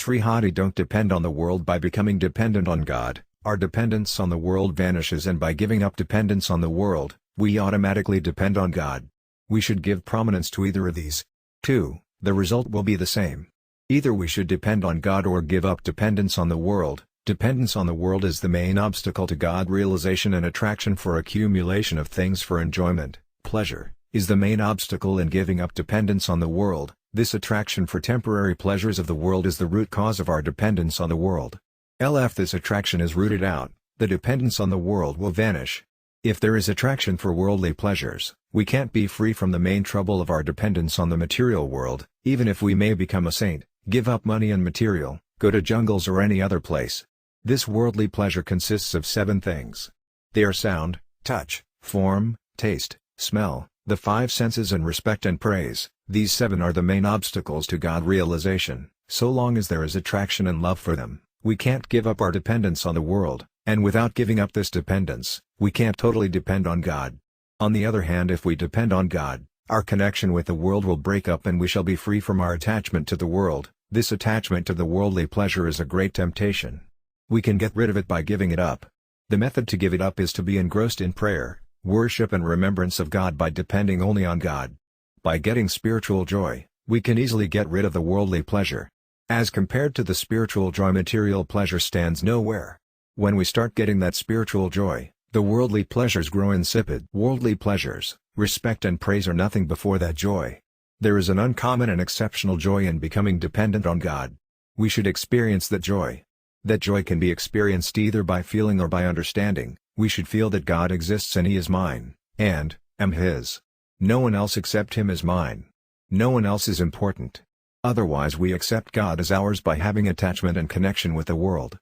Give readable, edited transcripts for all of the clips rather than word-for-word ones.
free-hati don't depend on the world. By becoming dependent on God, our dependence on the world vanishes, and by giving up dependence on the world, we automatically depend on God. We should give prominence to either of these. 2. The result will be the same. Either we should depend on God or give up dependence on the world. Dependence on the world is the main obstacle to God realization, and attraction for accumulation of things for enjoyment, pleasure, is the main obstacle in giving up dependence on the world. This attraction for temporary pleasures of the world is the root cause of our dependence on the world. If this attraction is rooted out, the dependence on the world will vanish. If there is attraction for worldly pleasures, we can't be free from the main trouble of our dependence on the material world. Even if we may become a saint, give up money and material, go to jungles or any other place. This worldly pleasure consists of 7 things. They are sound, touch, form, taste, smell, the 5 senses, and respect and praise. These 7 are the main obstacles to God realization. So long as there is attraction and love for them, we can't give up our dependence on the world, and without giving up this dependence, we can't totally depend on God. On the other hand, if we depend on God, our connection with the world will break up and we shall be free from our attachment to the world. This attachment to the worldly pleasure is a great temptation. We can get rid of it by giving it up. The method to give it up is to be engrossed in prayer, worship and remembrance of God by depending only on God. By getting spiritual joy, we can easily get rid of the worldly pleasure. As compared to the spiritual joy, material pleasure stands nowhere. When we start getting that spiritual joy, the worldly pleasures grow insipid. Worldly pleasures, respect and praise are nothing before that joy. There is an uncommon and exceptional joy in becoming dependent on God. We should experience that joy. That joy can be experienced either by feeling or by understanding. We should feel that God exists and He is mine, and am His. No one else except Him is mine. No one else is important. Otherwise we accept God as ours by having attachment and connection with the world.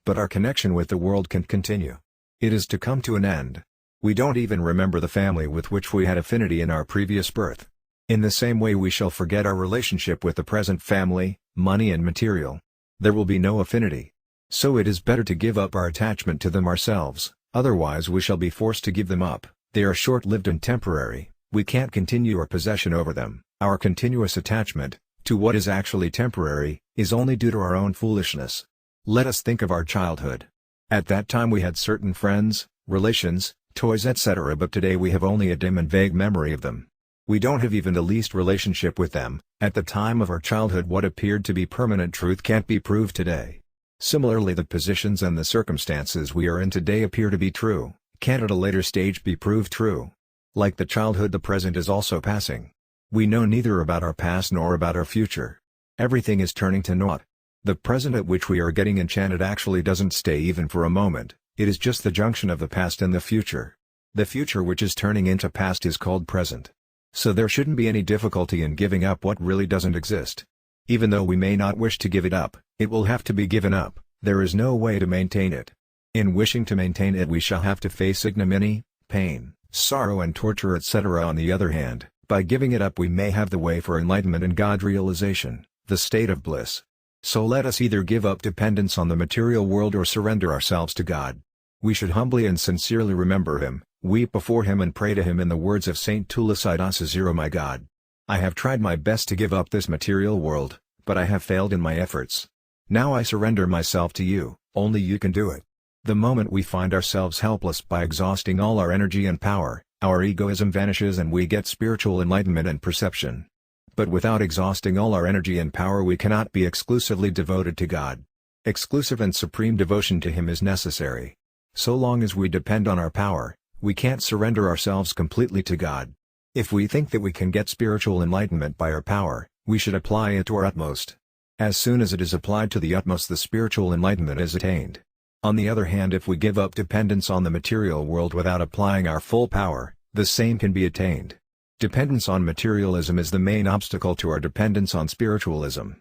But our connection with the world can continue. It is to come to an end. We don't even remember the family with which we had affinity in our previous birth. In the same way we shall forget our relationship with the present family, money and material. There will be no affinity. So it is better to give up our attachment to them ourselves, otherwise we shall be forced to give them up. They are short-lived and temporary, we can't continue our possession over them. Our continuous attachment, to what is actually temporary, is only due to our own foolishness. Let us think of our childhood. At that time we had certain friends, relations, toys etc., but today we have only a dim and vague memory of them. We don't have even the least relationship with them. At the time of our childhood what appeared to be permanent truth can't be proved today. Similarly, the positions and the circumstances we are in today appear to be true, can't at a later stage be proved true. Like the childhood, the present is also passing. We know neither about our past nor about our future. Everything is turning to naught. The present at which we are getting enchanted actually doesn't stay even for a moment, it is just the junction of the past and the future. The future which is turning into past is called present. So there shouldn't be any difficulty in giving up what really doesn't exist. Even though we may not wish to give it up, it will have to be given up. There is no way to maintain it. In wishing to maintain it we shall have to face ignominy, pain, sorrow and torture etc. On the other hand, by giving it up we may have the way for enlightenment and God realization, the state of bliss. So let us either give up dependence on the material world or surrender ourselves to God. We should humbly and sincerely remember Him, weep before Him and pray to Him in the words of Saint Tulasadasu: My God, I have tried my best to give up this material world, but I have failed in my efforts. Now I surrender myself to you, only you can do it. The moment we find ourselves helpless by exhausting all our energy and power, our egoism vanishes and we get spiritual enlightenment and perception. But without exhausting all our energy and power we cannot be exclusively devoted to God. Exclusive and supreme devotion to Him is necessary. So long as we depend on our power, we can't surrender ourselves completely to God. If we think that we can get spiritual enlightenment by our power, we should apply it to our utmost. As soon as it is applied to the utmost, the spiritual enlightenment is attained. On the other hand, if we give up dependence on the material world without applying our full power, the same can be attained. Dependence on materialism is the main obstacle to our dependence on spiritualism.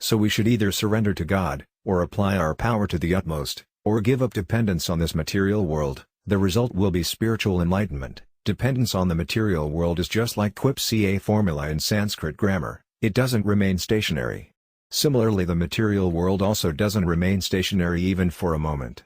So we should either surrender to God, or apply our power to the utmost, or give up dependence on this material world. The result will be spiritual enlightenment. Dependence on the material world is just like quipca formula in Sanskrit grammar, it doesn't remain stationary. Similarly, the material world also doesn't remain stationary even for a moment.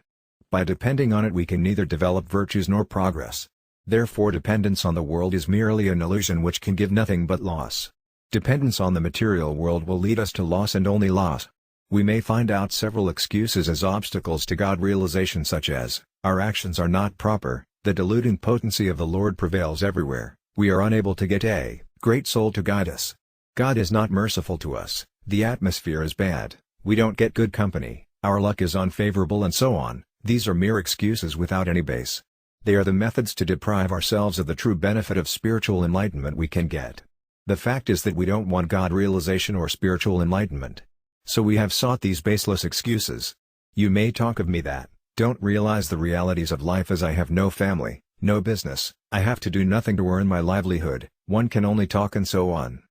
By depending on it we can neither develop virtues nor progress. Therefore dependence on the world is merely an illusion which can give nothing but loss. Dependence on the material world will lead us to loss and only loss. We may find out several excuses as obstacles to God realization, such as, our actions are not proper, the deluding potency of the Lord prevails everywhere, we are unable to get a great soul to guide us. God is not merciful to us, the atmosphere is bad, we don't get good company, our luck is unfavorable, and so on. These are mere excuses without any base. They are the methods to deprive ourselves of the true benefit of spiritual enlightenment we can get. The fact is that we don't want God realization or spiritual enlightenment. So we have sought these baseless excuses. You may talk of me that don't realize the realities of life, as I have no family, no business, I have to do nothing to earn my livelihood, one can only talk and so on.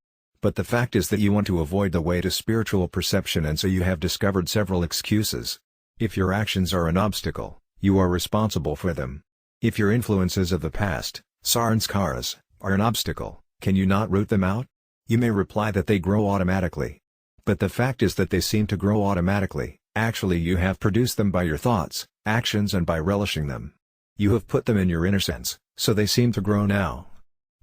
But the fact is that you want to avoid the way to spiritual perception, and so you have discovered several excuses. If your actions are an obstacle, you are responsible for them. If your influences of the past, sanskaras, are an obstacle, can you not root them out? You may reply that they grow automatically. But the fact is that they seem to grow automatically, actually you have produced them by your thoughts, actions, and by relishing them. You have put them in your inner sense, so they seem to grow now.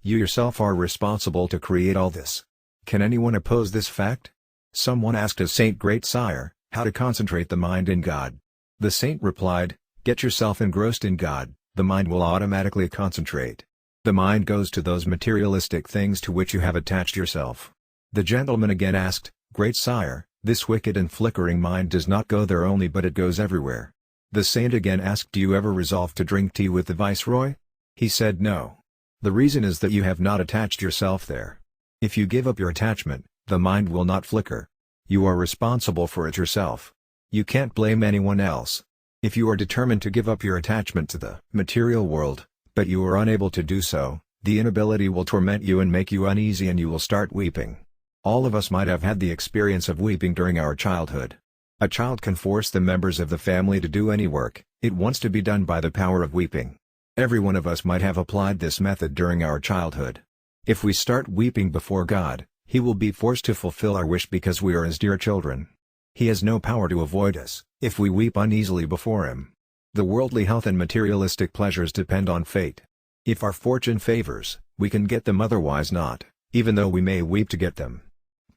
You yourself are responsible to create all this. Can anyone oppose this fact? Someone asked a saint, "Great sire, how to concentrate the mind in God?" The saint replied, "Get yourself engrossed in God, the mind will automatically concentrate. The mind goes to those materialistic things to which you have attached yourself." The gentleman again asked, "Great sire, this wicked and flickering mind does not go there only, but it goes everywhere." The saint again asked, "Do you ever resolve to drink tea with the viceroy?" He said, "No. The reason is that you have not attached yourself there. If you give up your attachment, the mind will not flicker. You are responsible for it yourself. You can't blame anyone else. If you are determined to give up your attachment to the material world, but you are unable to do so, the inability will torment you and make you uneasy, and you will start weeping. All of us might have had the experience of weeping during our childhood. A child can force the members of the family to do any work it wants to be done by the power of weeping. Every one of us might have applied this method during our childhood. If we start weeping before God, He will be forced to fulfill our wish because we are His dear children. He has no power to avoid us, if we weep uneasily before Him. The worldly health and materialistic pleasures depend on fate. If our fortune favors, we can get them, otherwise not, even though we may weep to get them.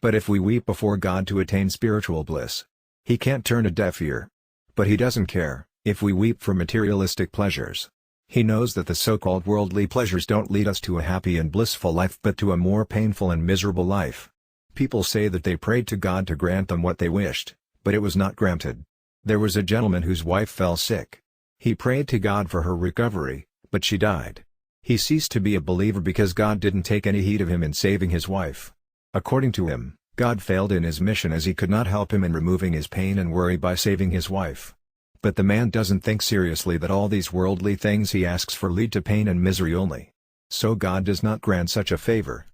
But if we weep before God to attain spiritual bliss, He can't turn a deaf ear. But He doesn't care if we weep for materialistic pleasures. He knows that the so-called worldly pleasures don't lead us to a happy and blissful life, but to a more painful and miserable life. People say that they prayed to God to grant them what they wished, but it was not granted. There was a gentleman whose wife fell sick. He prayed to God for her recovery, but she died. He ceased to be a believer because God didn't take any heed of him in saving his wife. According to him, God failed in His mission, as He could not help him in removing his pain and worry by saving his wife. But the man doesn't think seriously that all these worldly things he asks for lead to pain and misery only. So God does not grant such a favor.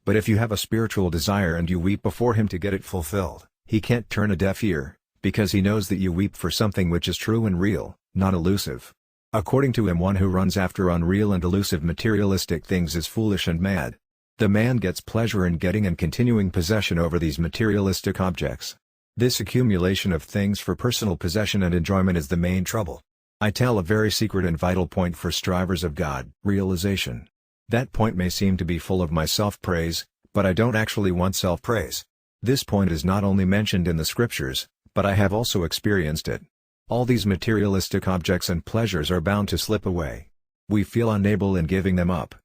But if you have a spiritual desire and you weep before Him to get it fulfilled, He can't turn a deaf ear, because He knows that you weep for something which is true and real, not elusive. According to him, one who runs after unreal and elusive materialistic things is foolish and mad. The man gets pleasure in getting and continuing possession over these materialistic objects. This accumulation of things for personal possession and enjoyment is the main trouble. I tell a very secret and vital point for strivers of God realization. That point may seem to be full of my self-praise, but I don't actually want self-praise. This point is not only mentioned in the scriptures, but I have also experienced it. All these materialistic objects and pleasures are bound to slip away. We feel unable in giving them up.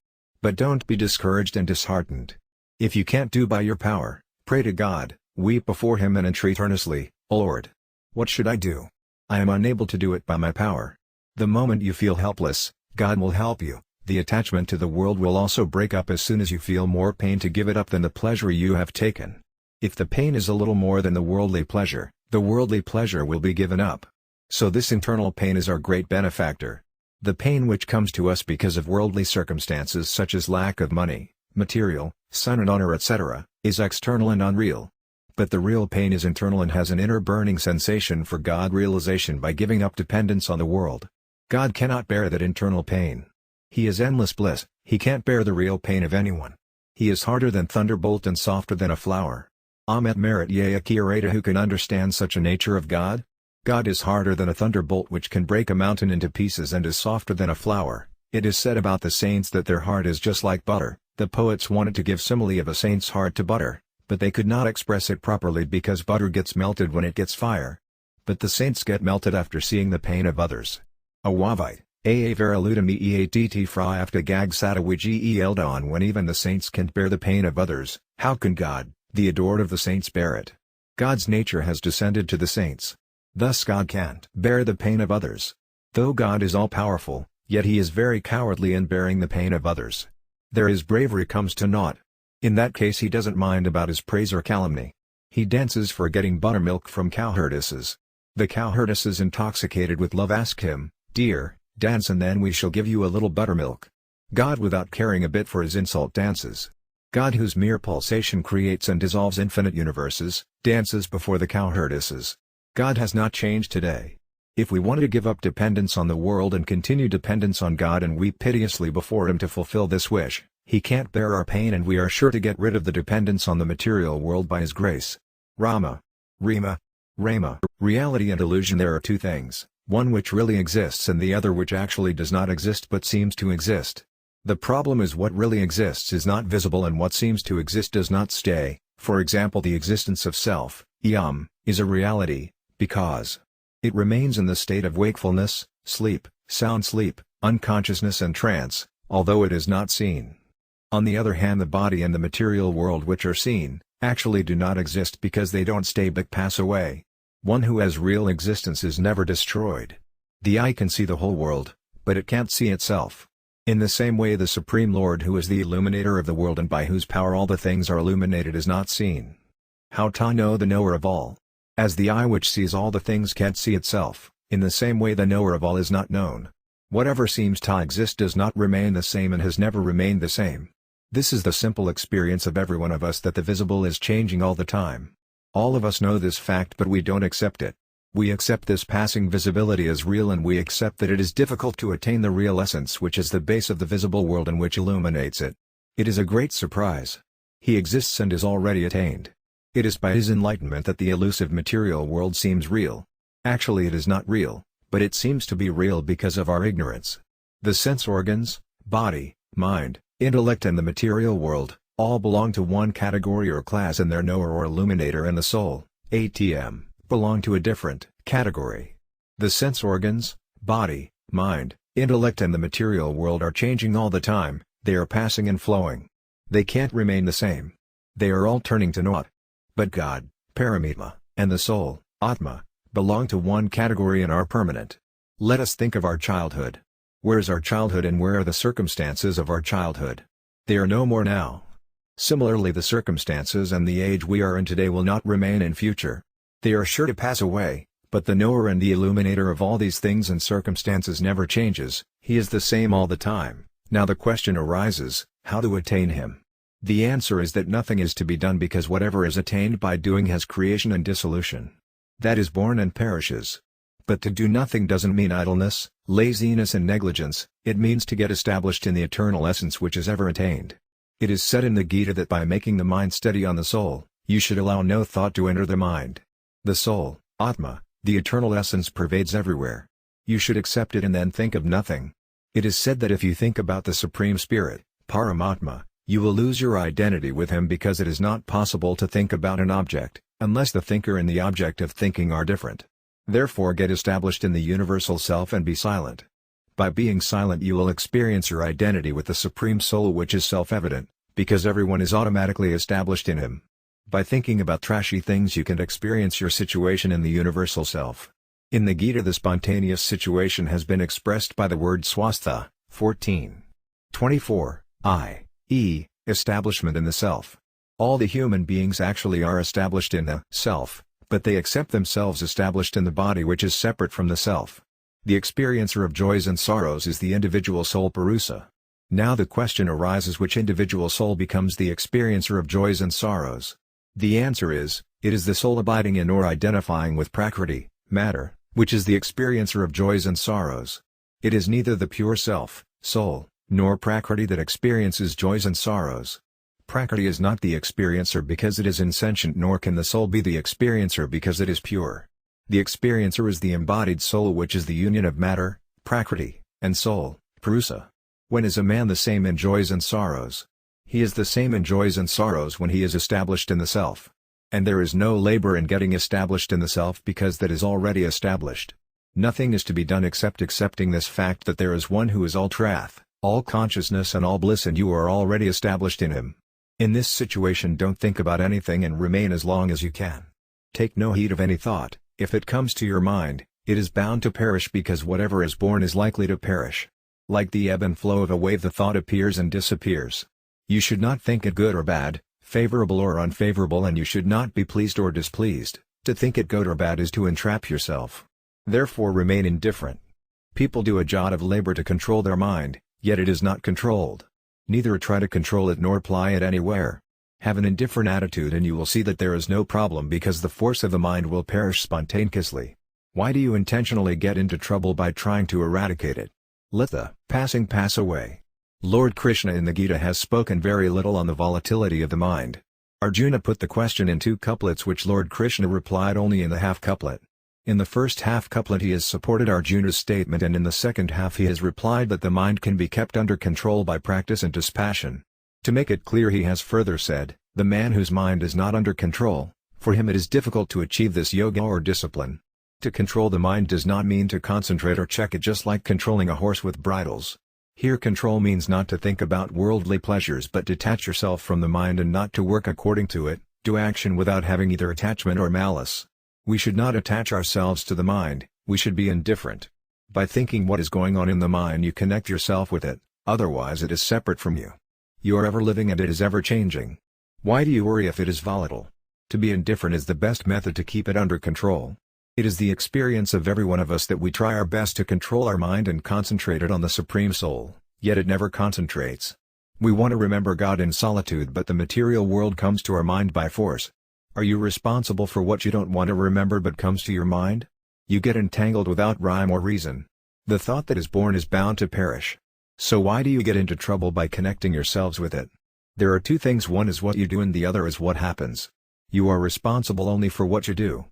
But don't be discouraged and disheartened. If you can't do by your power, pray to God, weep before Him and entreat earnestly, "O Lord, what should I do? I am unable to do it by my power." The moment you feel helpless, God will help you. The attachment to the world will also break up as soon as you feel more pain to give it up than the pleasure you have taken. If the pain is a little more than the worldly pleasure will be given up. So this internal pain is our great benefactor. The pain which comes to us because of worldly circumstances such as lack of money, material, son and honor, etc., is external and unreal. But the real pain is internal and has an inner burning sensation for God realization by giving up dependence on the world. God cannot bear that internal pain. He is endless bliss, He can't bear the real pain of anyone. He is harder than thunderbolt and softer than a flower. Ahmet Merit Yakirata, who can understand such a nature of God? God is harder than a thunderbolt which can break a mountain into pieces and is softer than a flower. It is said about the saints that their heart is just like butter. The poets wanted to give simile of a saint's heart to butter, But they could not express it properly because butter gets melted when it gets fire. But the saints get melted after seeing the pain of others. Awavite, aa veraludami eatt fra after gag satawiji eldon. When even the saints can't bear the pain of others, how can God, the adored of the saints, bear it? God's nature has descended to the saints. Thus God can't bear the pain of others. Though God is all-powerful, yet he is very cowardly in bearing the pain of others. There his bravery comes to naught. In that case he doesn't mind about his praise or calumny. He dances for getting buttermilk from cowherdesses. The cowherdesses, intoxicated with love, ask him, "Dear, dance and then we shall give you a little buttermilk." God, without caring a bit for his insult, dances. God, whose mere pulsation creates and dissolves infinite universes, dances before the cowherdesses. God has not changed today. If we want to give up dependence on the world and continue dependence on God and weep piteously before him to fulfill this wish, he can't bear our pain, and we are sure to get rid of the dependence on the material world by his grace. Rama. Rima. Rama. Reality and illusion. There are two things, one which really exists and the other which actually does not exist but seems to exist. The problem is what really exists is not visible and what seems to exist does not stay. For example, the existence of self, is a reality, because it remains in the state of wakefulness, sleep, sound sleep, unconsciousness and trance, although it is not seen. On the other hand, the body and the material world, which are seen, actually do not exist because they don't stay but pass away. One who has real existence is never destroyed. The eye can see the whole world, but it can't see itself. In the same way, the Supreme Lord, who is the illuminator of the world and by whose power all the things are illuminated, is not seen. How ta know the knower of all? As the eye which sees all the things can't see itself, in the same way the knower of all is not known. Whatever seems to exist does not remain the same and has never remained the same. This is the simple experience of every one of us, that the visible is changing all the time. All of us know this fact, but we don't accept it. We accept this passing visibility as real, and we accept that it is difficult to attain the real essence, which is the base of the visible world and which illuminates it. It is a great surprise. He exists and is already attained. It is by his enlightenment that the elusive material world seems real. Actually, it is not real, but it seems to be real because of our ignorance. The sense organs, body, mind, intellect and the material world, all belong to one category or class, and their knower or illuminator and the soul, ATM, belong to a different category. The sense organs, body, mind, intellect and the material world are changing all the time. They are passing and flowing. They can't remain the same. They are all turning to naught. But God, Paramatma, and the soul, Atma, belong to one category and are permanent. Let us think of our childhood. Where is our childhood and where are the circumstances of our childhood? They are no more now. Similarly, the circumstances and the age we are in today will not remain in future. They are sure to pass away, but the knower and the illuminator of all these things and circumstances never changes. He is the same all the time. Now the question arises, how to attain him? The answer is that nothing is to be done, because whatever is attained by doing has creation and dissolution. That is born and perishes. But to do nothing doesn't mean idleness, laziness and negligence. It means to get established in the eternal essence which is ever attained. It is said in the Gita that by making the mind steady on the soul, you should allow no thought to enter the mind. The soul, Atma, the eternal essence, pervades everywhere. You should accept it and then think of nothing. It is said that if you think about the Supreme Spirit, Paramatma, you will lose your identity with him, because it is not possible to think about an object, unless the thinker and the object of thinking are different. Therefore, get established in the universal self and be silent. By being silent you will experience your identity with the Supreme Soul, which is self-evident, because everyone is automatically established in him. By thinking about trashy things you can experience your situation in the universal self. In the Gita, the spontaneous situation has been expressed by the word swastha, 14:24, i.e., establishment in the self. All the human beings actually are established in the self, but they accept themselves established in the body, which is separate from the self. The experiencer of joys and sorrows is the individual soul Purusa. Now the question arises, which individual soul becomes the experiencer of joys and sorrows? The answer is, it is the soul abiding in or identifying with Prakriti, matter, which is the experiencer of joys and sorrows. It is neither the pure self, soul, nor Prakriti that experiences joys and sorrows. Prakriti is not the experiencer because it is insentient, nor can the soul be the experiencer because it is pure. The experiencer is the embodied soul, which is the union of matter, Prakriti, and soul, Purusa. When is a man the same in joys and sorrows? He is the same in joys and sorrows when he is established in the self. And there is no labor in getting established in the self because that is already established. Nothing is to be done except accepting this fact that there is one who is all truth, all consciousness and all bliss, and you are already established in him. In this situation, don't think about anything and remain as long as you can. Take no heed of any thought. If it comes to your mind, it is bound to perish, because whatever is born is likely to perish. Like the ebb and flow of a wave, the thought appears and disappears. You should not think it good or bad, favorable or unfavorable, and you should not be pleased or displeased. To think it good or bad is to entrap yourself. Therefore remain indifferent. People do a jot of labor to control their mind, yet it is not controlled. Neither try to control it nor apply it anywhere. Have an indifferent attitude and you will see that there is no problem, because the force of the mind will perish spontaneously. Why do you intentionally get into trouble by trying to eradicate it? Let the passing pass away. Lord Krishna in the Gita has spoken very little on the volatility of the mind. Arjuna put the question in 2 couplets, which Lord Krishna replied only in the half couplet. In the first half couplet he has supported Arjuna's statement, and in the second half he has replied that the mind can be kept under control by practice and dispassion. To make it clear, he has further said, the man whose mind is not under control, for him it is difficult to achieve this yoga or discipline. To control the mind does not mean to concentrate or check it, just like controlling a horse with bridles. Here control means not to think about worldly pleasures but detach yourself from the mind and not to work according to it, do action without having either attachment or malice. We should not attach ourselves to the mind, we should be indifferent. By thinking what is going on in the mind you connect yourself with it, otherwise it is separate from you. You are ever living and it is ever changing. Why do you worry if it is volatile? To be indifferent is the best method to keep it under control. It is the experience of every one of us that we try our best to control our mind and concentrate it on the Supreme Soul, yet it never concentrates. We want to remember God in solitude, but the material world comes to our mind by force. Are you responsible for what you don't want to remember but comes to your mind? You get entangled without rhyme or reason. The thought that is born is bound to perish. So why do you get into trouble by connecting yourselves with it? There are 2 things, one is what you do and the other is what happens. You are responsible only for what you do.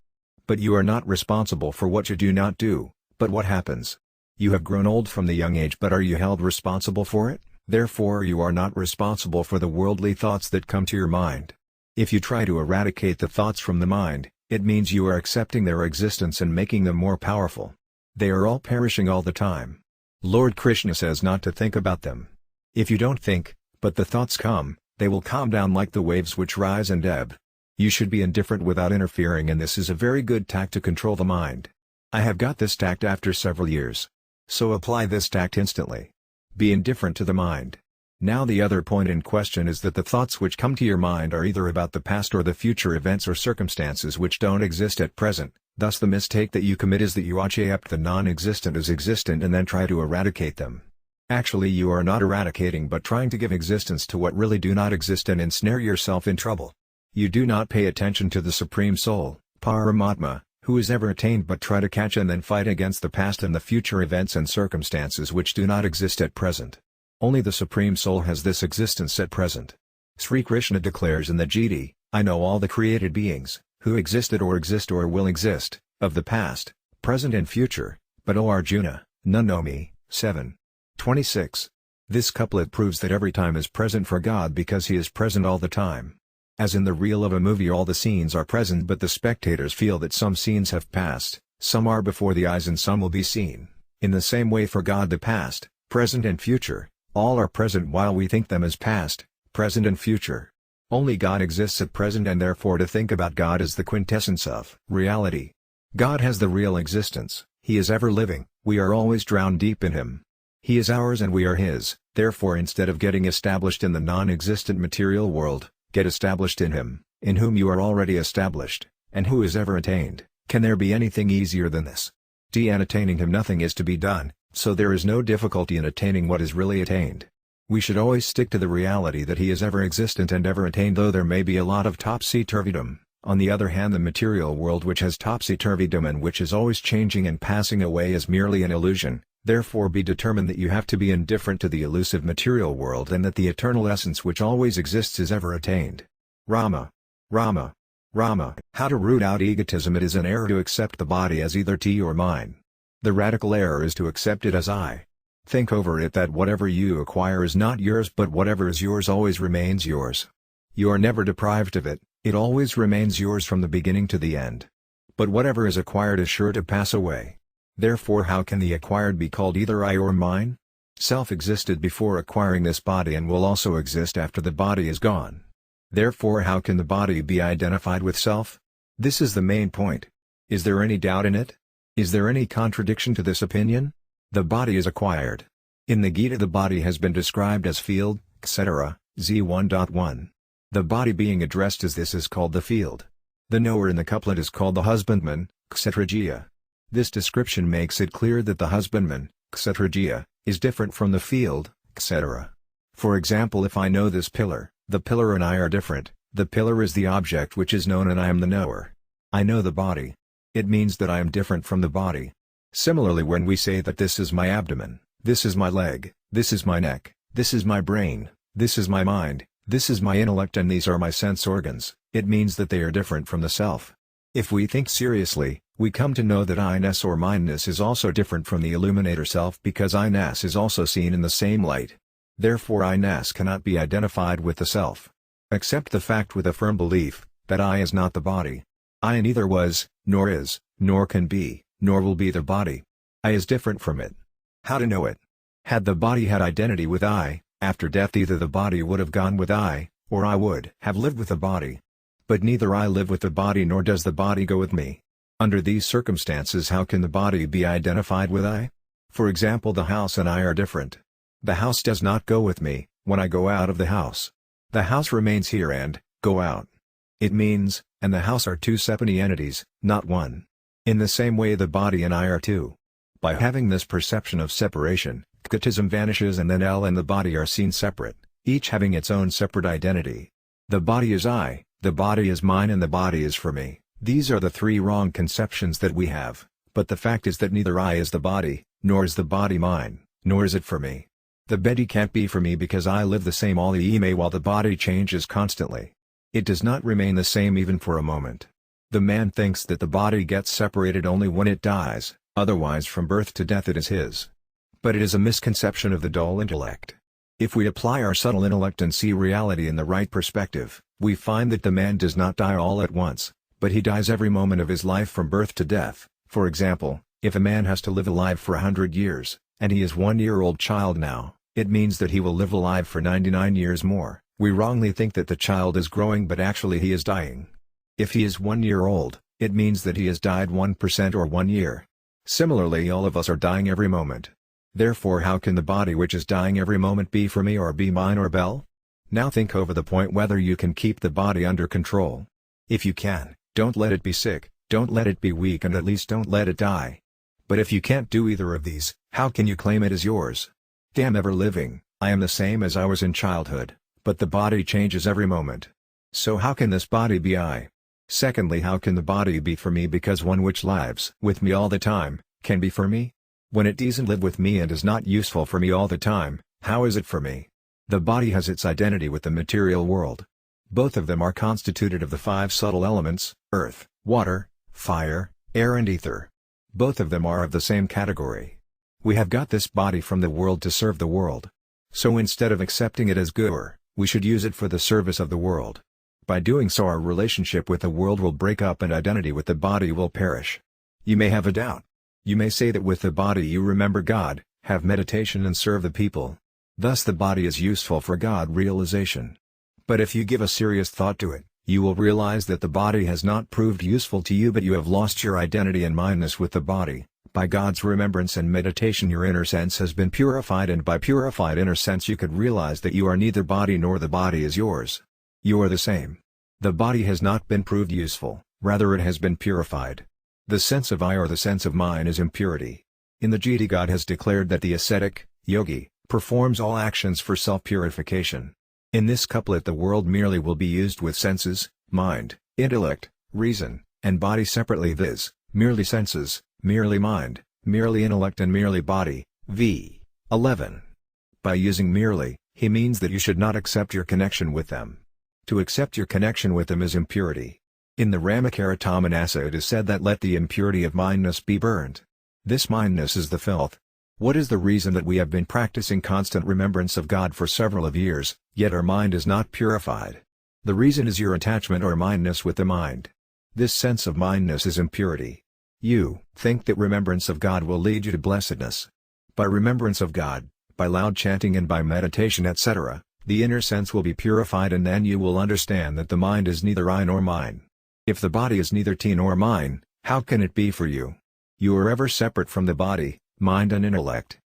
But you are not responsible for what you do not do, but what happens. You have grown old from the young age, but are you held responsible for it? Therefore you are not responsible for the worldly thoughts that come to your mind. If you try to eradicate the thoughts from the mind, it means you are accepting their existence and making them more powerful. They are all perishing all the time. Lord Krishna says not to think about them. If you don't think, but the thoughts come, they will calm down like the waves which rise and ebb. You should be indifferent without interfering, and this is a very good tact to control the mind. I have got this tact after several years. So apply this tact instantly. Be indifferent to the mind. Now the other point in question is that the thoughts which come to your mind are either about the past or the future events or circumstances which don't exist at present. Thus the mistake that you commit is that you accept the non-existent as existent and then try to eradicate them. Actually you are not eradicating but trying to give existence to what really do not exist and ensnare yourself in trouble. You do not pay attention to the Supreme Soul, Paramatma, who is ever attained, but try to catch and then fight against the past and the future events and circumstances which do not exist at present. Only the Supreme Soul has this existence at present. Sri Krishna declares in the Gita, I know all the created beings, who existed or exist or will exist, of the past, present and future, but O Arjuna, none know me. 7:26. This couplet proves that every time is present for God because He is present all the time. As in the reel of a movie, all the scenes are present, but the spectators feel that some scenes have passed, some are before the eyes and some will be seen. In the same way for God, the past, present and future, all are present while we think them as past, present and future. Only God exists at present, and therefore to think about God is the quintessence of reality. God has the real existence, He is ever living, we are always drowned deep in Him. He is ours and we are His, therefore instead of getting established in the non-existent material world, get established in Him, in whom you are already established, and who is ever attained. Can there be anything easier than this? And attaining Him nothing is to be done, so there is no difficulty in attaining what is really attained. We should always stick to the reality that He is ever existent and ever attained, though there may be a lot of topsy-turvydom. On the other hand, the material world which has topsy-turvydom and which is always changing and passing away is merely an illusion. Therefore be determined that you have to be indifferent to the elusive material world and that the eternal essence which always exists is ever attained. Rama. Rama. Rama. How to root out egotism? It is an error to accept the body as either T or mine. The radical error is to accept it as I. Think over it that whatever you acquire is not yours, but whatever is yours always remains yours. You are never deprived of it, it always remains yours from the beginning to the end. But whatever is acquired is sure to pass away. Therefore how can the acquired be called either I or mine? Self existed before acquiring this body and will also exist after the body is gone. Therefore how can the body be identified with self? This is the main point. Is there any doubt in it? Is there any contradiction to this opinion? The body is acquired. In the Gita the body has been described as field, etc., Z1.1. The body being addressed as this is called the field. The knower in the couplet is called the husbandman, etc. This description makes it clear that the husbandman, etc., is different from the field, etc. For example, if I know this pillar, the pillar and I are different. The pillar is the object which is known and I am the knower. I know the body. It means that I am different from the body. Similarly, when we say that this is my abdomen, this is my leg, this is my neck, this is my brain, this is my mind, this is my intellect and these are my sense organs, it means that they are different from the self. If we think seriously, we come to know that I-ness or mine-ness is also different from the illuminator self because I-ness is also seen in the same light. Therefore I-ness cannot be identified with the self. Accept the fact with a firm belief, that I is not the body. I neither was, nor is, nor can be, nor will be the body. I is different from it. How to know it? Had the body had identity with I, after death either the body would have gone with I, or I would have lived with the body. But neither I live with the body nor does the body go with me. Under these circumstances how can the body be identified with I? For example, the house and I are different. The house does not go with me, when I go out of the house. The house remains here and, go out. It means, and the house are two separate entities, not one. In the same way the body and I are two. By having this perception of separation, khatism vanishes and then L and the body are seen separate, each having its own separate identity. The body is I, the body is mine and the body is for me. These are the three wrong conceptions that we have, but the fact is that neither I is the body, nor is the body mine, nor is it for me. The body can't be for me because I live the same all the time while the body changes constantly. It does not remain the same even for a moment. The man thinks that the body gets separated only when it dies, otherwise from birth to death it is his. But it is a misconception of the dull intellect. If we apply our subtle intellect and see reality in the right perspective, we find that the man does not die all at once, but he dies every moment of his life from birth to death. For example, if a man has to live alive for 100 years, and he is 1-year-old child now, it means that he will live alive for 99 years more. We wrongly think that the child is growing but actually he is dying. If he is 1 year old, it means that he has died 1% or 1 year. Similarly all of us are dying every moment. Therefore how can the body which is dying every moment be for me or be mine or Bell? Now think over the point whether you can keep the body under control. If you can, don't let it be sick, don't let it be weak and at least don't let it die. But if you can't do either of these, how can you claim it as yours? Damn ever living, I am the same as I was in childhood, but the body changes every moment. So how can this body be I? Secondly, how can the body be for me because one which lives with me all the time, can be for me? When it doesn't live with me and is not useful for me all the time, how is it for me? The body has its identity with the material world. Both of them are constituted of the 5 subtle elements, earth, water, fire, air and ether. Both of them are of the same category. We have got this body from the world to serve the world. So instead of accepting it as good, we should use it for the service of the world. By doing so our relationship with the world will break up and identity with the body will perish. You may have a doubt. You may say that with the body you remember God, have meditation and serve the people. Thus the body is useful for God realization. But if you give a serious thought to it, you will realize that the body has not proved useful to you but you have lost your identity and mindness with the body. By God's remembrance and meditation your inner sense has been purified and by purified inner sense you could realize that you are neither body nor the body is yours. You are the same. The body has not been proved useful, rather it has been purified. The sense of I or the sense of mine is impurity. In the Gita God has declared that the ascetic, yogi, performs all actions for self-purification. In this couplet the world merely will be used with senses, mind, intellect, reason, and body separately viz., merely senses, merely mind, merely intellect and merely body, v. 11. By using merely, he means that you should not accept your connection with them. To accept your connection with them is impurity. In the Ramakaratammanasa it is said that let the impurity of mindness be burned. This mindness is the filth. What is the reason that we have been practicing constant remembrance of God for several of years, yet our mind is not purified? The reason is your attachment or mindness with the mind. This sense of mindness is impurity. You think that remembrance of God will lead you to blessedness. By remembrance of God, by loud chanting and by meditation etc., the inner sense will be purified, and then you will understand that the mind is neither I nor mine. If the body is neither T nor mine, how can it be for you? You are ever separate from the body, mind and intellect.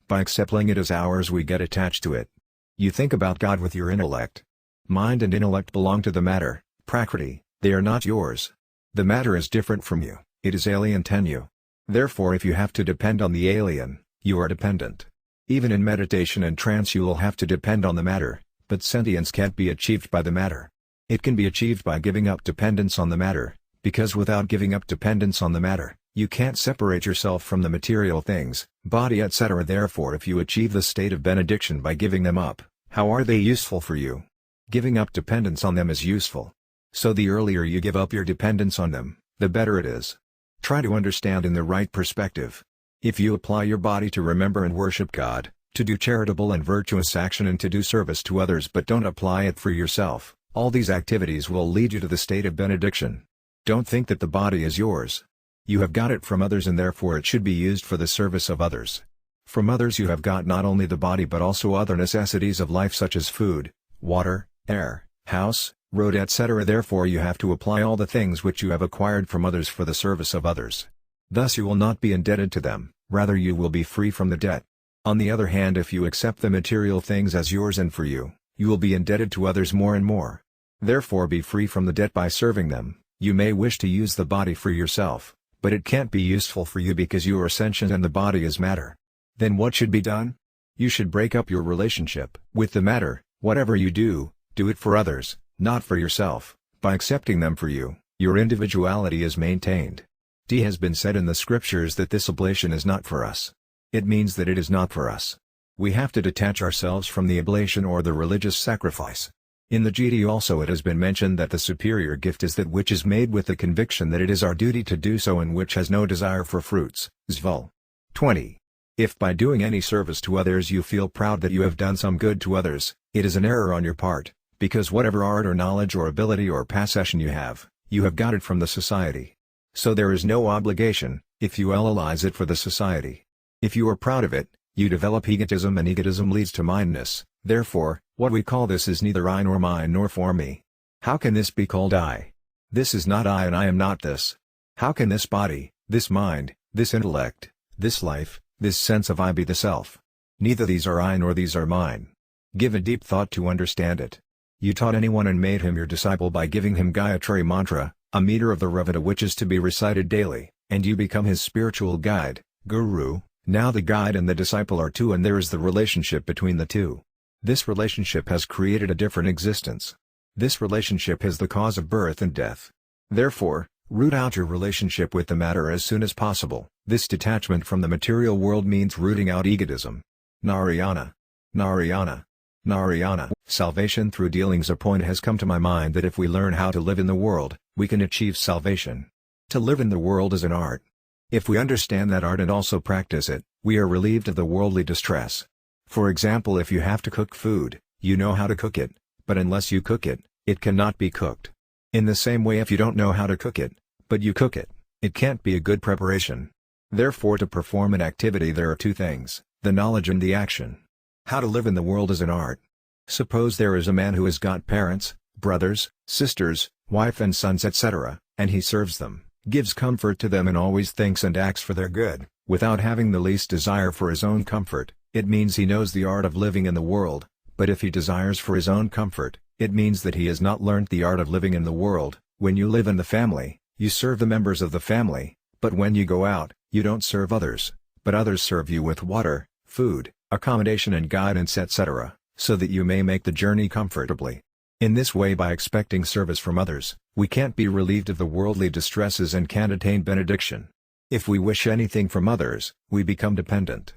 By accepting it as ours we get attached to it. You think about God with your intellect. Mind and intellect belong to the matter, prakriti, they are not yours. The matter is different from you, it is alien to you. Therefore if you have to depend on the alien, you are dependent. Even in meditation and trance you will have to depend on the matter, but sentience can't be achieved by the matter. It can be achieved by giving up dependence on the matter, because without giving up dependence on the matter, you can't separate yourself from the material things, body etc. Therefore if you achieve the state of benediction by giving them up, how are they useful for you? Giving up dependence on them is useful. So the earlier you give up your dependence on them, the better it is. Try to understand in the right perspective. If you apply your body to remember and worship God, to do charitable and virtuous action and to do service to others but don't apply it for yourself, all these activities will lead you to the state of benediction. Don't think that the body is yours. You have got it from others and therefore it should be used for the service of others. From others you have got not only the body but also other necessities of life such as food, water, air, house, road etc. Therefore you have to apply all the things which you have acquired from others for the service of others. Thus you will not be indebted to them, rather you will be free from the debt. On the other hand if you accept the material things as yours and for you, you will be indebted to others more and more. Therefore be free from the debt by serving them. You may wish to use the body for yourself, but it can't be useful for you because you are sentient and the body is matter. Then what should be done? You should break up your relationship with the matter. Whatever you do, do it for others, not for yourself. By accepting them for you, your individuality is maintained. It has been said in the scriptures that this oblation is not for us. It means that it is not for us. We have to detach ourselves from the oblation or the religious sacrifice. In the Gita also it has been mentioned that the superior gift is that which is made with the conviction that it is our duty to do so and which has no desire for fruits. Zval. 20. If by doing any service to others you feel proud that you have done some good to others, it is an error on your part, because whatever art or knowledge or ability or possession you have got it from the society. So there is no obligation, if you analyze it for the society. If you are proud of it, you develop egotism and egotism leads to mindness. Therefore, what we call this is neither I nor mine nor for me. How can this be called I? This is not I and I am not this. How can this body, this mind, this intellect, this life, this sense of I be the self? Neither these are I nor these are mine. Give a deep thought to understand it. You taught anyone and made him your disciple by giving him Gayatri mantra, a meter of the Reveda which is to be recited daily, and you become his spiritual guide, guru. Now the guide and the disciple are two and there is the relationship between the two. This relationship has created a different existence. This relationship is the cause of birth and death. Therefore, root out your relationship with the matter as soon as possible. This detachment from the material world means rooting out egotism. Narayana. Narayana. Narayana. Salvation through dealings. A point has come to my mind that if we learn how to live in the world, we can achieve salvation. To live in the world is an art. If we understand that art and also practice it, we are relieved of the worldly distress. For example, if you have to cook food, you know how to cook it, but unless you cook it, it cannot be cooked. In the same way, if you don't know how to cook it, but you cook it, it can't be a good preparation. Therefore, to perform an activity there are two things, the knowledge and the action. How to live in the world is an art. Suppose there is a man who has got parents, brothers, sisters, wife and sons etc., and he serves them, gives comfort to them and always thinks and acts for their good, without having the least desire for his own comfort. It means he knows the art of living in the world, but if he desires for his own comfort, it means that he has not learnt the art of living in the world. When you live in the family, you serve the members of the family, but when you go out, you don't serve others, but others serve you with water, food, accommodation and guidance etc., so that you may make the journey comfortably. In this way, by expecting service from others, we can't be relieved of the worldly distresses and can't attain benediction. If we wish anything from others, we become dependent.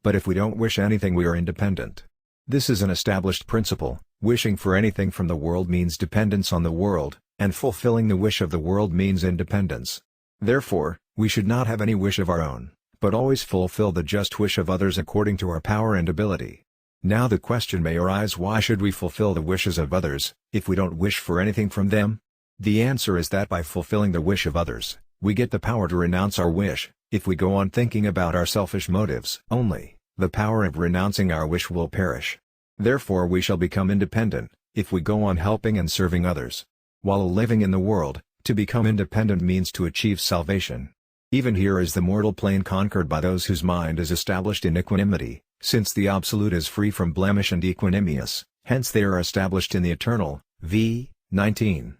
But if we don't wish anything, we are independent. This is an established principle. Wishing for anything from the world means dependence on the world, and fulfilling the wish of the world means independence. Therefore, we should not have any wish of our own, but always fulfill the just wish of others according to our power and ability. Now the question may arise, why should we fulfill the wishes of others, if we don't wish for anything from them? The answer is that by fulfilling the wish of others, we get the power to renounce our wish. If we go on thinking about our selfish motives only, the power of renouncing our wish will perish. Therefore we shall become independent, if we go on helping and serving others. While living in the world, to become independent means to achieve salvation. Even here is the mortal plane conquered by those whose mind is established in equanimity, since the Absolute is free from blemish and equanimous, hence they are established in the eternal. V. 19.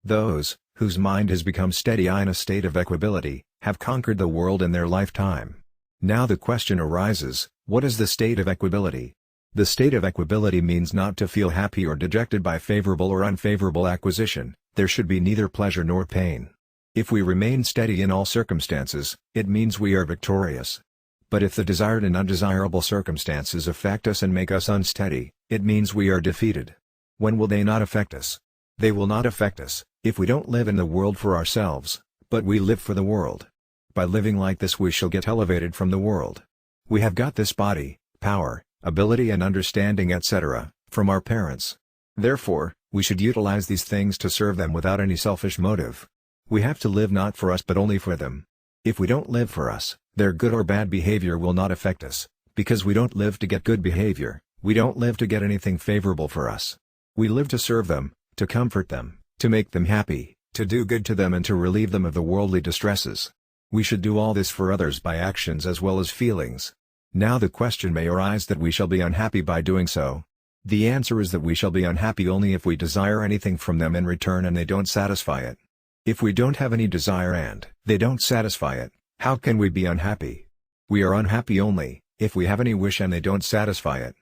Those, whose mind has become steady in a state of equability, have conquered the world in their lifetime. Now the question arises, what is the state of equability? The state of equability means not to feel happy or dejected by favorable or unfavorable acquisition. There should be neither pleasure nor pain. If we remain steady in all circumstances, it means we are victorious. But if the desired and undesirable circumstances affect us and make us unsteady, it means we are defeated. When will they not affect us? They will not affect us, if we don't live in the world for ourselves, but we live for the world. By living like this we shall get elevated from the world. We have got this body, power, ability and understanding etc., from our parents. Therefore, we should utilize these things to serve them without any selfish motive. We have to live not for us but only for them. If we don't live for us, their good or bad behavior will not affect us, because we don't live to get good behavior, we don't live to get anything favorable for us. We live to serve them, to comfort them, to make them happy, to do good to them and to relieve them of the worldly distresses. We should do all this for others by actions as well as feelings. Now the question may arise that we shall be unhappy by doing so. The answer is that we shall be unhappy only if we desire anything from them in return and they don't satisfy it. If we don't have any desire and they don't satisfy it, how can we be unhappy? We are unhappy only if we have any wish and they don't satisfy it.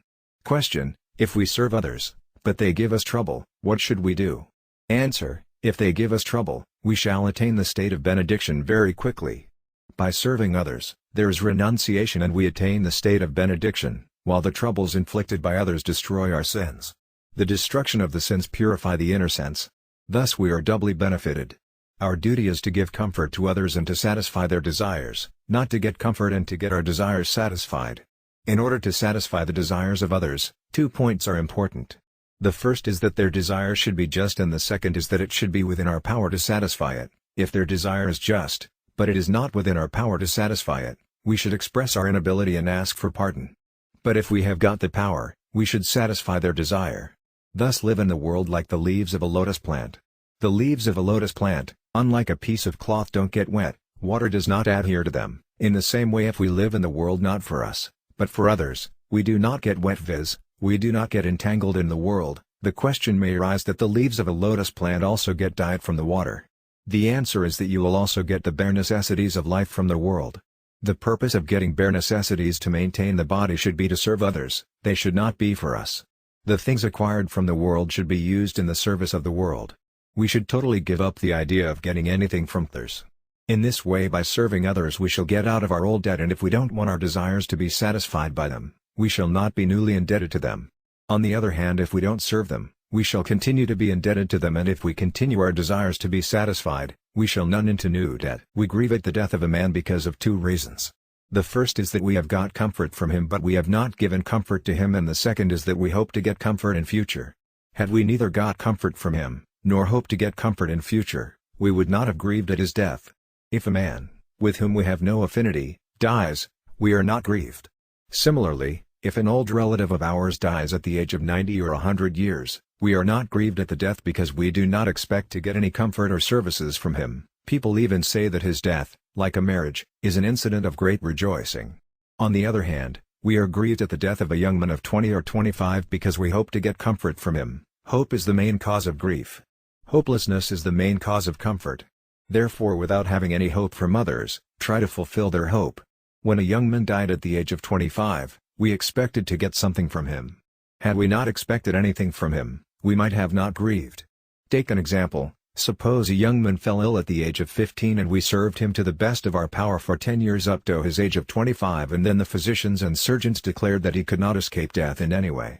Question: if we serve others, but they give us trouble, what should we do? Answer: if they give us trouble, we shall attain the state of benediction very quickly. By serving others, there is renunciation and we attain the state of benediction, while the troubles inflicted by others destroy our sins. The destruction of the sins purify the inner sense. Thus we are doubly benefited. Our duty is to give comfort to others and to satisfy their desires, not to get comfort and to get our desires satisfied. In order to satisfy the desires of others, 2 points are important. The first is that their desire should be just and the second is that it should be within our power to satisfy it. If their desire is just, but it is not within our power to satisfy it, we should express our inability and ask for pardon. But if we have got the power, we should satisfy their desire. Thus live in the world like the leaves of a lotus plant. The leaves of a lotus plant, unlike a piece of cloth, don't get wet, water does not adhere to them. In the same way, if we live in the world not for us, but for others, we do not get wet, viz., we do not get entangled in the world. The question may arise that the leaves of a lotus plant also get dyed from the water. The answer is that you will also get the bare necessities of life from the world. The purpose of getting bare necessities to maintain the body should be to serve others, they should not be for us. The things acquired from the world should be used in the service of the world. We should totally give up the idea of getting anything from others. In this way, by serving others we shall get out of our old debt, and if we don't want our desires to be satisfied by them, we shall not be newly indebted to them. On the other hand, if we don't serve them, we shall continue to be indebted to them, and if we continue our desires to be satisfied, we shall run into new debt. We grieve at the death of a man because of 2 reasons. The first is that we have got comfort from him but we have not given comfort to him, and the second is that we hope to get comfort in future. Had we neither got comfort from him, nor hope to get comfort in future, we would not have grieved at his death. If a man, with whom we have no affinity, dies, we are not grieved. Similarly, if an old relative of ours dies at the age of 90 or 100 years, we are not grieved at the death because we do not expect to get any comfort or services from him. People even say that his death, like a marriage, is an incident of great rejoicing. On the other hand, we are grieved at the death of a young man of 20 or 25 because we hope to get comfort from him. Hope is the main cause of grief. Hopelessness is the main cause of comfort. Therefore, without having any hope from others, try to fulfill their hope. When a young man died at the age of 25, we expected to get something from him. Had we not expected anything from him, we might have not grieved. Take an example. Suppose a young man fell ill at the age of 15 and we served him to the best of our power for 10 years up to his age of 25, and then the physicians and surgeons declared that he could not escape death in any way.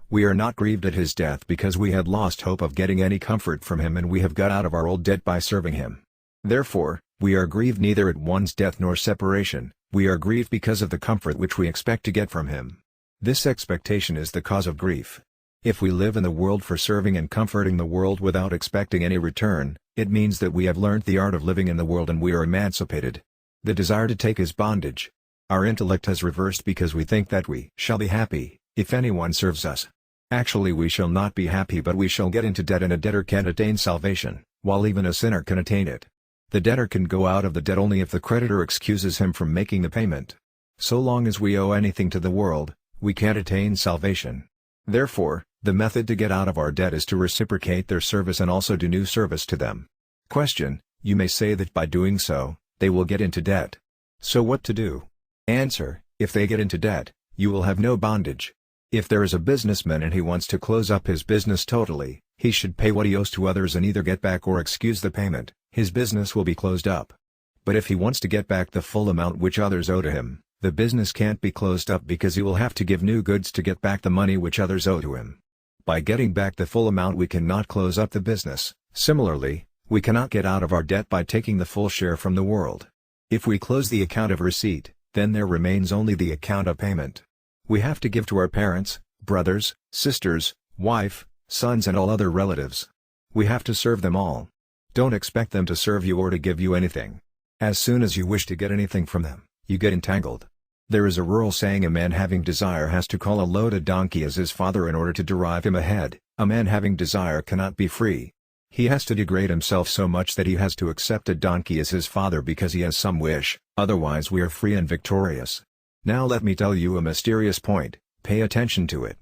We are not grieved at his death because we had lost hope of getting any comfort from him and we have got out of our old debt by serving him. Therefore, We are grieved neither at one's death nor separation, we are grieved because of the comfort which we expect to get from him. This expectation is the cause of grief. If we live in the world for serving and comforting the world without expecting any return, it means that we have learnt the art of living in the world and we are emancipated. The desire to take is bondage. Our intellect has reversed because we think that we shall be happy if anyone serves us. Actually, we shall not be happy, but we shall get into debt, and a debtor can attain salvation, while even a sinner can attain it. The debtor can go out of the debt only if the creditor excuses him from making the payment. So long as we owe anything to the world, we can't attain salvation. Therefore, the method to get out of our debt is to reciprocate their service and also do new service to them. Question: you may say that by doing so, they will get into debt. So what to do? Answer: if they get into debt, you will have no bondage. If there is a businessman and he wants to close up his business totally, he should pay what he owes to others and either get back or excuse the payment. His business will be closed up. But if he wants to get back the full amount which others owe to him, the business can't be closed up because he will have to give new goods to get back the money which others owe to him. By getting back the full amount we cannot close up the business. Similarly, we cannot get out of our debt by taking the full share from the world. If we close the account of receipt, then there remains only the account of payment. We have to give to our parents, brothers, sisters, wife, sons and all other relatives. We have to serve them all. Don't expect them to serve you or to give you anything. As soon as you wish to get anything from them, you get entangled. There is a rural saying: a man having desire has to call a loaded donkey as his father in order to drive him ahead. A man having desire cannot be free. He has to degrade himself so much that he has to accept a donkey as his father because he has some wish, otherwise we are free and victorious. Now let me tell you a mysterious point, pay attention to it.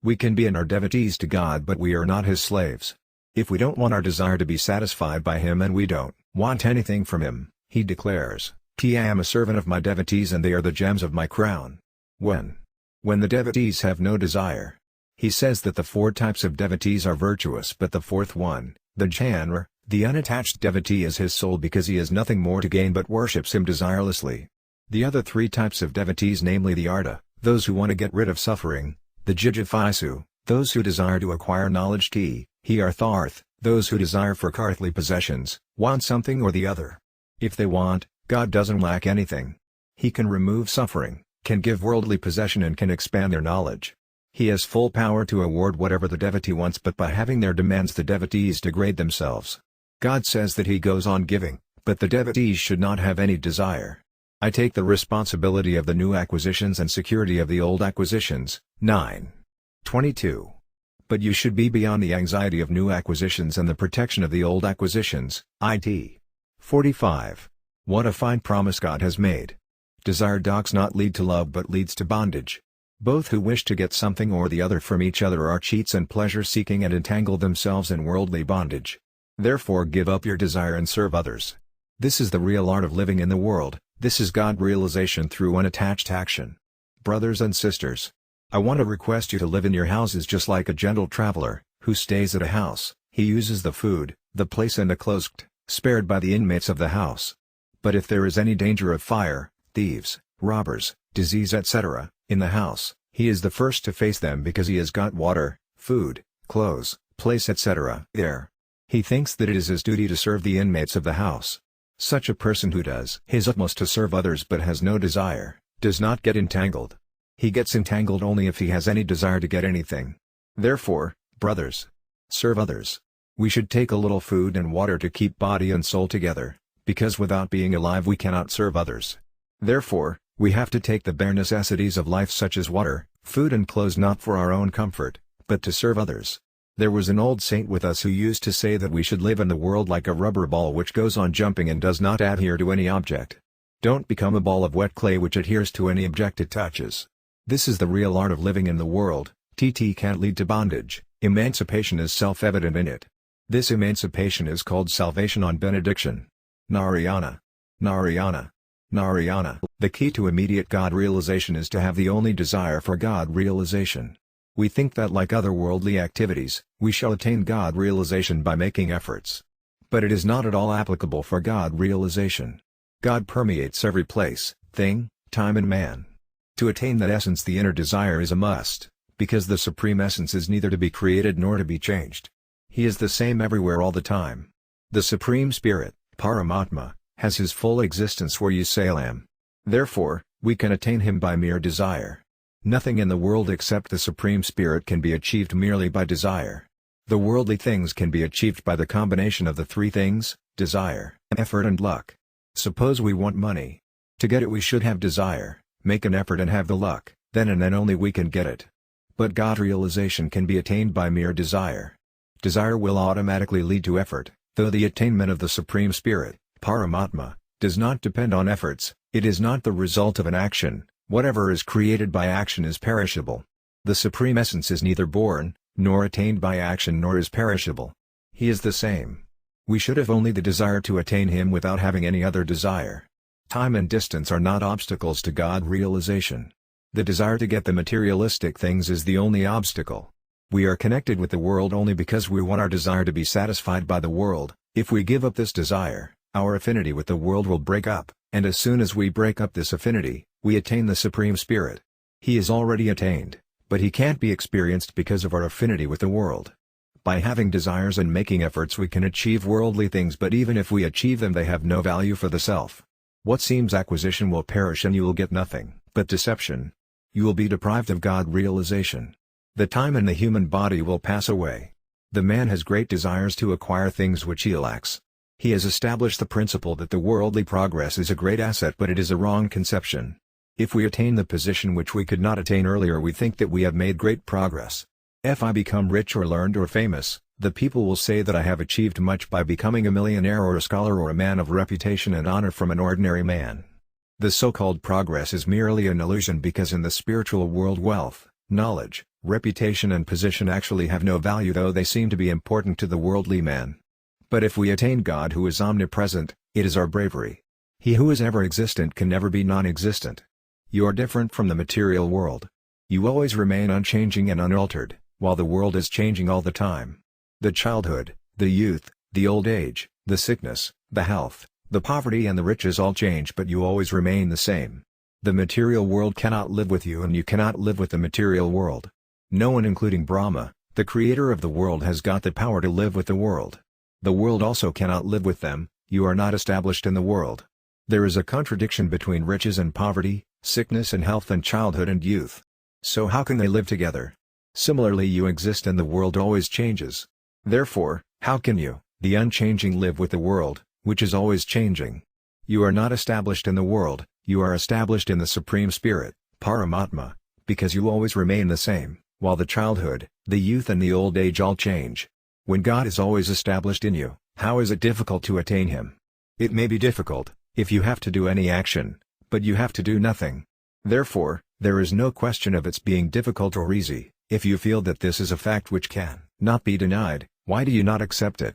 We can be and are devotees to God, but we are not His slaves. If we don't want our desire to be satisfied by Him and we don't want anything from Him, He declares, I am a servant of my devotees and they are the gems of my crown. When the devotees have no desire. He says that the four types of devotees are virtuous, but the fourth one, the Jnana, the unattached devotee, is his soul because he has nothing more to gain but worships Him desirelessly. The other three types of devotees, namely the Arta, those who want to get rid of suffering, the Jijithasu, those who desire to acquire knowledge, Ki, Artharth, those who desire for earthly possessions, want something or the other. If they want, God doesn't lack anything. He can remove suffering, can give worldly possession and can expand their knowledge. He has full power to award whatever the devotee wants, but by having their demands the devotees degrade themselves. God says that He goes on giving, but the devotees should not have any desire. I take the responsibility of the new acquisitions and security of the old acquisitions. 9:22. But you should be beyond the anxiety of new acquisitions and the protection of the old acquisitions. It. 45. What a fine promise God has made. Desire does not lead to love but leads to bondage. Both who wish to get something or the other from each other are cheats and pleasure-seeking and entangle themselves in worldly bondage. Therefore give up your desire and serve others. This is the real art of living in the world, this is God realization through unattached action. Brothers and sisters, I want to request you to live in your houses just like a gentle traveler, who stays at a house. He uses the food, the place and the clothes spared by the inmates of the house. But if there is any danger of fire, thieves, robbers, disease etc., in the house, he is the first to face them because he has got water, food, clothes, place etc. there. He thinks that it is his duty to serve the inmates of the house. Such a person who does his utmost to serve others but has no desire, does not get entangled. He gets entangled only if he has any desire to get anything. Therefore, brothers, serve others. We should take a little food and water to keep body and soul together, because without being alive we cannot serve others. Therefore, we have to take the bare necessities of life such as water, food and clothes not for our own comfort, but to serve others. There was an old saint with us who used to say that we should live in the world like a rubber ball which goes on jumping and does not adhere to any object. Don't become a ball of wet clay which adheres to any object it touches. This is the real art of living in the world. Can't lead to bondage, emancipation is self-evident in it. This emancipation is called salvation on benediction. Narayana. Narayana. Narayana. The key to immediate God realization is to have the only desire for God realization. We think that like other worldly activities, we shall attain God realization by making efforts. But it is not at all applicable for God realization. God permeates every place, thing, time and man. To attain that essence the inner desire is a must, because the Supreme Essence is neither to be created nor to be changed. He is the same everywhere all the time. The Supreme Spirit, Paramatma, has his full existence where you salam. Therefore, we can attain him by mere desire. Nothing in the world except the Supreme Spirit can be achieved merely by desire. The worldly things can be achieved by the combination of the three things: desire, effort and luck. Suppose we want money. To get it we should have desire, make an effort and have the luck, then and then only we can get it. But God realization can be attained by mere desire. Desire will automatically lead to effort, though the attainment of the Supreme Spirit, Paramatma, does not depend on efforts. It is not the result of an action. Whatever is created by action is perishable. The Supreme Essence is neither born, nor attained by action nor is perishable. He is the same. We should have only the desire to attain Him without having any other desire. Time and distance are not obstacles to God realization. The desire to get the materialistic things is the only obstacle. We are connected with the world only because we want our desire to be satisfied by the world. If we give up this desire, our affinity with the world will break up, and as soon as we break up this affinity, we attain the Supreme Spirit. He is already attained, but he can't be experienced because of our affinity with the world. By having desires and making efforts we can achieve worldly things, but even if we achieve them they have no value for the self. What seems acquisition will perish and you will get nothing but deception. You will be deprived of God realization. The time and the human body will pass away. The man has great desires to acquire things which he lacks. He has established the principle that the worldly progress is a great asset, but it is a wrong conception. If we attain the position which we could not attain earlier we think that we have made great progress. If I become rich or learned or famous, the people will say that I have achieved much by becoming a millionaire or a scholar or a man of reputation and honor from an ordinary man. The so-called progress is merely an illusion, because in the spiritual world wealth, knowledge, reputation and position actually have no value, though they seem to be important to the worldly man. But if we attain God who is omnipresent, it is our bravery. He who is ever existent can never be non-existent. You are different from the material world. You always remain unchanging and unaltered, while the world is changing all the time. The childhood, the youth, the old age, the sickness, the health, the poverty and the riches all change, but you always remain the same. The material world cannot live with you and you cannot live with the material world. No one, including Brahma, the creator of the world, has got the power to live with the world. The world also cannot live with them. You are not established in the world. There is a contradiction between riches and poverty, sickness and health, and childhood and youth. So how can they live together? Similarly, you exist and the world always changes. Therefore, how can you, the unchanging, live with the world, which is always changing? You are not established in the world, you are established in the Supreme Spirit, Paramatma, because you always remain the same, while the childhood, the youth and the old age all change. When God is always established in you, how is it difficult to attain Him? It may be difficult, if you have to do any action, but you have to do nothing. Therefore, there is no question of its being difficult or easy. If you feel that this is a fact which can not be denied, why do you not accept it?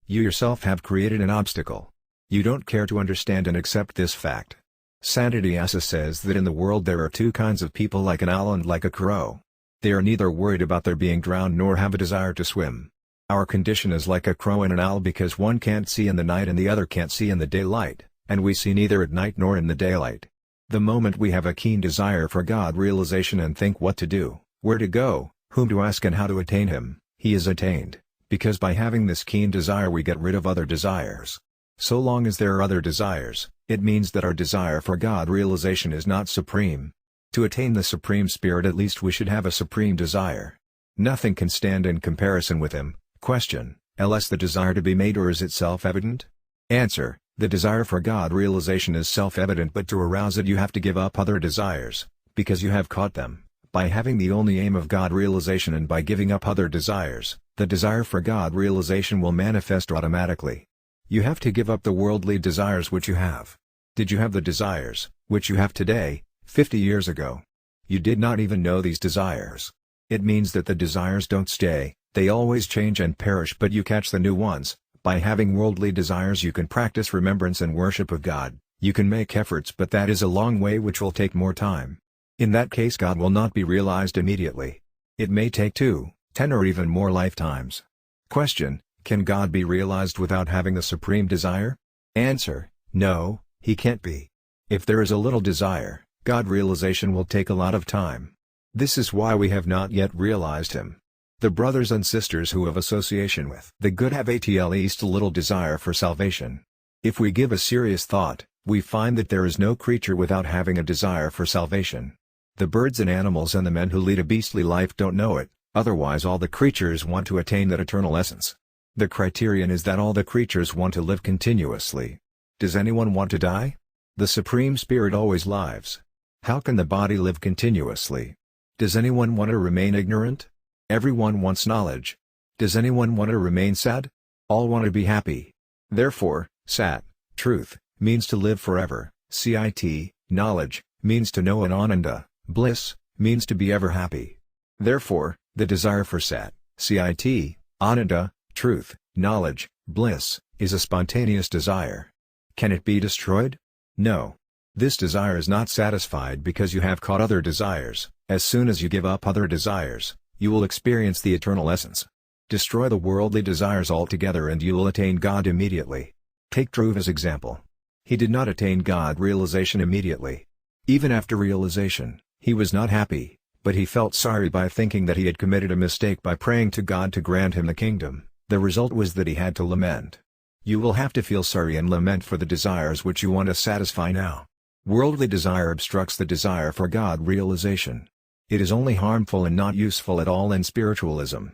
You yourself have created an obstacle. You don't care to understand and accept this fact. Santidyasa says that in the world there are two kinds of people, like an owl and like a crow. They are neither worried about their being drowned nor have a desire to swim. Our condition is like a crow and an owl, because one can't see in the night and the other can't see in the daylight, and we see neither at night nor in the daylight. The moment we have a keen desire for God realization and think what to do, where to go, whom to ask and how to attain Him, He is attained, because by having this keen desire we get rid of other desires. So long as there are other desires, it means that our desire for God realization is not supreme. To attain the Supreme Spirit at least we should have a supreme desire. Nothing can stand in comparison with Him. Question: Ls the desire to be made, or is it self-evident? Answer: the desire for God realization is self-evident, but to arouse it you have to give up other desires, because you have caught them. By having the only aim of God realization and by giving up other desires, the desire for God realization will manifest automatically. You have to give up the worldly desires which you have. Did you have the desires which you have today, 50 years ago? You did not even know these desires. It means that the desires don't stay, they always change and perish, but you catch the new ones. By having worldly desires you can practice remembrance and worship of God, you can make efforts, but that is a long way which will take more time. In that case God will not be realized immediately. It may take 2, 10 or even more lifetimes. Question: can God be realized without having the supreme desire? Answer: no, He can't be. If there is a little desire, God realization will take a lot of time. This is why we have not yet realized Him. The brothers and sisters who have association with the good have at least a little desire for salvation. If we give a serious thought, we find that there is no creature without having a desire for salvation. The birds and animals and the men who lead a beastly life don't know it, otherwise all the creatures want to attain that eternal essence. The criterion is that all the creatures want to live continuously. Does anyone want to die? The Supreme Spirit always lives. How can the body live continuously? Does anyone want to remain ignorant? Everyone wants knowledge. Does anyone want to remain sad? All want to be happy. Therefore, sat, truth, means to live forever, cit, knowledge, means to know, and ananda, bliss, means to be ever happy. Therefore, the desire for sat, cit, ananda, truth, knowledge, bliss, is a spontaneous desire. Can it be destroyed? No. This desire is not satisfied because you have caught other desires. As soon as you give up other desires, you will experience the eternal essence. Destroy the worldly desires altogether and you will attain God immediately. Take Dhruv as example. He did not attain God realization immediately. Even after realization, he was not happy, but he felt sorry by thinking that he had committed a mistake by praying to God to grant him the kingdom. The result was that he had to lament. You will have to feel sorry and lament for the desires which you want to satisfy now. Worldly desire obstructs the desire for God realization. It is only harmful and not useful at all in spiritualism.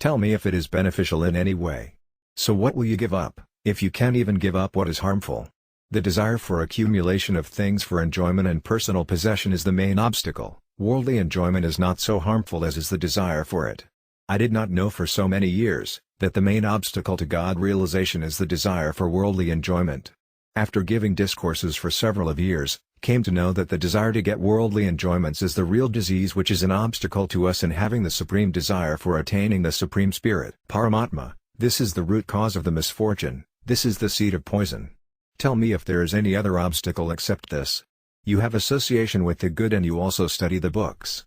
Tell me if it is beneficial in any way. So what will you give up, if you can't even give up what is harmful? The desire for accumulation of things for enjoyment and personal possession is the main obstacle. Worldly enjoyment is not so harmful as is the desire for it. I did not know for so many years that the main obstacle to God realization is the desire for worldly enjoyment. After giving discourses for several of years, came to know that the desire to get worldly enjoyments is the real disease which is an obstacle to us in having the supreme desire for attaining the Supreme Spirit. Paramatma, this is the root cause of the misfortune, this is the seed of poison. Tell me if there is any other obstacle except this. You have association with the good and you also study the books.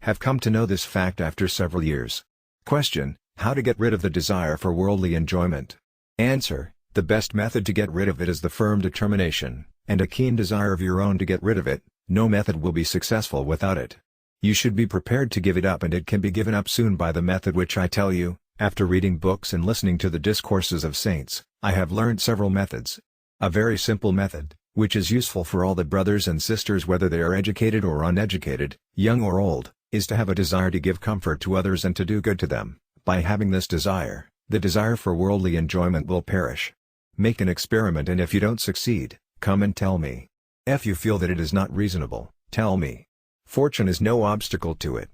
Have come to know this fact after several years. Question: how to get rid of the desire for worldly enjoyment? Answer: the best method to get rid of it is the firm determination, and a keen desire of your own to get rid of it. No method will be successful without it. You should be prepared to give it up, and it can be given up soon by the method which I tell you. After reading books and listening to the discourses of saints, I have learned several methods. A very simple method, which is useful for all the brothers and sisters whether they are educated or uneducated, young or old, is to have a desire to give comfort to others and to do good to them. By having this desire, the desire for worldly enjoyment will perish. Make an experiment, and if you don't succeed, come and tell me. If you feel that it is not reasonable, tell me. Fortune is no obstacle to it.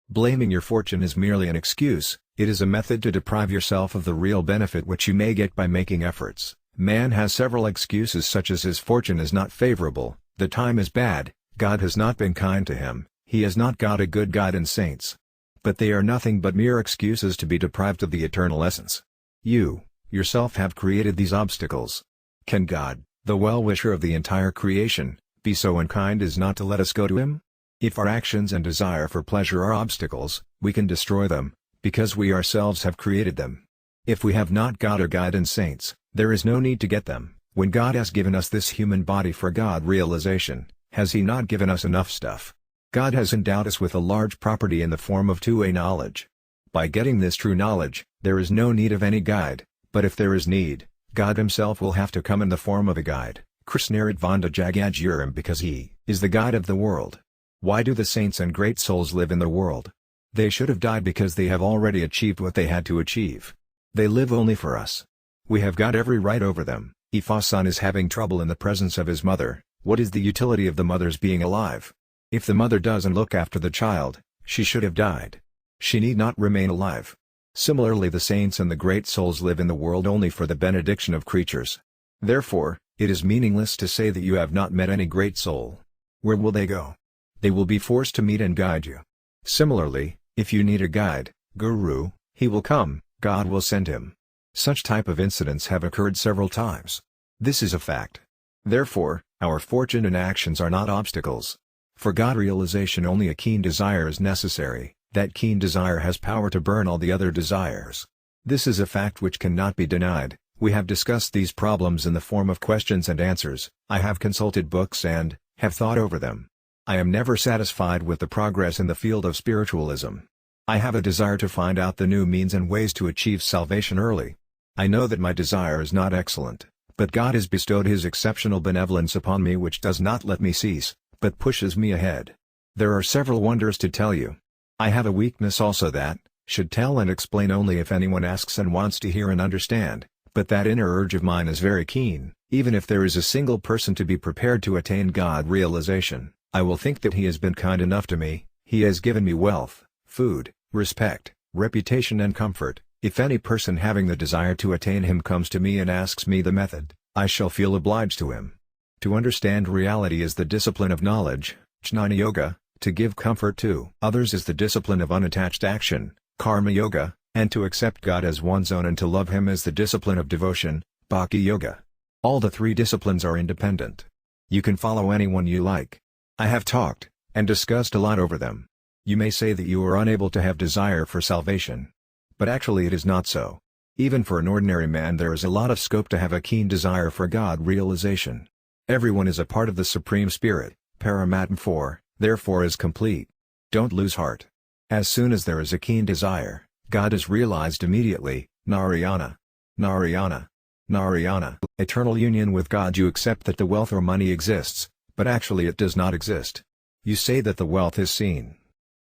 Blaming your fortune is merely an excuse, it is a method to deprive yourself of the real benefit which you may get by making efforts. Man has several excuses such as his fortune is not favorable, the time is bad, God has not been kind to him, he has not got a good guide and saints. But they are nothing but mere excuses to be deprived of the eternal essence. You, yourself have created these obstacles. Can God, the well-wisher of the entire creation, be so unkind as not to let us go to him? If our actions and desire for pleasure are obstacles, we can destroy them, because we ourselves have created them. If we have not got a guide and saints, there is no need to get them. When God has given us this human body for God realization, has he not given us enough stuff? God has endowed us with a large property in the form of 2A knowledge. By getting this true knowledge, there is no need of any guide, but if there is need, God himself will have to come in the form of a guide, Krishnaradvanda Jagajuram, because he is the guide of the world. Why do the saints and great souls live in the world? They should have died because they have already achieved what they had to achieve. They live only for us. We have got every right over them. If a son is having trouble in the presence of his mother, what is the utility of the mother's being alive? If the mother doesn't look after the child, she should have died. She need not remain alive. Similarly, the saints and the great souls live in the world only for the benediction of creatures. Therefore, it is meaningless to say that you have not met any great soul. Where will they go? They will be forced to meet and guide you. Similarly, if you need a guide, guru, he will come, God will send him. Such type of incidents have occurred several times. This is a fact. Therefore, our fortune and actions are not obstacles. For God realization only a keen desire is necessary. That keen desire has power to burn all the other desires. This is a fact which cannot be denied. We have discussed these problems in the form of questions and answers. I have consulted books and have thought over them. I am never satisfied with the progress in the field of spiritualism. I have a desire to find out the new means and ways to achieve salvation early. I know that my desire is not excellent, But God has bestowed His exceptional benevolence upon me which does not let me cease, but pushes me ahead. There are several wonders to tell you. I have a weakness also that, should tell and explain only if anyone asks and wants to hear and understand, but that inner urge of mine is very keen. Even if there is a single person to be prepared to attain God realization, I will think that he has been kind enough to me, he has given me wealth, food, respect, reputation and comfort. If any person having the desire to attain him comes to me and asks me the method, I shall feel obliged to him. To understand reality is the discipline of knowledge, Jnana Yoga, to give comfort to others is the discipline of unattached action, Karma Yoga, and to accept God as one's own and to love Him as the discipline of devotion, Bhakti Yoga. All the three disciplines are independent. You can follow anyone you like. I have talked, and discussed a lot over them. You may say that you are unable to have desire for salvation. But actually it is not so. Even for an ordinary man there is a lot of scope to have a keen desire for God realization. Everyone is a part of the Supreme Spirit, Paramatma 4, therefore is complete. Don't lose heart. As soon as there is a keen desire, God is realized immediately, Narayana. Narayana. Narayana. Eternal union with God. You accept that the wealth or money exists, but actually it does not exist. You say that the wealth is seen.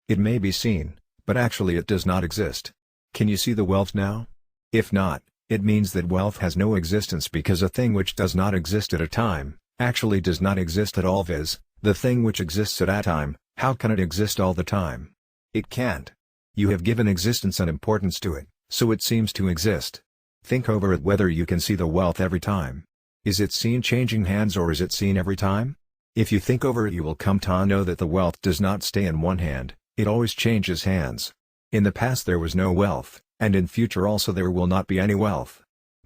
It may be seen, but actually it does not exist. Can you see the wealth now? If not, it means that wealth has no existence because a thing which does not exist at a time, actually does not exist at all. Viz, the thing which exists at a time, how can it exist all the time? It can't. You have given existence and importance to it, so it seems to exist. Think over it whether you can see the wealth every time. Is it seen changing hands or is it seen every time? If you think over it you will come to know that the wealth does not stay in one hand, it always changes hands. In the past there was no wealth, and in future also there will not be any wealth.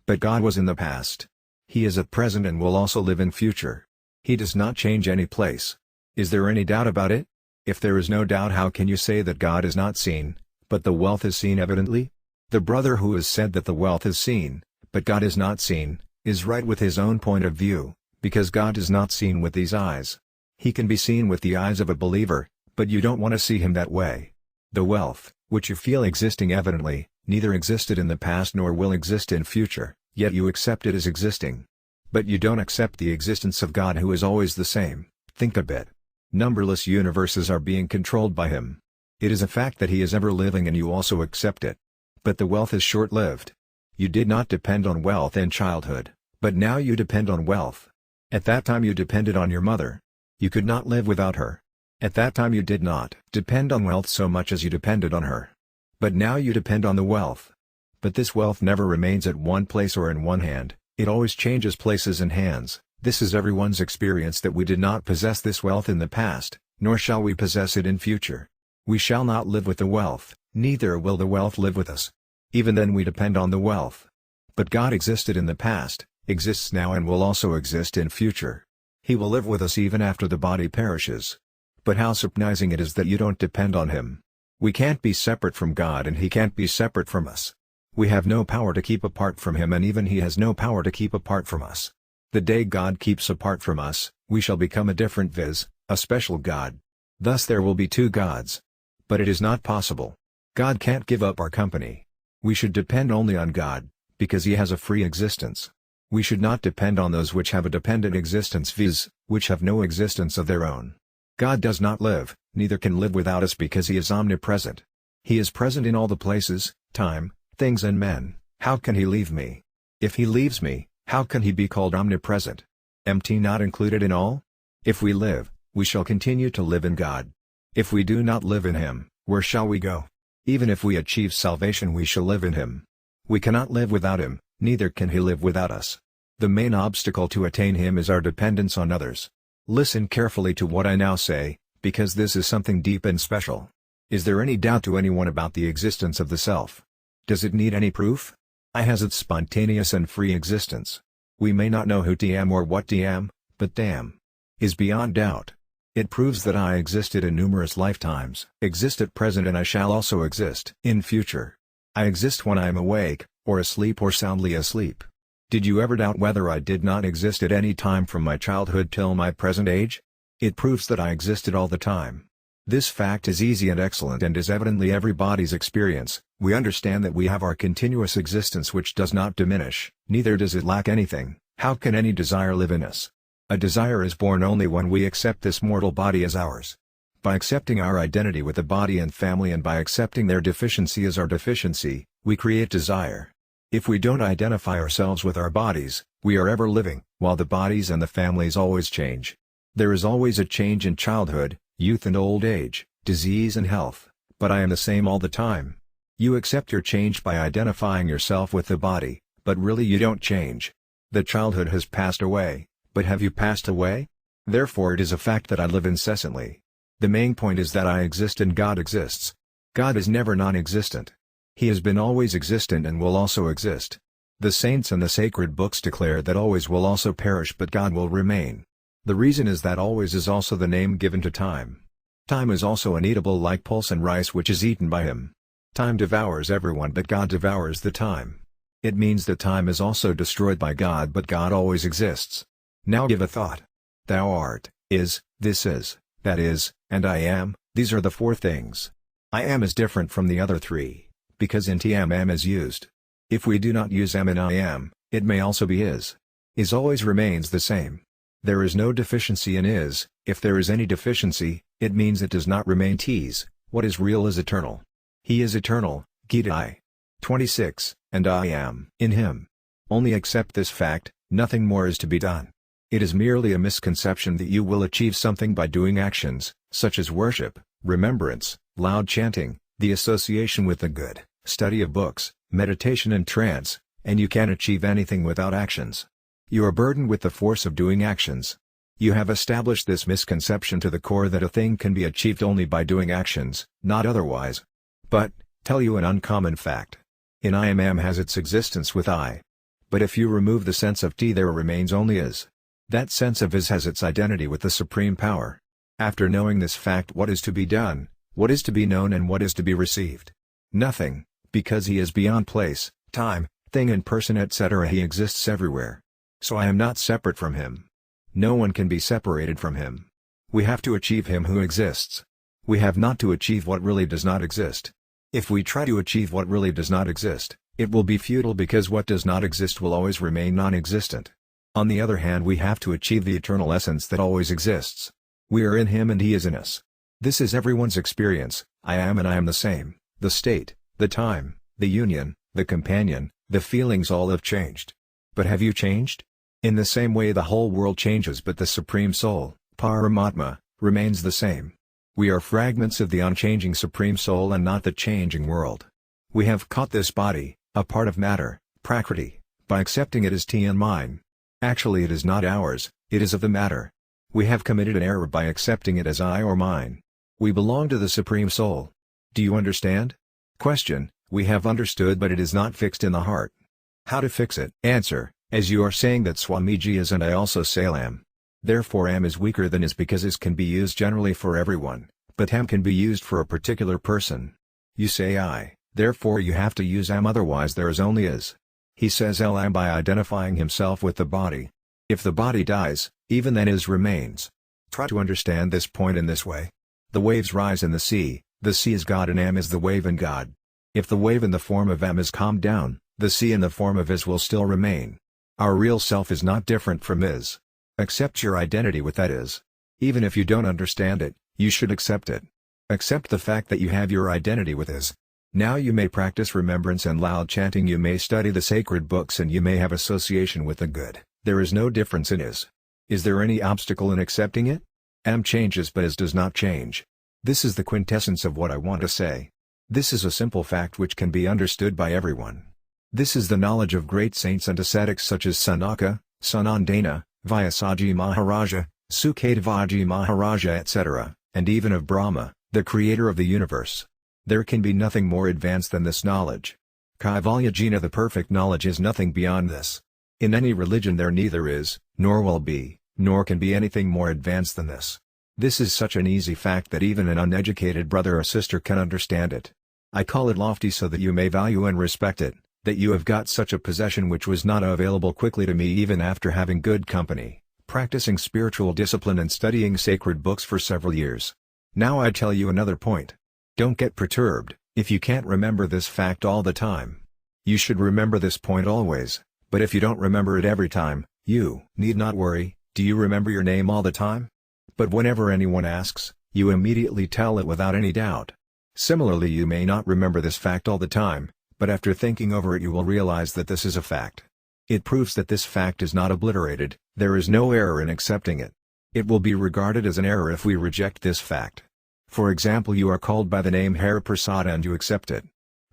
But God was in the past. He is at present and will also live in future. He does not change any place. Is there any doubt about it? If there is no doubt, how can you say that God is not seen, but the wealth is seen evidently? The brother who has said that the wealth is seen, but God is not seen, is right with his own point of view, because God is not seen with these eyes. He can be seen with the eyes of a believer, but you don't want to see him that way. The wealth, which you feel existing evidently, neither existed in the past nor will exist in future, yet you accept it as existing. But you don't accept the existence of God who is always the same. Think a bit. Numberless universes are being controlled by Him. It is a fact that He is ever living and you also accept it. But the wealth is short-lived. You did not depend on wealth in childhood, but now you depend on wealth. At that time you depended on your mother. You could not live without her. At that time you did not depend on wealth so much as you depended on her. But now you depend on the wealth. But this wealth never remains at one place or in one hand, it always changes places and hands. This is everyone's experience that we did not possess this wealth in the past, nor shall we possess it in future. We shall not live with the wealth, neither will the wealth live with us. Even then we depend on the wealth. But God existed in the past, exists now and will also exist in future. He will live with us even after the body perishes. But how surprising it is that you don't depend on Him. We can't be separate from God and He can't be separate from us. We have no power to keep apart from Him and even He has no power to keep apart from us. The day God keeps apart from us, we shall become a different viz, a special God. Thus there will be two gods. But it is not possible. God can't give up our company. We should depend only on God, because He has a free existence. We should not depend on those which have a dependent existence viz, which have no existence of their own. God does not live, neither can live without us because He is omnipresent. He is present in all the places, time, things and men. How can He leave me? If He leaves me, how can He be called omnipresent? Empty not included in all? If we live, we shall continue to live in God. If we do not live in Him, where shall we go? Even if we achieve salvation we shall live in Him. We cannot live without Him, neither can He live without us. The main obstacle to attain Him is our dependence on others. Listen carefully to what I now say, because this is something deep and special. Is there any doubt to anyone about the existence of the Self? Does it need any proof? I has its spontaneous and free existence. We may not know who Tm or what Tm, but Tam is beyond doubt. It proves that I existed in numerous lifetimes, exist at present and I shall also exist in future. I exist when I am awake, or asleep or soundly asleep. Did you ever doubt whether I did not exist at any time from my childhood till my present age? It proves that I existed all the time. This fact is easy and excellent and is evidently everybody's experience. We understand that we have our continuous existence which does not diminish, neither does it lack anything, How can any desire live in us? A desire is born only when we accept this mortal body as ours. By accepting our identity with the body and family and by accepting their deficiency as our deficiency, we create desire. If we don't identify ourselves with our bodies, we are ever living, while the bodies and the families always change. There is always a change in childhood, youth and old age, disease and health, but I am the same all the time. You accept your change by identifying yourself with the body, but really you don't change. The childhood has passed away, but have you passed away? Therefore it is a fact that I live incessantly. The main point is that I exist and God exists. God is never non-existent. He has been always existent and will also exist. The saints and the sacred books declare that always will also perish but God will remain. The reason is that always is also the name given to time. Time is also uneatable like pulse and rice which is eaten by him. Time devours everyone but God devours the time. It means that time is also destroyed by God but God always exists. Now give a thought. Thou art, is, this is, that is, and I am, these are the four things. I am is different from the other three, because in am is used. If we do not use am in I am, it may also be is. Is always remains the same. There is no deficiency in is. If there is any deficiency, it means it does not remain t's. What is real is eternal. He is eternal, Gita I. 26, and I am in him. Only accept this fact, nothing more is to be done. It is merely a misconception that you will achieve something by doing actions, such as worship, remembrance, loud chanting, the association with the good, study of books, meditation and trance, and you can't achieve anything without actions. You are burdened with the force of doing actions. You have established this misconception to the core that a thing can be achieved only by doing actions, not otherwise. But, tell you an uncommon fact. In I am has its existence with I. But if you remove the sense of T there remains only is. That sense of is has its identity with the Supreme Power. After knowing this fact, what is to be done, what is to be known and what is to be received? Nothing, because he is beyond place, time, thing and person etc. He exists everywhere. So I am not separate from him. No one can be separated from him. We have to achieve him who exists. We have not to achieve what really does not exist. If we try to achieve what really does not exist, it will be futile because what does not exist will always remain non-existent. On the other hand, we have to achieve the eternal essence that always exists. We are in him and he is in us. This is everyone's experience. I am and I am the same. The state, the time, the union, the companion, the feelings all have changed. But have you changed? In the same way the whole world changes but the Supreme Soul, Paramatma, remains the same. We are fragments of the unchanging Supreme Soul and not the changing world. We have caught this body, a part of matter, Prakriti, by accepting it as T and mine. Actually it is not ours, it is of the matter. We have committed an error by accepting it as I or mine. We belong to the Supreme Soul. Do you understand? Question: we have understood but it is not fixed in the heart. How to fix it? Answer: as you are saying that Swamiji is and I also say am. Therefore am is weaker than is because is can be used generally for everyone, but am can be used for a particular person. You say I, therefore you have to use am otherwise there is only is. He says am by identifying himself with the body. If the body dies, even then is remains. Try to understand this point in this way. The waves rise in the sea is God and am is the wave and God. If the wave in the form of am is calmed down, the sea in the form of is will still remain. Our real self is not different from is. Accept your identity with that is. Even if you don't understand it, you should accept it. Accept the fact that you have your identity with is. Now you may practice remembrance and loud chanting, you may study the sacred books and you may have association with the good. There is no difference in is. Is there any obstacle in accepting it? Am changes but is does not change. This is the quintessence of what I want to say. This is a simple fact which can be understood by everyone. This is the knowledge of great saints and ascetics such as Sanaka, Sanandana, Vyasaji Maharaja, Sukadevji Maharaja etc., and even of Brahma, the creator of the universe. There can be nothing more advanced than this knowledge. Kaivalyajna, the perfect knowledge, is nothing beyond this. In any religion there neither is, nor will be, nor can be anything more advanced than this. This is such an easy fact that even an uneducated brother or sister can understand it. I call it lofty so that you may value and respect it, that you have got such a possession which was not available quickly to me even after having good company, practicing spiritual discipline and studying sacred books for several years. Now I tell you another point. Don't get perturbed if you can't remember this fact all the time. You should remember this point always, but if you don't remember it every time, You need not worry. Do you remember your name all the time? But whenever anyone asks, you immediately tell it without any doubt. Similarly, you may not remember this fact all the time, but after thinking over it you will realize that this is a fact. It proves that this fact is not obliterated. There is no error in accepting it. It will be regarded as an error if we reject this fact. For example, you are called by the name Hariprasada and you accept it.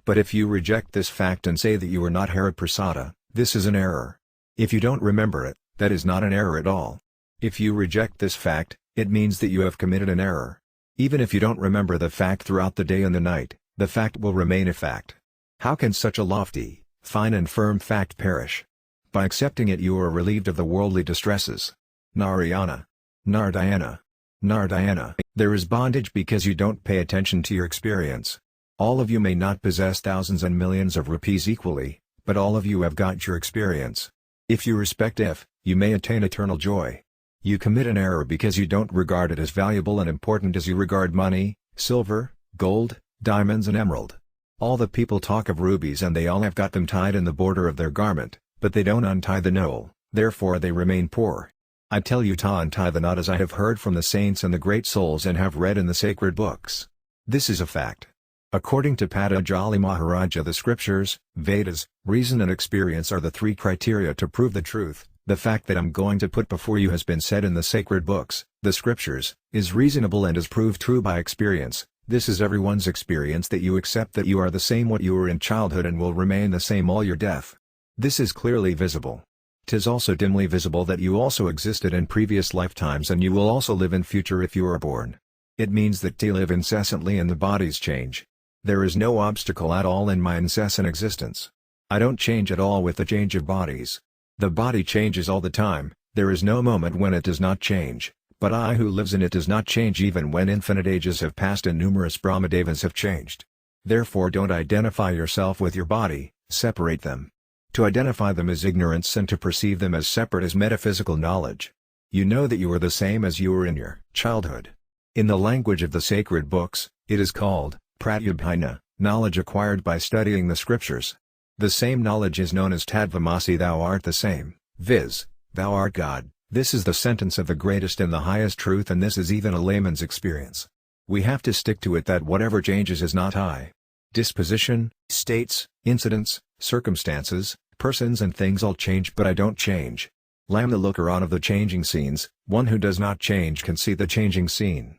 But if you reject this fact and say that you are not Hariprasada, this is an error. If you don't remember it, that is not an error at all. If you reject this fact, it means that you have committed an error. Even if you don't remember the fact throughout the day and the night, the fact will remain a fact. How can such a lofty, fine and firm fact perish? By accepting it you are relieved of the worldly distresses. Narayana. Nardayana. Nardayana. There is bondage because you don't pay attention to your experience. All of you may not possess thousands and millions of rupees equally, but all of you have got your experience. If you respect if, you may attain eternal joy. You commit an error because you don't regard it as valuable and important as you regard money, silver, gold, diamonds and emerald. All the people talk of rubies and they all have got them tied in the border of their garment, but they don't untie the knoll, therefore they remain poor. I tell you to untie the knot as I have heard from the saints and the great souls and have read in the sacred books. This is a fact. According to Patanjali Maharaja, the scriptures, Vedas, reason and experience are the three criteria to prove the truth. The fact that I'm going to put before you has been said in the sacred books, the scriptures, is reasonable and is proved true by experience. This is everyone's experience, that you accept that you are the same what you were in childhood and will remain the same all your death. This is clearly visible. 'Tis also dimly visible that you also existed in previous lifetimes and you will also live in future if you are born. It means that they live incessantly and the bodies change. There is no obstacle at all in my incessant existence. I don't change at all with the change of bodies. The body changes all the time, there is no moment when it does not change, but I who lives in it does not change even when infinite ages have passed and numerous Brahmadevas have changed. Therefore don't identify yourself with your body, separate them. To identify them is ignorance and to perceive them as separate is metaphysical knowledge. You know that you are the same as you were in your childhood. In the language of the sacred books, it is called pratyabhina, knowledge acquired by studying the scriptures. The same knowledge is known as Tadvamasi, thou art the same, viz., thou art God. This is the sentence of the greatest and the highest truth, and this is even a layman's experience. We have to stick to it that whatever changes is not I. Disposition, states, incidents, circumstances, persons and things all change, but I don't change. I am the looker-on of the changing scenes. One who does not change can see the changing scene.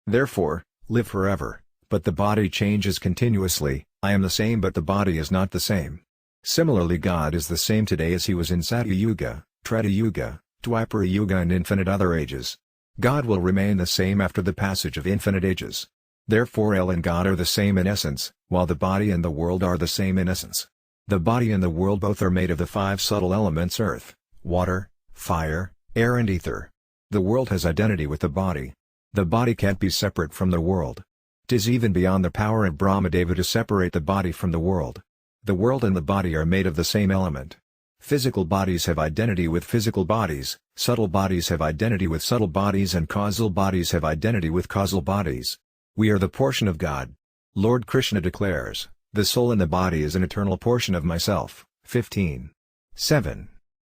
Therefore, live forever, but the body changes continuously. I am the same but the body is not the same. Similarly, God is the same today as he was in Satyuga, Treta Yuga, Dwapara Yuga and infinite other ages. God will remain the same after the passage of infinite ages. Therefore El and God are the same in essence, while the body and the world are the same in essence. The body and the world both are made of the five subtle elements: earth, water, fire, air and ether. The world has identity with the body. The body can't be separate from the world. 'Tis even beyond the power of Brahmadeva to separate the body from the world. The world and the body are made of the same element. Physical bodies have identity with physical bodies, subtle bodies have identity with subtle bodies and causal bodies have identity with causal bodies. We are the portion of God. Lord Krishna declares, the soul in the body is an eternal portion of myself. 15:7.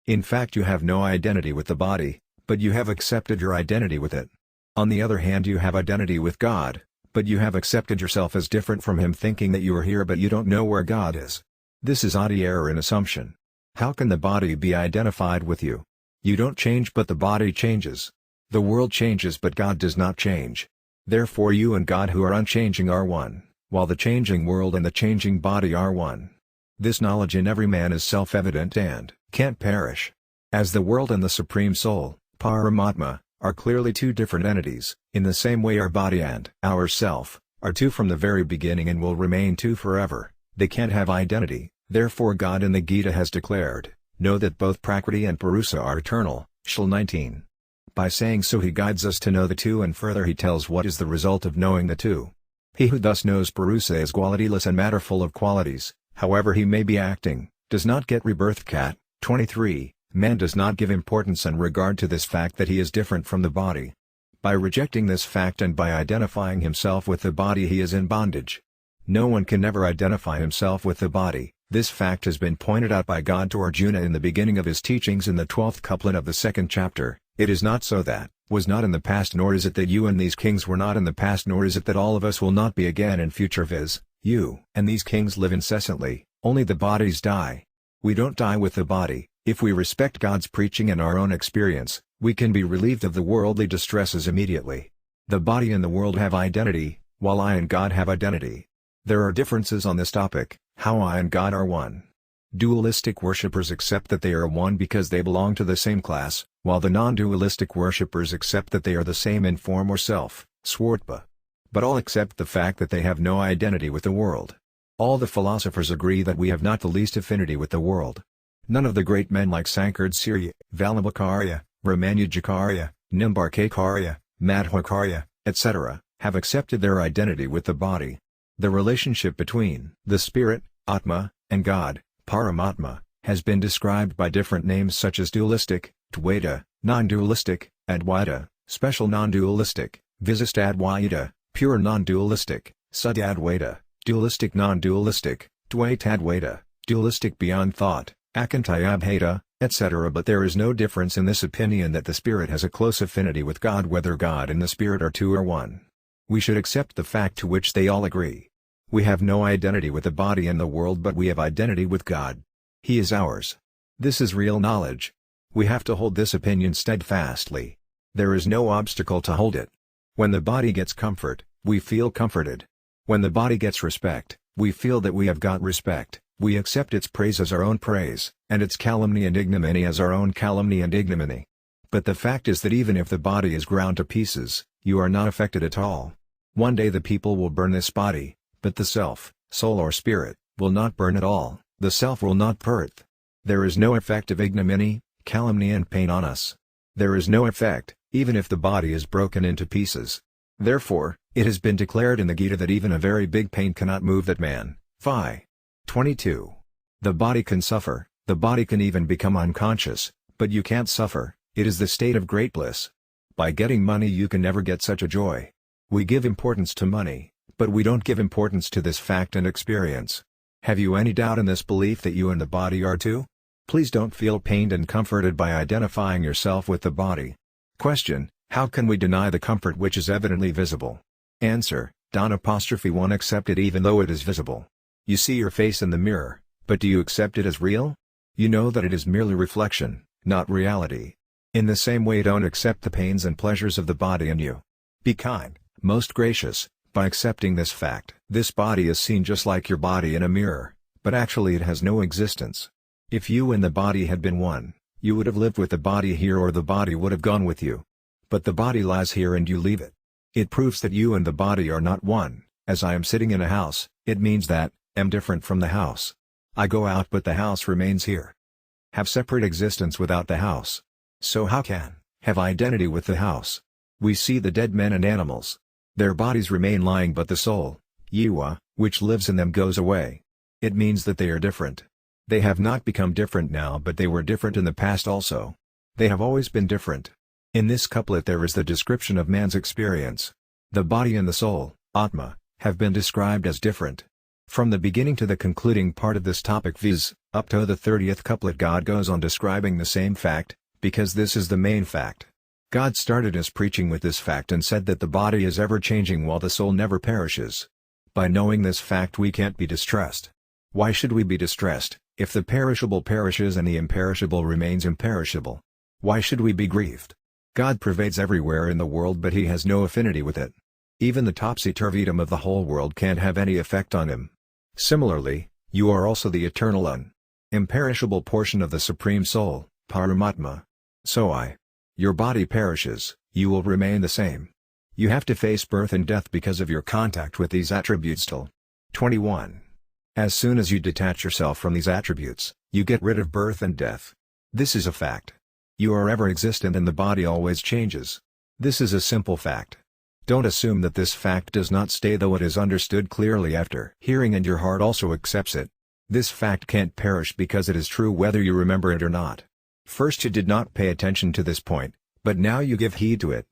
In fact, you have no identity with the body, but you have accepted your identity with it. On the other hand, you have identity with God, but you have accepted yourself as different from him, thinking that you are here but you don't know where God is. This is odd error in assumption. How can the body be identified with you? You don't change but the body changes. The world changes but God does not change. Therefore you and God who are unchanging are one, while the changing world and the changing body are one. This knowledge in every man is self-evident and can't perish. As the world and the Supreme Soul, Paramatma, are clearly two different entities, in the same way our body and our self are two from the very beginning and will remain two forever. They can't have identity. Therefore God in the Gita has declared, know that both Prakriti and Purusa are eternal, Shal 19. By saying so he guides us to know the two, and further he tells what is the result of knowing the two. He who thus knows Purusa is qualityless and matter full of qualities, however he may be acting, does not get rebirth. Cat 23. Man does not give importance and regard to this fact that he is different from the body. By rejecting this fact and by identifying himself with the body he is in bondage. No one can ever identify himself with the body, This fact has been pointed out by God to Arjuna in the beginning of his teachings in the 12th couplet of the 2nd chapter. It is not so that, was not in the past, nor is it that you and these kings were not in the past, nor is it that all of us will not be again in future, viz., you and these kings live incessantly, only the bodies die. We don't die with the body. If we respect God's preaching and our own experience, we can be relieved of the worldly distresses immediately. The body and the world have identity, while I and God have identity. There are differences on this topic, how I and God are one. Dualistic worshippers accept that they are one because they belong to the same class, while the non-dualistic worshippers accept that they are the same in form or self, swartpa. But all accept the fact that they have no identity with the world. All the philosophers agree that we have not the least affinity with the world. None of the great men like Sankaracharya, Vallabhacharya, Ramanujacharya, Nimbarkacharya, Madhwacharya, etc., have accepted their identity with the body. The relationship between the spirit, Atma, and God, Paramatma, has been described by different names such as dualistic, Dvaita, non-dualistic, Advaita, special non-dualistic, Visistadvaita, pure non-dualistic, Suddhadvaita, dualistic non-dualistic, Dvaitadvaita, dualistic beyond thought, Akantayabhata, etc. But there is no difference in this opinion that the spirit has a close affinity with God, whether God and the spirit are two or one. We should accept the fact to which they all agree. We have no identity with the body and the world, but we have identity with God. He is ours. This is real knowledge. We have to hold this opinion steadfastly. There is no obstacle to hold it. When the body gets comfort, we feel comforted. When the body gets respect, we feel that we have got respect. We accept its praise as our own praise, and its calumny and ignominy as our own calumny and ignominy. But the fact is that even if the body is ground to pieces, you are not affected at all. One day the people will burn this body, but the self, soul or spirit, will not burn at all. The self will not birth. There is no effect of ignominy, calumny and pain on us. There is no effect, even if the body is broken into pieces. Therefore, it has been declared in the Gita that even a very big pain cannot move that man. Phi. 22. The body can suffer, the body can even become unconscious, but you can't suffer. It is the state of great bliss. By getting money you can never get such a joy. We give importance to money, but we don't give importance to this fact and experience. Have you any doubt in this belief that you and the body are two? Please don't feel pained and comforted by identifying yourself with the body. Question: how can we deny the comfort which is evidently visible? Answer: don't'1 accept it even though it is visible. You see your face in the mirror, but do you accept it as real? You know that it is merely reflection, not reality. In the same way, don't accept the pains and pleasures of the body in you. Be kind, most gracious, by accepting this fact. This body is seen just like your body in a mirror, but actually it has no existence. If you and the body had been one, you would have lived with the body here, or the body would have gone with you. But the body lies here and you leave it. It proves that you and the body are not one. As I am sitting in a house, it means that am different from the house. I go out but the house remains here. Have separate existence without the house. So how can have identity with the house? We see the dead men and animals. Their bodies remain lying, but the soul, jiva, which lives in them goes away. It means that they are different. They have not become different now, but they were different in the past also. They have always been different. In this couplet there is the description of man's experience. The body and the soul, Atma, have been described as different. From the beginning to the concluding part of this topic, viz., up to the 30th couplet, God goes on describing the same fact, because this is the main fact. God started his preaching with this fact and said that the body is ever changing while the soul never perishes. By knowing this fact we can't be distressed. Why should we be distressed, if the perishable perishes and the imperishable remains imperishable? Why should we be grieved? God pervades everywhere in the world, but he has no affinity with it. Even the topsy-turvydom of the whole world can't have any effect on him. Similarly, you are also the eternal imperishable portion of the Supreme Soul, Paramatma. So your body perishes, you will remain the same. You have to face birth and death because of your contact with these attributes till 21. As soon as you detach yourself from these attributes, you get rid of birth and death. This is a fact. You are ever existent and the body always changes. This is a simple fact. Don't assume that this fact does not stay, though it is understood clearly after hearing and your heart also accepts it. This fact can't perish because it is true whether you remember it or not. First you did not pay attention to this point, but now you give heed to it.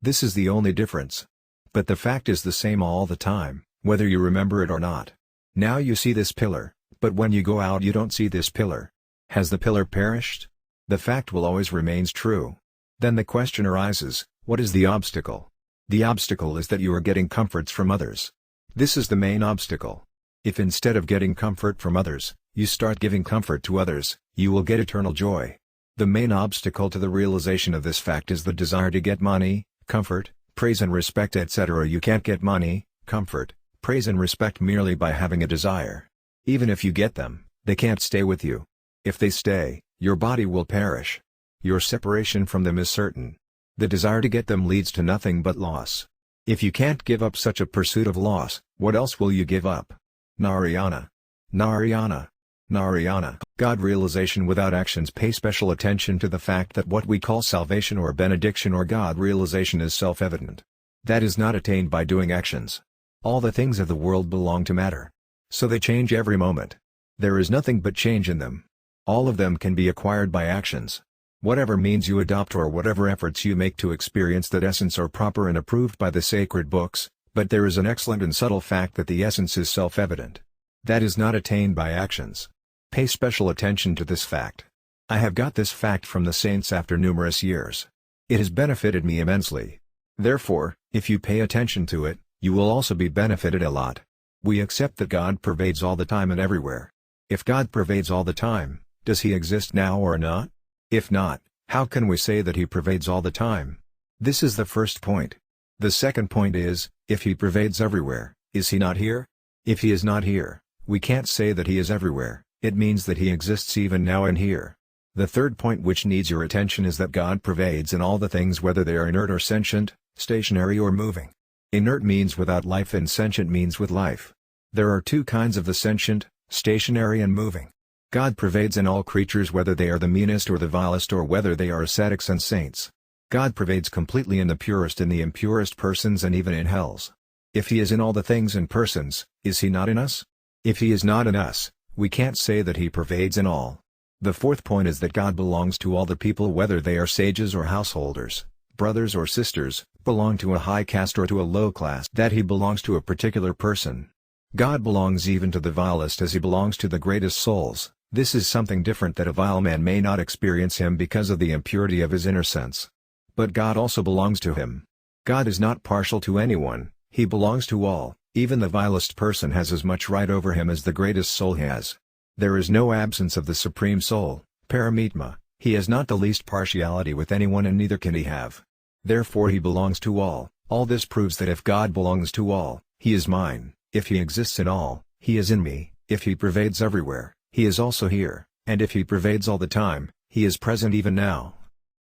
This is the only difference. But the fact is the same all the time, whether you remember it or not. Now you see this pillar, But when you go out you don't see this pillar. Has the pillar perished? The fact will always remains true. Then the question arises, what is the obstacle? The obstacle is that you are getting comforts from others. This is the main obstacle. If instead of getting comfort from others, you start giving comfort to others, you will get eternal joy. The main obstacle to the realization of this fact is the desire to get money, comfort, praise and respect etc. You can't get money, comfort, praise and respect merely by having a desire. Even if you get them, they can't stay with you. If they stay, your body will perish. Your separation from them is certain. The desire to get them leads to nothing but loss. If you can't give up such a pursuit of loss, what else will you give up? Narayana. Narayana. Narayana. God realization without actions. Pay special attention to the fact that what we call salvation or benediction or God realization is self-evident. That is not attained by doing actions. All the things of the world belong to matter. So they change every moment. There is nothing but change in them. All of them can be acquired by actions. Whatever means you adopt or whatever efforts you make to experience that essence are proper and approved by the sacred books, but there is an excellent and subtle fact that the essence is self-evident. That is not attained by actions. Pay special attention to this fact. I have got this fact from the saints after numerous years. It has benefited me immensely. Therefore, if you pay attention to it, you will also be benefited a lot. We accept that God pervades all the time and everywhere. If God pervades all the time, does He exist now or not? If not, how can we say that He pervades all the time? This is the first point. The second point is, if He pervades everywhere, is He not here? If He is not here, we can't say that He is everywhere, it means that He exists even now and here. The third point which needs your attention is that God pervades in all the things whether they are inert or sentient, stationary or moving. Inert means without life and sentient means with life. There are two kinds of the sentient, stationary and moving. God pervades in all creatures whether they are the meanest or the vilest or whether they are ascetics and saints. God pervades completely in the purest and the impurest persons and even in hells. If He is in all the things and persons, is He not in us? If He is not in us, we can't say that He pervades in all. The fourth point is that God belongs to all the people whether they are sages or householders, brothers or sisters, belong to a high caste or to a low class. That He belongs to a particular person. God belongs even to the vilest as He belongs to the greatest souls. This is something different that a vile man may not experience Him because of the impurity of his inner sense. But God also belongs to him. God is not partial to anyone, He belongs to all, even the vilest person has as much right over him as the greatest soul has. There is no absence of the Supreme Soul, Paramatma, He has not the least partiality with anyone and neither can He have. Therefore He belongs to all this proves that if God belongs to all, He is mine, if He exists in all, He is in me, if He pervades everywhere, He is also here, and if He pervades all the time, He is present even now.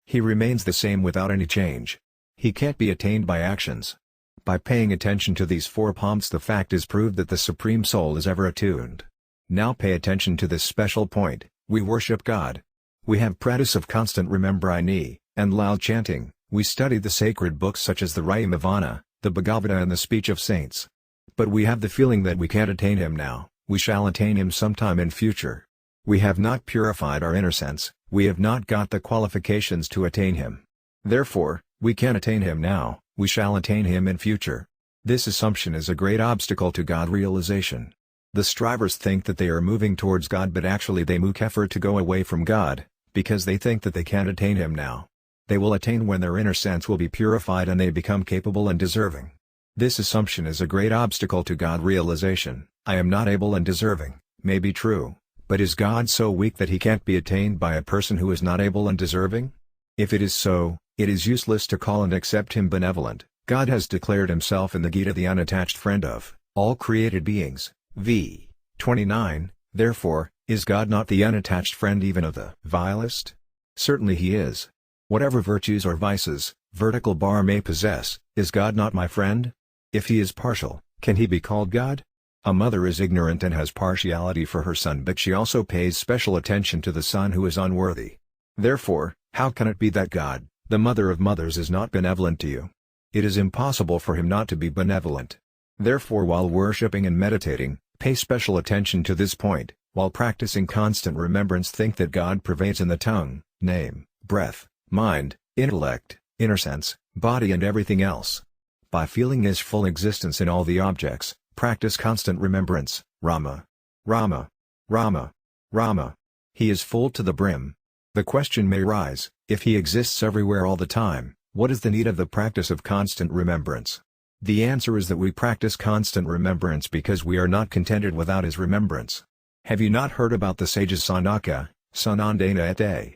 He remains the same without any change. He can't be attained by actions. By paying attention to these 4 points the fact is proved that the Supreme Soul is ever attuned. Now pay attention to this special point, we worship God. We have practice of constant remembrini, and loud chanting, we study the sacred books such as the Rayamavana, the Bhagavata and the speech of saints. But we have the feeling that we can't attain Him now. We shall attain Him sometime in future. We have not purified our inner sense, we have not got the qualifications to attain Him. Therefore, we can't attain Him now, we shall attain Him in future. This assumption is a great obstacle to God realization. The strivers think that they are moving towards God but actually they make effort to go away from God, because they think that they can't attain Him now. They will attain when their inner sense will be purified and they become capable and deserving. This assumption is a great obstacle to God realization. I am not able and deserving, may be true, but is God so weak that He can't be attained by a person who is not able and deserving? If it is so, it is useless to call and accept Him benevolent. God has declared Himself in the Gita the unattached friend of all created beings, v. 29, therefore, is God not the unattached friend even of the vilest? Certainly He is. Whatever virtues or vices, vertical bar may possess, is God not my friend? If He is partial, can He be called God? A mother is ignorant and has partiality for her son but she also pays special attention to the son who is unworthy. Therefore, how can it be that God, the mother of mothers is not benevolent to you? It is impossible for Him not to be benevolent. Therefore while worshipping and meditating, pay special attention to this point, while practicing constant remembrance think that God pervades in the tongue, name, breath, mind, intellect, inner sense, body and everything else. By feeling His full existence in all the objects, practice constant remembrance, Rama. Rama. Rama. Rama. He is full to the brim. The question may rise, if he exists everywhere all the time, what is the need of the practice of constant remembrance? The answer is that we practice constant remembrance because we are not contented without his remembrance. Have you not heard about the sages Sanaka, Sanandana et al.?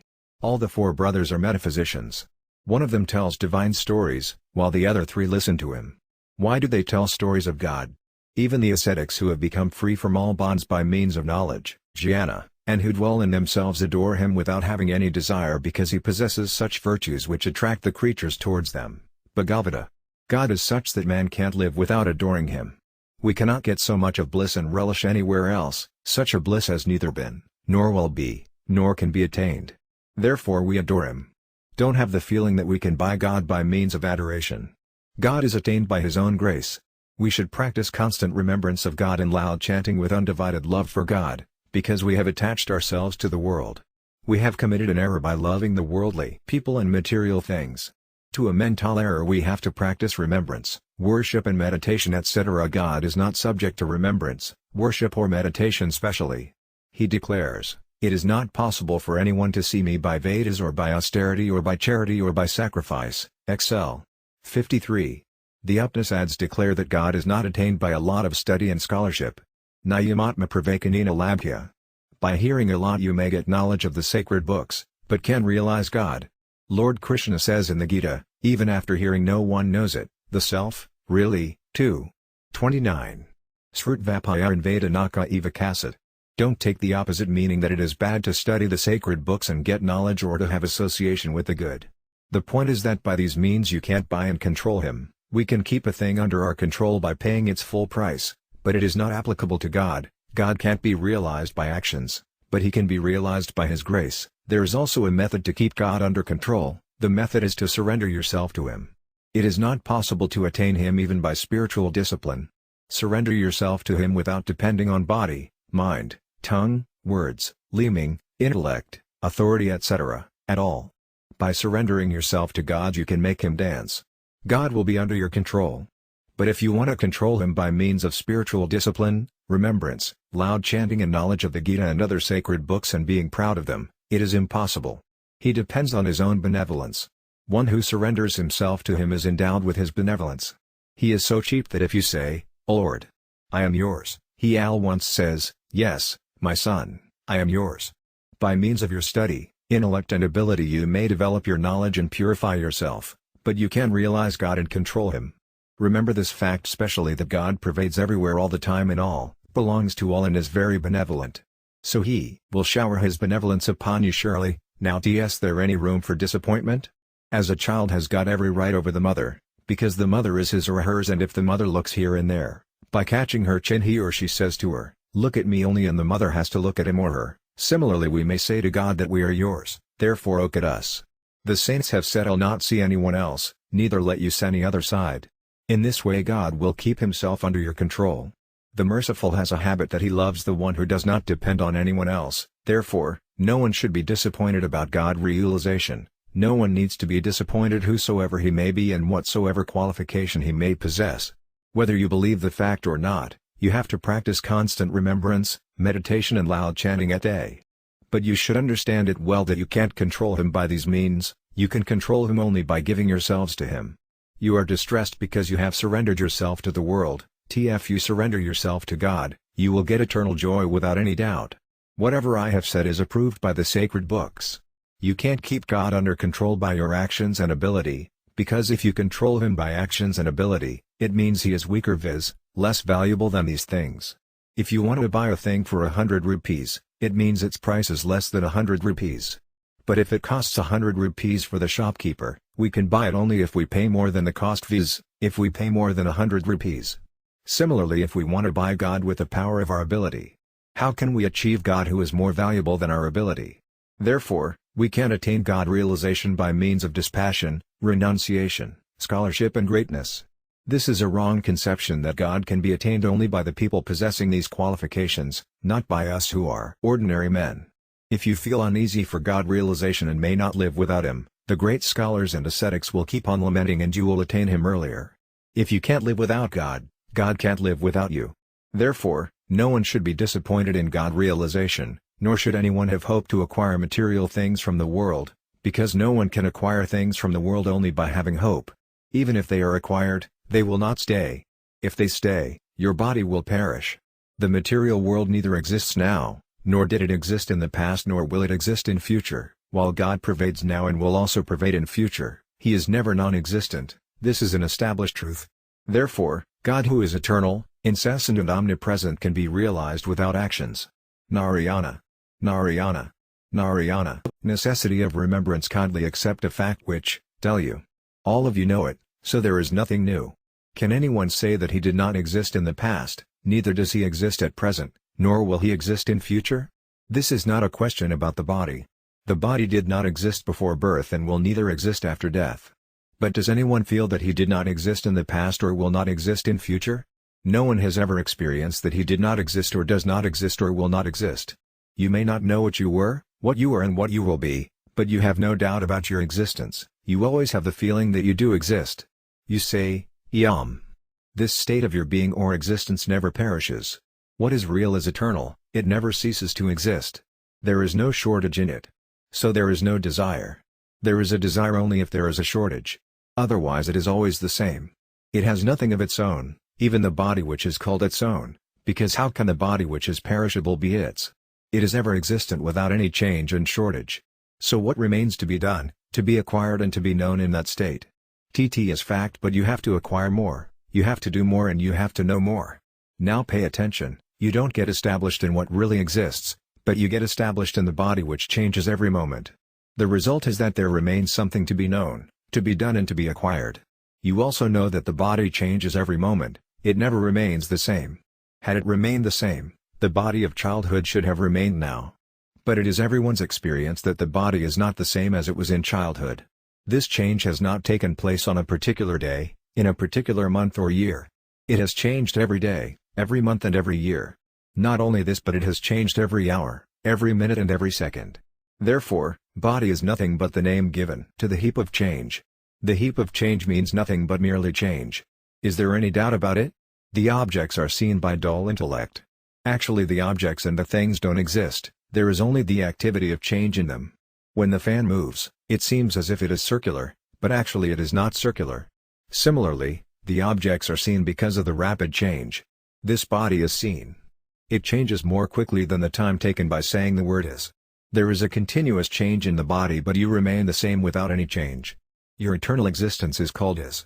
All the four brothers are metaphysicians. One of them tells divine stories, while the other three listen to him. Why do they tell stories of God? Even the ascetics who have become free from all bonds by means of knowledge, jnana, and who dwell in themselves adore him without having any desire because he possesses such virtues which attract the creatures towards them. Bhagavata. God is such that man can't live without adoring him. We cannot get so much of bliss and relish anywhere else, such a bliss has neither been, nor will be, nor can be attained. Therefore we adore him. Don't have the feeling that we can buy God by means of adoration. God is attained by his own grace. We should practice constant remembrance of God and loud chanting with undivided love for God, because we have attached ourselves to the world. We have committed an error by loving the worldly people and material things. To amend tal error we have to practice remembrance, worship and meditation etc. God is not subject to remembrance, worship or meditation specially. He declares, "It is not possible for anyone to see me by Vedas or by austerity or by charity or by sacrifice." XL. 53. The Upanishads declare that God is not attained by a lot of study and scholarship. Nayamatma pravakanina labhya. By hearing a lot you may get knowledge of the sacred books, but can realize God. Lord Krishna says in the Gita, even after hearing no one knows it, the self, really, too. 29. Srutvapaya and Vedanaka evakasit. Don't take the opposite meaning that it is bad to study the sacred books and get knowledge or to have association with the good. The point is that by these means you can't buy and control him. We can keep a thing under our control by paying its full price, but it is not applicable to God. God can't be realized by actions, but he can be realized by his grace. There is also a method to keep God under control. The method is to surrender yourself to him. It is not possible to attain him even by spiritual discipline. Surrender yourself to him without depending on body, mind, tongue, words, leeming, intellect, authority etc., at all. By surrendering yourself to God you can make him dance. God will be under your control. But if you want to control him by means of spiritual discipline, remembrance, loud chanting and knowledge of the Gita and other sacred books and being proud of them, it is impossible. He depends on his own benevolence. One who surrenders himself to him is endowed with his benevolence. He is so cheap that if you say, "O Lord, I am yours," he at once says, "Yes, my son, I am yours." By means of your study, intellect and ability you may develop your knowledge and purify yourself, but you can realize God and control him. Remember this fact specially that God pervades everywhere all the time and all, belongs to all and is very benevolent. So he will shower his benevolence upon you surely. Now is there any room for disappointment? As a child has got every right over the mother, because the mother is his or hers, and if the mother looks here and there, by catching her chin he or she says to her, "Look at me only," and the mother has to look at him or her. Similarly we may say to God that we are yours, therefore look at us. The saints have said, "I'll not see anyone else, neither let you see any other side." In this way God will keep himself under your control. The merciful has a habit that he loves the one who does not depend on anyone else, therefore, no one should be disappointed about God realization. No one needs to be disappointed whosoever he may be and whatsoever qualification he may possess. Whether you believe the fact or not, you have to practice constant remembrance, meditation and loud chanting at day. But you should understand it well that you can't control him by these means, you can control him only by giving yourselves to him. You are distressed because you have surrendered yourself to the world. If you surrender yourself to God, you will get eternal joy without any doubt. Whatever I have said is approved by the sacred books. You can't keep God under control by your actions and ability, because if you control him by actions and ability, it means he is weaker, viz., less valuable than these things. If you want to buy a thing for 100 rupees, it means its price is less than 100 rupees. But if it costs 100 rupees for the shopkeeper, we can buy it only if we pay more than the cost, viz., if we pay more than 100 rupees. Similarly, if we want to buy God with the power of our ability, how can we achieve God who is more valuable than our ability? Therefore, we can attain God realization by means of dispassion, renunciation, scholarship and greatness. This is a wrong conception that God can be attained only by the people possessing these qualifications, not by us who are ordinary men. If you feel uneasy for God realization and may not live without him, the great scholars and ascetics will keep on lamenting and you will attain him earlier. If you can't live without God, God can't live without you. Therefore, No one should be disappointed in God realization, nor should anyone have hope to acquire material things from the world, because no one can acquire things from the world only by having hope. Even if they are acquired, they will not stay. If they stay, your body will perish. The material world neither exists now, nor did it exist in the past, nor will it exist in future. While God pervades now and will also pervade in future, He is never non-existent. This is an established truth. Therefore, God, who is eternal, incessant and omnipresent, can be realized without actions. Narayana. Narayana. Narayana. Necessity of remembrance. Kindly accept a fact which, tell you. All of you know it, so there is nothing new. Can anyone say that He did not exist in the past? Neither does He exist at present, nor will He exist in future? This is not a question about the body. The body did not exist before birth and will neither exist after death. But does anyone feel that He did not exist in the past or will not exist in future? No one has ever experienced that He did not exist or does not exist or will not exist. You may not know what you were, what you are and what you will be, but you have no doubt about your existence. You always have the feeling that you do exist. You say, Yam. This state of your being or existence never perishes. What is real is eternal, it never ceases to exist. There is no shortage in it. So there is no desire. There is a desire only if there is a shortage. Otherwise it is always the same. It has nothing of its own, even the body which is called its own, because how can the body which is perishable be its? It is ever existent without any change and shortage. So what remains to be done? To be acquired and to be known in that state. TT is fact, but you have to acquire more, you have to do more, and you have to know more. Now pay attention, you don't get established in what really exists, but you get established in the body which changes every moment. The result is that there remains something to be known, to be done and to be acquired. You also know that the body changes every moment, it never remains the same. Had it remained the same, the body of childhood should have remained now. But it is everyone's experience that the body is not the same as it was in childhood. This change has not taken place on a particular day, in a particular month or year. It has changed every day, every month and every year. Not only this, but it has changed every hour, every minute and every second. Therefore, body is nothing but the name given to the heap of change. The heap of change means nothing but merely change. Is there any doubt about it? The objects are seen by dull intellect. Actually the objects and the things don't exist, there is only the activity of change in them. When the fan moves, it seems as if it is circular, but actually it is not circular. Similarly, the objects are seen because of the rapid change. This body is seen. It changes more quickly than the time taken by saying the word is. There is a continuous change in the body, but you remain the same without any change. Your eternal existence is called is.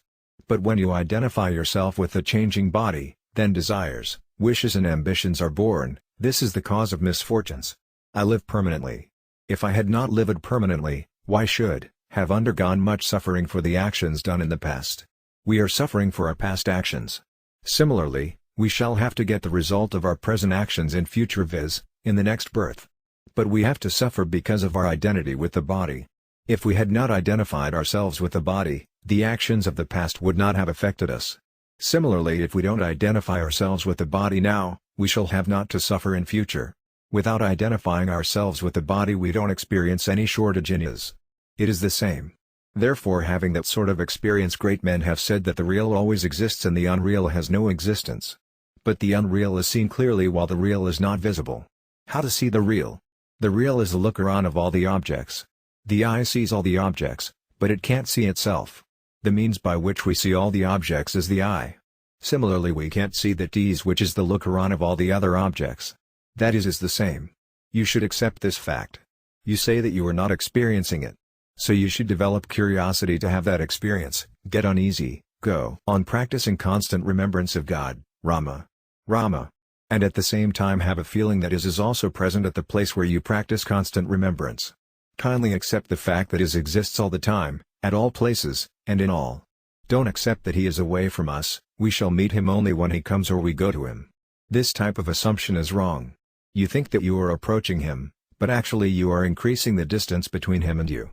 But when you identify yourself with the changing body, then desires, wishes and ambitions are born. This is the cause of misfortunes. I live permanently. If I had not lived permanently, why should have undergone much suffering for the actions done in the past? We are suffering for our past actions. Similarly, we shall have to get the result of our present actions in future, viz., in the next birth. But we have to suffer because of our identity with the body. If we had not identified ourselves with the body, the actions of the past would not have affected us. Similarly, if we don't identify ourselves with the body now, we shall have not to suffer in future. Without identifying ourselves with the body, we don't experience any shortage in is. It is the same. Therefore, having that sort of experience, great men have said that the real always exists and the unreal has no existence. But the unreal is seen clearly while the real is not visible. How to see the real? The real is the looker-on of all the objects. The eye sees all the objects, but it can't see itself. The means by which we see all the objects is the eye. Similarly, we can't see that is, which is the looker-on of all the other objects. That is the same. You should accept this fact. You say that you are not experiencing it. So you should develop curiosity to have that experience, get uneasy, go on practicing constant remembrance of God, Rama. Rama. And at the same time have a feeling that is also present at the place where you practice constant remembrance. Kindly accept the fact that is exists all the time, at all places, and in all. Don't accept that he is away from us, we shall meet him only when he comes or we go to him. This type of assumption is wrong. You think that you are approaching him, but actually you are increasing the distance between him and you.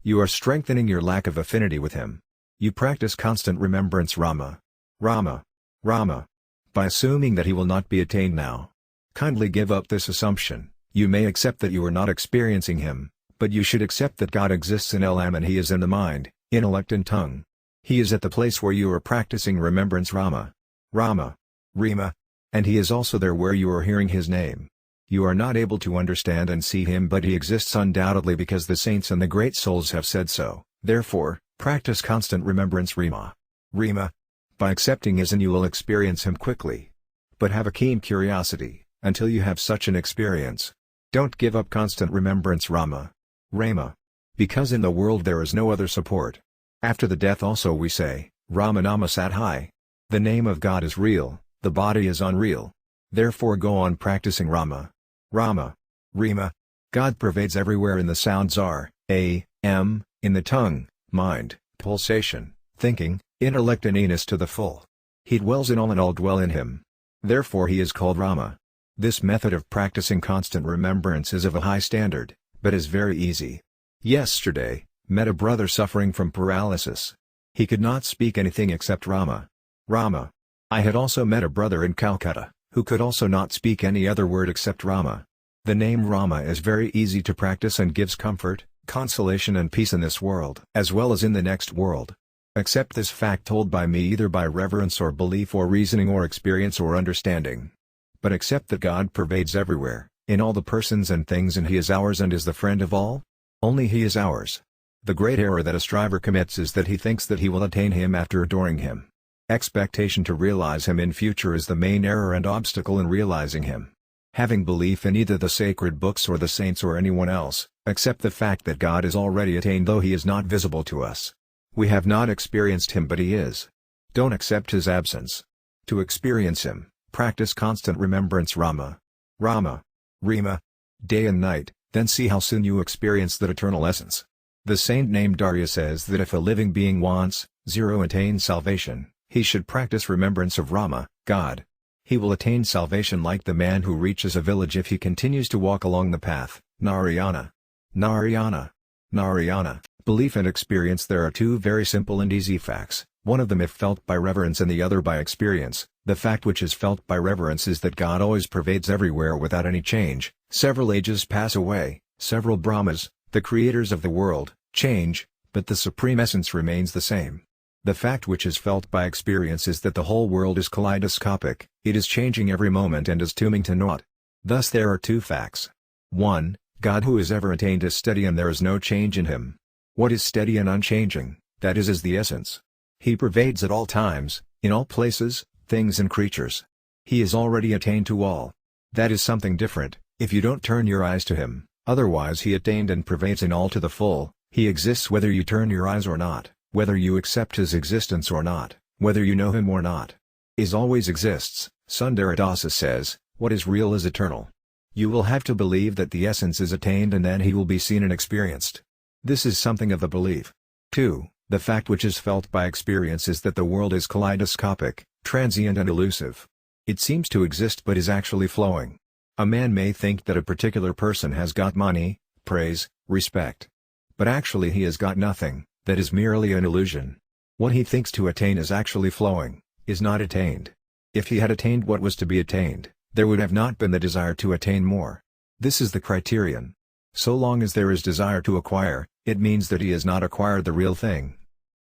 You are strengthening your lack of affinity with him. You practice constant remembrance Rama. Rama. Rama. By assuming that he will not be attained now. Kindly give up this assumption. You may accept that you are not experiencing him, but you should accept that God exists in LM and he is in the mind, intellect and tongue. He is at the place where you are practicing remembrance Rama. Rama. Rima. And he is also there where you are hearing his name. You are not able to understand and see him, but he exists undoubtedly because the saints and the great souls have said so. Therefore, practice constant remembrance Rima. Rima. By accepting his and you will experience him quickly. But have a keen curiosity, until you have such an experience. Don't give up constant remembrance Rama. Rama. Because in the world there is no other support. After the death also we say, Rama Nama Sat Hai. The name of God is real, the body is unreal. Therefore go on practicing Rama. Rama. Rima. God pervades everywhere in the sounds R, A, M, in the tongue, mind, pulsation, thinking, intellect and enos to the full. He dwells in all and all dwell in him. Therefore he is called Rama. This method of practicing constant remembrance is of a high standard, but is very easy. Yesterday, met a brother suffering from paralysis. He could not speak anything except Rama. Rama. I had also met a brother in Calcutta, who could also not speak any other word except Rama. The name Rama is very easy to practice and gives comfort, consolation and peace in this world as well as in the next world. Accept this fact told by me either by reverence or belief or reasoning or experience or understanding. But accept that God pervades everywhere, in all the persons and things, and he is ours and is the friend of all. Only he is ours. The great error that a striver commits is that he thinks that he will attain him after adoring him. Expectation to realize him in future is the main error and obstacle in realizing him. Having belief in either the sacred books or the saints or anyone else, accept the fact that God is already attained though he is not visible to us. We have not experienced him but he is. Don't accept his absence. To experience him, practice constant remembrance Rama. Rama. Rima. Day and night, then see how soon you experience that eternal essence. The saint named Darya says that if a living being wants, attain salvation, he should practice remembrance of Rama, God. He will attain salvation like the man who reaches a village if he continues to walk along the path. Narayana. Narayana. Narayana. Belief and experience. There are two very simple and easy facts, one of them if felt by reverence and the other by experience. The fact which is felt by reverence is that God always pervades everywhere without any change. Several ages pass away, several Brahmas, the creators of the world, change, but the supreme essence remains the same. The fact which is felt by experience is that the whole world is kaleidoscopic, it is changing every moment and is tuning to naught. Thus there are two facts. 1. God who is ever attained is steady and there is no change in him. What is steady and unchanging, that is the essence. He pervades at all times, in all places, things and creatures. He is already attained to all. That is something different, if you don't turn your eyes to him, otherwise he attained and pervades in all to the full. He exists whether you turn your eyes or not, whether you accept his existence or not, whether you know him or not. Is always exists. Sundaradasa says, what is real is eternal. You will have to believe that the essence is attained and then he will be seen and experienced. This is something of a belief. 2. The fact which is felt by experience is that the world is kaleidoscopic, transient and elusive. It seems to exist but is actually flowing. A man may think that a particular person has got money, praise, respect. But actually he has got nothing, that is merely an illusion. What he thinks to attain is actually flowing, is not attained. If he had attained what was to be attained, there would have not been the desire to attain more. This is the criterion. So long as there is desire to acquire, it means that he has not acquired the real thing.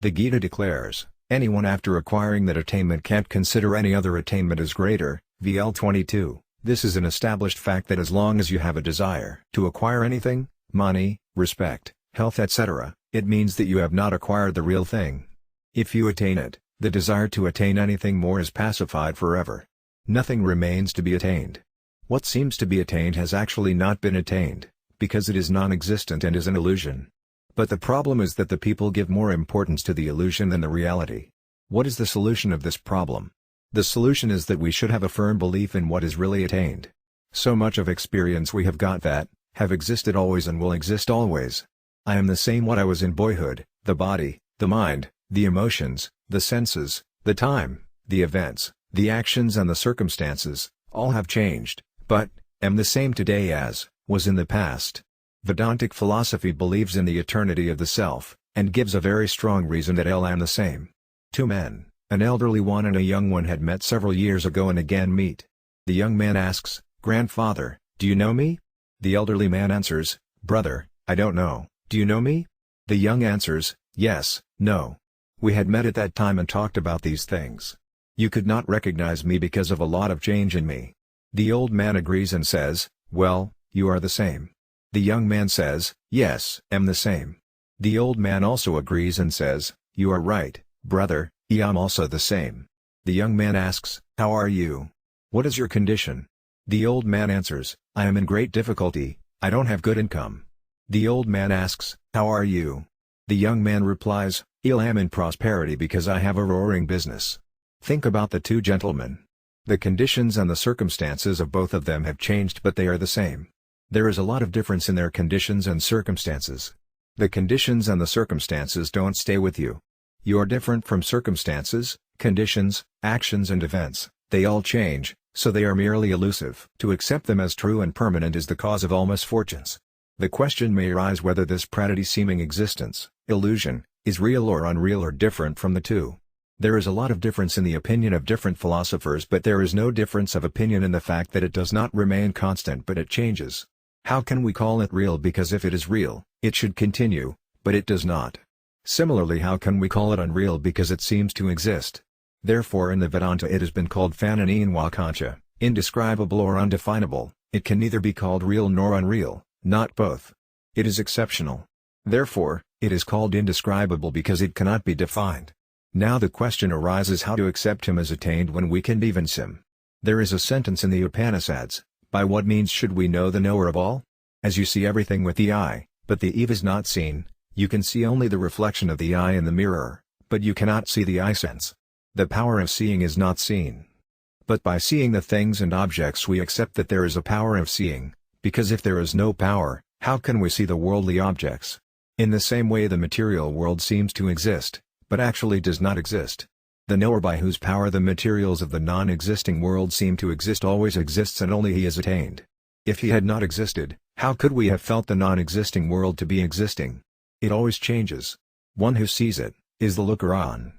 The Gita declares, anyone after acquiring that attainment can't consider any other attainment as greater, VL 22. This is an established fact that as long as you have a desire to acquire anything, money, respect, health etc., it means that you have not acquired the real thing. If you attain it, the desire to attain anything more is pacified forever. Nothing remains to be attained. What seems to be attained has actually not been attained, because it is non-existent and is an illusion. But the problem is that the people give more importance to the illusion than the reality. What is the solution of this problem? The solution is that we should have a firm belief in what is really attained. So much of experience we have got that, have existed always and will exist always. I am the same what I was in boyhood, the body, the mind, the emotions, the senses, the time, the events, the actions and the circumstances, all have changed, but, am the same today as, was in the past. Vedantic philosophy believes in the eternity of the self, and gives a very strong reason that I am the same. Two men, an elderly one and a young one had met several years ago and again meet. The young man asks, "Grandfather, do you know me?" The elderly man answers, "Brother, I don't know, do you know me?" The young answers, "Yes, no. We had met at that time and talked about these things." You could not recognize me because of a lot of change in me. The old man agrees and says, well, you are the same. The young man says, yes, am the same. The old man also agrees and says, you are right, brother, I am also the same. The young man asks, how are you? What is your condition? The old man answers, I am in great difficulty, I don't have good income. The old man asks, how are you? The young man replies, I am in prosperity because I have a roaring business. Think about the two gentlemen. The conditions and the circumstances of both of them have changed, but they are the same. There is a lot of difference in their conditions and circumstances. The conditions and the circumstances don't stay with you. You are different from circumstances, conditions, actions and events, they all change, so they are merely elusive. To accept them as true and permanent is the cause of all misfortunes. The question may arise whether this pretty-seeming existence, illusion, is real or unreal or different from the two. There is a lot of difference in the opinion of different philosophers, but there is no difference of opinion in the fact that it does not remain constant but it changes. How can we call it real? Because if it is real, it should continue, but it does not. Similarly, how can we call it unreal? Because it seems to exist. Therefore in the Vedanta it has been called Fananenwakancha, indescribable or undefinable. It can neither be called real nor unreal, not both. It is exceptional. Therefore, it is called indescribable because it cannot be defined. Now the question arises how to accept him as attained when we can evince him. There is a sentence in the Upanishads, by what means should we know the knower of all? As you see everything with the eye, but the eve is not seen, you can see only the reflection of the eye in the mirror, but you cannot see the eye sense. The power of seeing is not seen. But by seeing the things and objects we accept that there is a power of seeing, because if there is no power, how can we see the worldly objects? In the same way the material world seems to exist, but actually does not exist. The knower by whose power the materials of the non-existing world seem to exist always exists and only he is attained. If he had not existed, how could we have felt the non-existing world to be existing? It always changes. One who sees it, is the looker-on.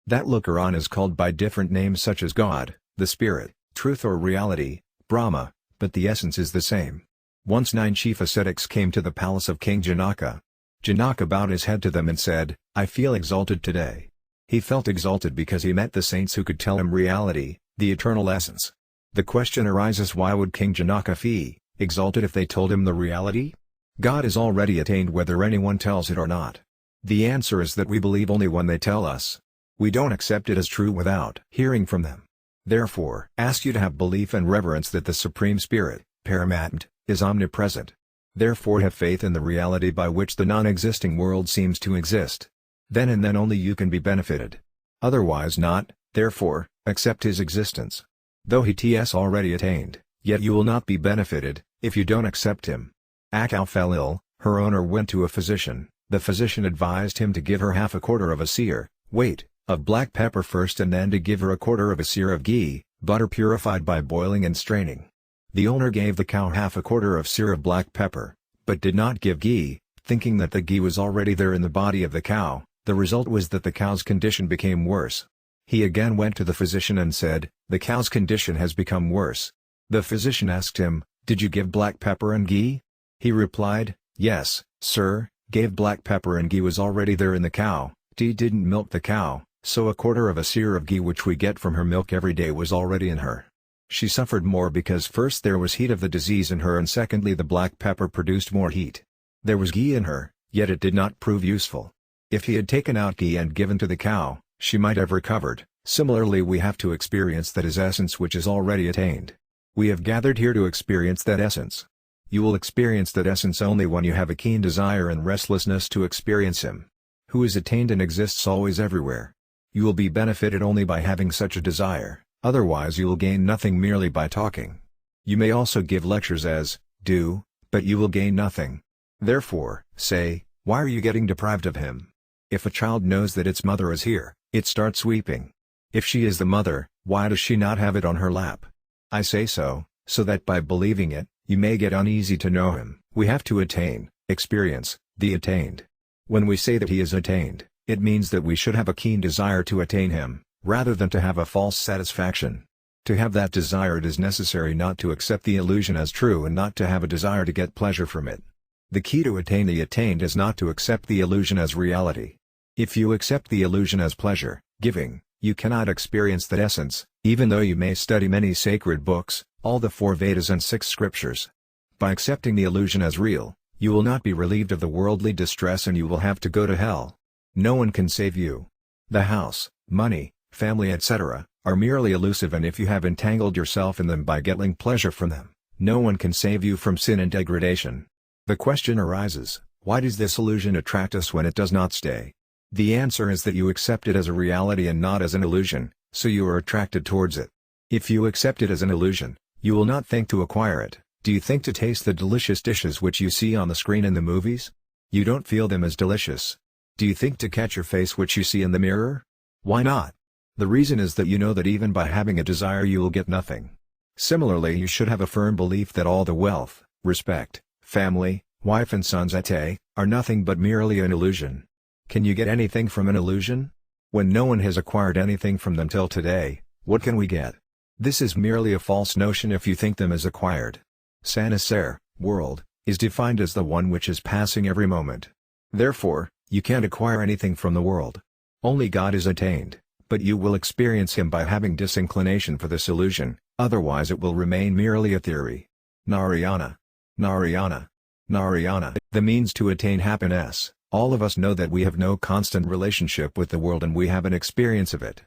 That looker-on is called by different names such as God, the Spirit, Truth or Reality, Brahma, but the essence is the same. Once 9 chief ascetics came to the palace of King Janaka. Janaka bowed his head to them and said, I feel exalted today. He felt exalted because he met the saints who could tell him reality, the eternal essence. The question arises, why would King Janaka feel exalted if they told him the reality? God is already attained whether anyone tells it or not. The answer is that we believe only when they tell us. We don't accept it as true without hearing from them. Therefore, ask you to have belief and reverence that the Supreme Spirit, Paramatma, is omnipresent. Therefore have faith in the reality by which the non-existing world seems to exist. Then and then only you can be benefited. Otherwise not, therefore, accept his existence. Though he is already attained, yet you will not be benefited, if you don't accept him. A cow fell ill, her owner went to a physician, the physician advised him to give her half a quarter of a seer, weight, of black pepper first and then to give her a quarter of a seer of ghee, butter purified by boiling and straining. The owner gave the cow half a quarter of seer of black pepper, but did not give ghee, thinking that the ghee was already there in the body of the cow. The result was that the cow's condition became worse. He again went to the physician and said, the cow's condition has become worse. The physician asked him, did you give black pepper and ghee? He replied, yes, sir, gave black pepper and ghee was already there in the cow, didn't milk the cow, so a quarter of a seer of ghee which we get from her milk every day was already in her. She suffered more because first there was heat of the disease in her and secondly the black pepper produced more heat. There was ghee in her, yet it did not prove useful. If he had taken out ghee and given to the cow, she might have recovered. Similarly we have to experience that his essence which is already attained. We have gathered here to experience that essence. You will experience that essence only when you have a keen desire and restlessness to experience him. Who is attained and exists always everywhere. You will be benefited only by having such a desire, otherwise you will gain nothing merely by talking. You may also give lectures as, do, but you will gain nothing. Therefore, say, why are you getting deprived of him? If a child knows that its mother is here, it starts weeping. If she is the mother, why does she not have it on her lap? I say so that by believing it, you may get uneasy to know him. We have to attain, experience, the attained. When we say that he is attained, it means that we should have a keen desire to attain him, rather than to have a false satisfaction. To have that desire it is necessary not to accept the illusion as true and not to have a desire to get pleasure from it. The key to attain the attained is not to accept the illusion as reality. If you accept the illusion as pleasure, giving, You cannot experience that essence, even though you may study many sacred books, all the 4 Vedas and 6 scriptures. By accepting the illusion as real, you will not be relieved of the worldly distress and you will have to go to hell. No one can save you. The house, money, family etc., are merely elusive, and if you have entangled yourself in them by getting pleasure from them, no one can save you from sin and degradation. The question arises, why does this illusion attract us when it does not stay? The answer is that you accept it as a reality and not as an illusion, so you are attracted towards it. If you accept it as an illusion, you will not think to acquire it. Do you think to taste the delicious dishes which you see on the screen in the movies? You don't feel them as delicious. Do you think to catch your face which you see in the mirror? Why not? The reason is that you know that even by having a desire you will get nothing. Similarly, you should have a firm belief that all the wealth, respect, family, wife and sons are nothing but merely an illusion. Can you get anything from an illusion? When no one has acquired anything from them till today, what can we get? This is merely a false notion if you think them as acquired. Sansar, world, is defined as the one which is passing every moment. Therefore, you can't acquire anything from the world. Only God is attained, but you will experience Him by having disinclination for this illusion, otherwise it will remain merely a theory. Narayana. Narayana. Narayana. The means to attain happiness. All of us know that we have no constant relationship with the world and we have an experience of it.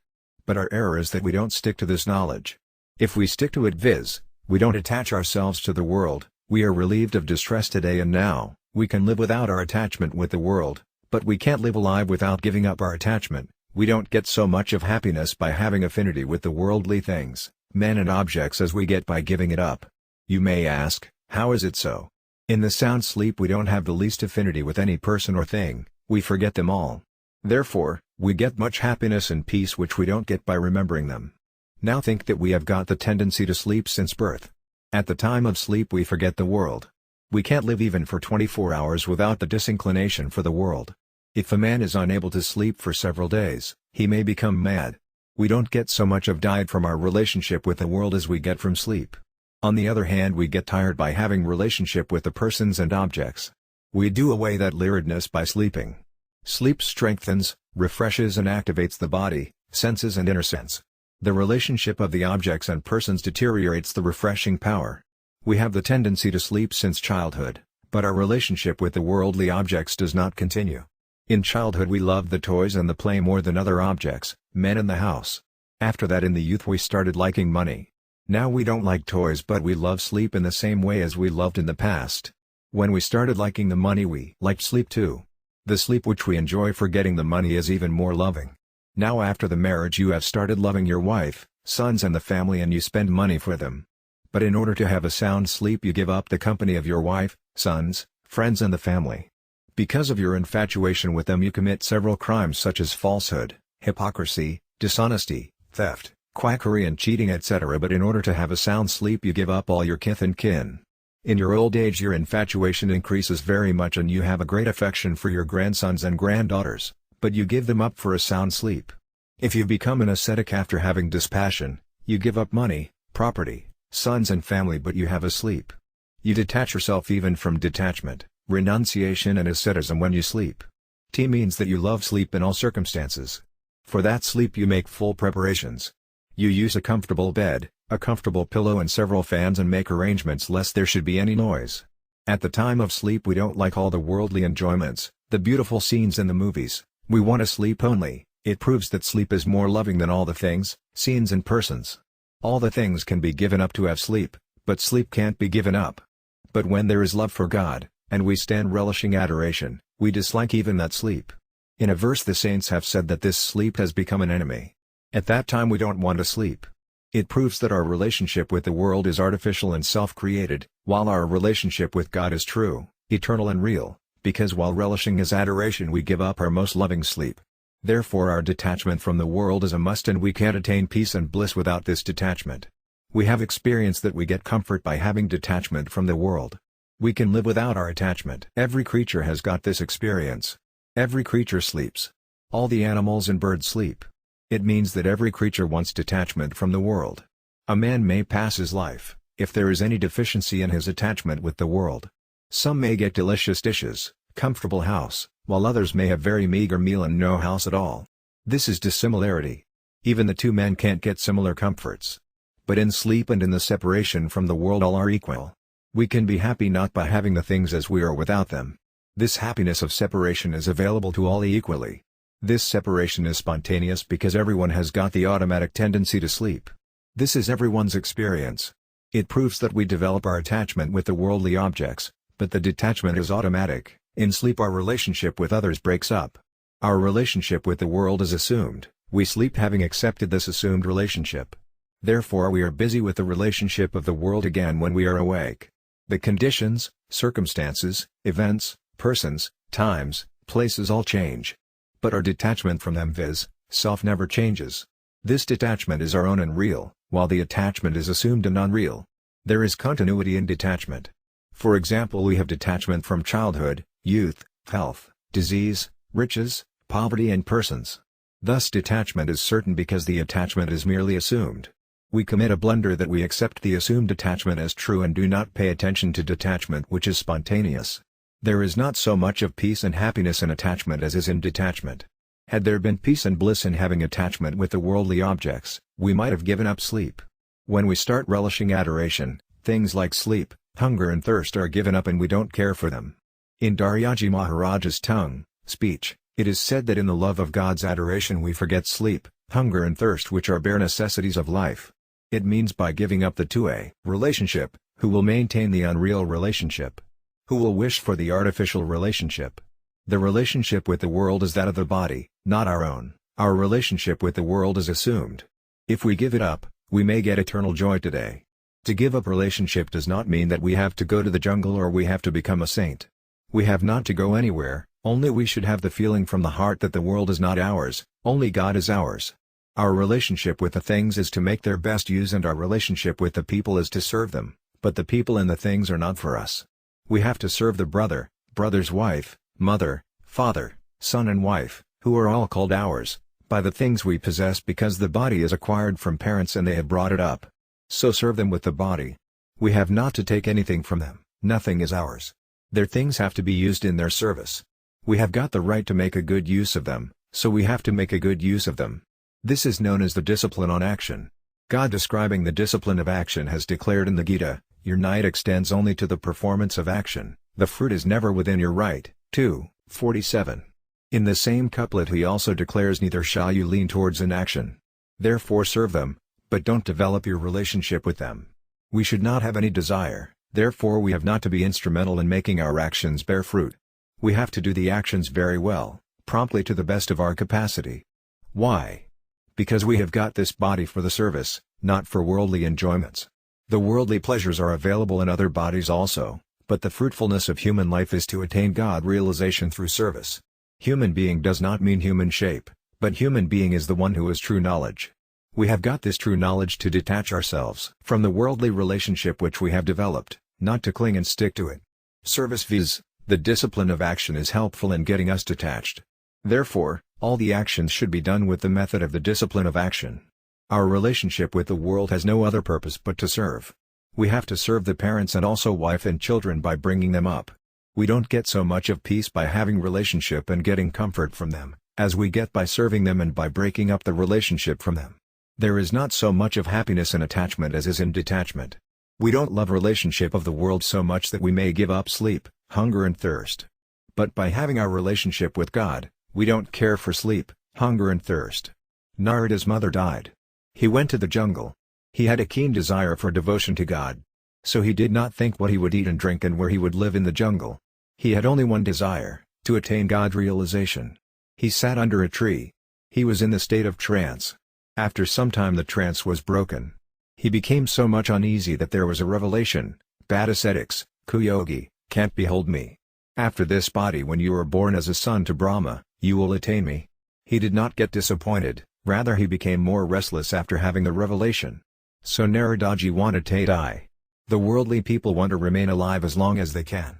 But our error is that we don't stick to this knowledge. If we stick to it, viz., we don't attach ourselves to the world, we are relieved of distress today and now. We can live without our attachment with the world, but we can't live alive without giving up our attachment. We don't get so much of happiness by having affinity with the worldly things, men and objects as we get by giving it up. You may ask, how is it so? In the sound sleep we don't have the least affinity with any person or thing, we forget them all. Therefore, we get much happiness and peace which we don't get by remembering them. Now think that we have got the tendency to sleep since birth. At the time of sleep we forget the world. We can't live even for 24 hours without the disinclination for the world. If a man is unable to sleep for several days, he may become mad. We don't get so much of diet from our relationship with the world as we get from sleep. On the other hand, we get tired by having relationship with the persons and objects. We do away that tiredness by sleeping. Sleep strengthens, refreshes and activates the body, senses and inner sense. The relationship of the objects and persons deteriorates the refreshing power. We have the tendency to sleep since childhood, but our relationship with the worldly objects does not continue. In childhood we loved the toys and the play more than other objects, men and the house. After that in the youth we started liking money. Now we don't like toys but we love sleep in the same way as we loved in the past. When we started liking the money we liked sleep too. The sleep which we enjoy for getting the money is even more loving. Now after the marriage you have started loving your wife, sons and the family and you spend money for them. But in order to have a sound sleep you give up the company of your wife, sons, friends and the family. Because of your infatuation with them you commit several crimes such as falsehood, hypocrisy, dishonesty, theft, quackery and cheating etc. But in order to have a sound sleep you give up all your kith and kin. In your old age your infatuation increases very much and you have a great affection for your grandsons and granddaughters, but you give them up for a sound sleep. If you become an ascetic after having dispassion, you give up money, property, sons and family but you have a sleep. You detach yourself even from detachment, renunciation and asceticism when you sleep. T means that you love sleep in all circumstances. For that sleep you make full preparations. You use a comfortable bed, a comfortable pillow and several fans and make arrangements lest there should be any noise. At the time of sleep we don't like all the worldly enjoyments, the beautiful scenes in the movies, we want to sleep only. It proves that sleep is more loving than all the things, scenes and persons. All the things can be given up to have sleep, but sleep can't be given up. But when there is love for God, and we stand relishing adoration, we dislike even that sleep. In a verse the saints have said that this sleep has become an enemy. At that time we don't want to sleep. It proves that our relationship with the world is artificial and self-created, while our relationship with God is true, eternal and real, because while relishing His adoration we give up our most loving sleep. Therefore our detachment from the world is a must and we can't attain peace and bliss without this detachment. We have experienced that we get comfort by having detachment from the world. We can live without our attachment. Every creature has got this experience. Every creature sleeps. All the animals and birds sleep. It means that every creature wants detachment from the world. A man may pass his life, if there is any deficiency in his attachment with the world. Some may get delicious dishes, comfortable house, while others may have very meager meal and no house at all. This is dissimilarity. Even the two men can't get similar comforts. But in sleep and in the separation from the world all are equal. We can be happy not by having the things as we are without them. This happiness of separation is available to all equally. This separation is spontaneous because everyone has got the automatic tendency to sleep. This is everyone's experience. It proves that we develop our attachment with the worldly objects, but the detachment is automatic. In sleep our relationship with others breaks up. Our relationship with the world is assumed. We sleep having accepted this assumed relationship. Therefore we are busy with the relationship of the world again when we are awake. The conditions, circumstances, events, persons, times, places all change. But our detachment from them, viz., self, never changes. This detachment is our own and real, while the attachment is assumed and unreal. There is continuity in detachment. For example, we have detachment from childhood, youth, health, disease, riches, poverty and persons. Thus detachment is certain because the attachment is merely assumed. We commit a blunder that we accept the assumed attachment as true and do not pay attention to detachment which is spontaneous. There is not so much of peace and happiness in attachment as is in detachment. Had there been peace and bliss in having attachment with the worldly objects, we might have given up sleep. When we start relishing adoration, things like sleep, hunger and thirst are given up and we don't care for them. In Daryaji Maharaj's tongue, speech, it is said that in the love of God's adoration we forget sleep, hunger and thirst which are bare necessities of life. It means by giving up the two-way relationship, who will maintain the unreal relationship? Who will wish for the artificial relationship? The relationship with the world is that of the body, not our own. Our relationship with the world is assumed. If we give it up, we may get eternal joy today. To give up relationship does not mean that we have to go to the jungle or we have to become a saint. We have not to go anywhere, only we should have the feeling from the heart that the world is not ours, only God is ours. Our relationship with the things is to make their best use and our relationship with the people is to serve them, but the people and the things are not for us. We have to serve the brother, brother's wife, mother, father, son and wife, who are all called ours, by the things we possess because the body is acquired from parents and they have brought it up. So serve them with the body. We have not to take anything from them, nothing is ours. Their things have to be used in their service. We have got the right to make a good use of them, so we have to make a good use of them. This is known as the discipline on action. God describing the discipline of action has declared in the Gita, your night extends only to the performance of action, the fruit is never within your right. 2:47. In the same couplet he also declares neither shall you lean towards inaction. Therefore serve them, but don't develop your relationship with them. We should not have any desire, therefore we have not to be instrumental in making our actions bear fruit. We have to do the actions very well, promptly to the best of our capacity. Why? Because we have got this body for the service, not for worldly enjoyments. The worldly pleasures are available in other bodies also, but the fruitfulness of human life is to attain God realization through service. Human being does not mean human shape, but human being is the one who has true knowledge. We have got this true knowledge to detach ourselves from the worldly relationship which we have developed, not to cling and stick to it. Service viz. The discipline of action is helpful in getting us detached. Therefore, all the actions should be done with the method of the discipline of action. Our relationship with the world has no other purpose but to serve. We have to serve the parents and also wife and children by bringing them up. We don't get so much of peace by having relationship and getting comfort from them, as we get by serving them and by breaking up the relationship from them. There is not so much of happiness in attachment as is in detachment. We don't love relationship of the world so much that we may give up sleep, hunger and thirst. But by having our relationship with God, we don't care for sleep, hunger and thirst. Narada's mother died. He went to the jungle. He had a keen desire for devotion to God. So he did not think what he would eat and drink and where he would live in the jungle. He had only one desire, to attain God realization. He sat under a tree. He was in the state of trance. After some time the trance was broken. He became so much uneasy that there was a revelation, bad ascetics, kuyogi, can't behold me. After this body when you are born as a son to Brahma, you will attain me. He did not get disappointed, rather he became more restless after having the revelation. So Naradaji wanted to die. The worldly people want to remain alive as long as they can.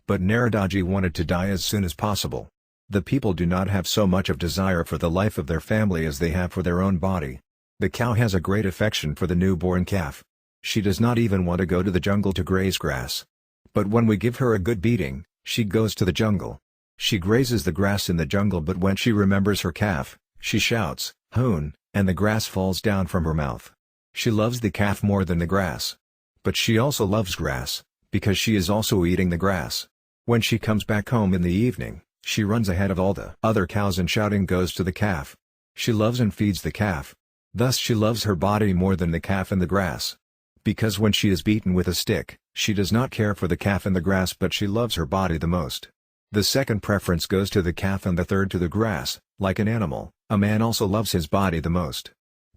But Naradaji wanted to die as soon as possible. The people do not have so much of desire for the life of their family as they have for their own body. The cow has a great affection for the newborn calf. She does not even want to go to the jungle to graze grass. But when we give her a good beating, she goes to the jungle. She grazes the grass in the jungle, but when she remembers her calf, she shouts, "Hoon," and the grass falls down from her mouth. She loves the calf more than the grass. But she also loves grass, because she is also eating the grass. When she comes back home in the evening, she runs ahead of all the other cows and shouting goes to the calf. She loves and feeds the calf. Thus she loves her body more than the calf and the grass. Because when she is beaten with a stick, she does not care for the calf and the grass, but she loves her body the most. The second preference goes to the calf and the third to the grass. Like an animal, a man also loves his body the most.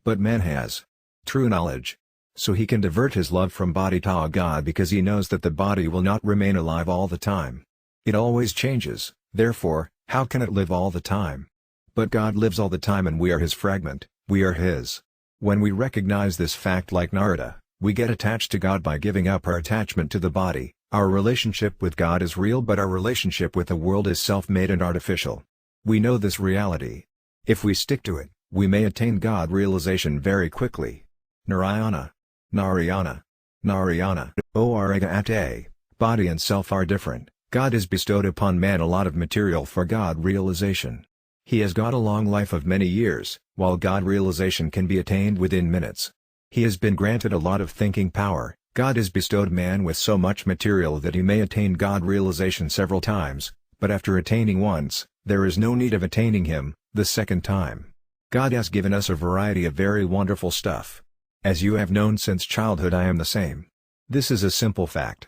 But man has true knowledge. So he can divert his love from body to God, because he knows that the body will not remain alive all the time. It always changes, therefore, how can it live all the time? But God lives all the time and we are his fragment, we are his. When we recognize this fact like Narada, we get attached to God by giving up our attachment to the body. Our relationship with God is real, but our relationship with the world is self-made and artificial. We know this reality. If we stick to it, we may attain God realization very quickly. Narayana. Narayana. Narayana. Oragate. Body and self are different. God has bestowed upon man a lot of material for God realization. He has got a long life of many years, while God realization can be attained within minutes. He has been granted a lot of thinking power. God has bestowed man with so much material that he may attain God realization several times, but after attaining once, there is no need of attaining him the second time. God has given us a variety of very wonderful stuff. As you have known since childhood, I am the same. This is a simple fact.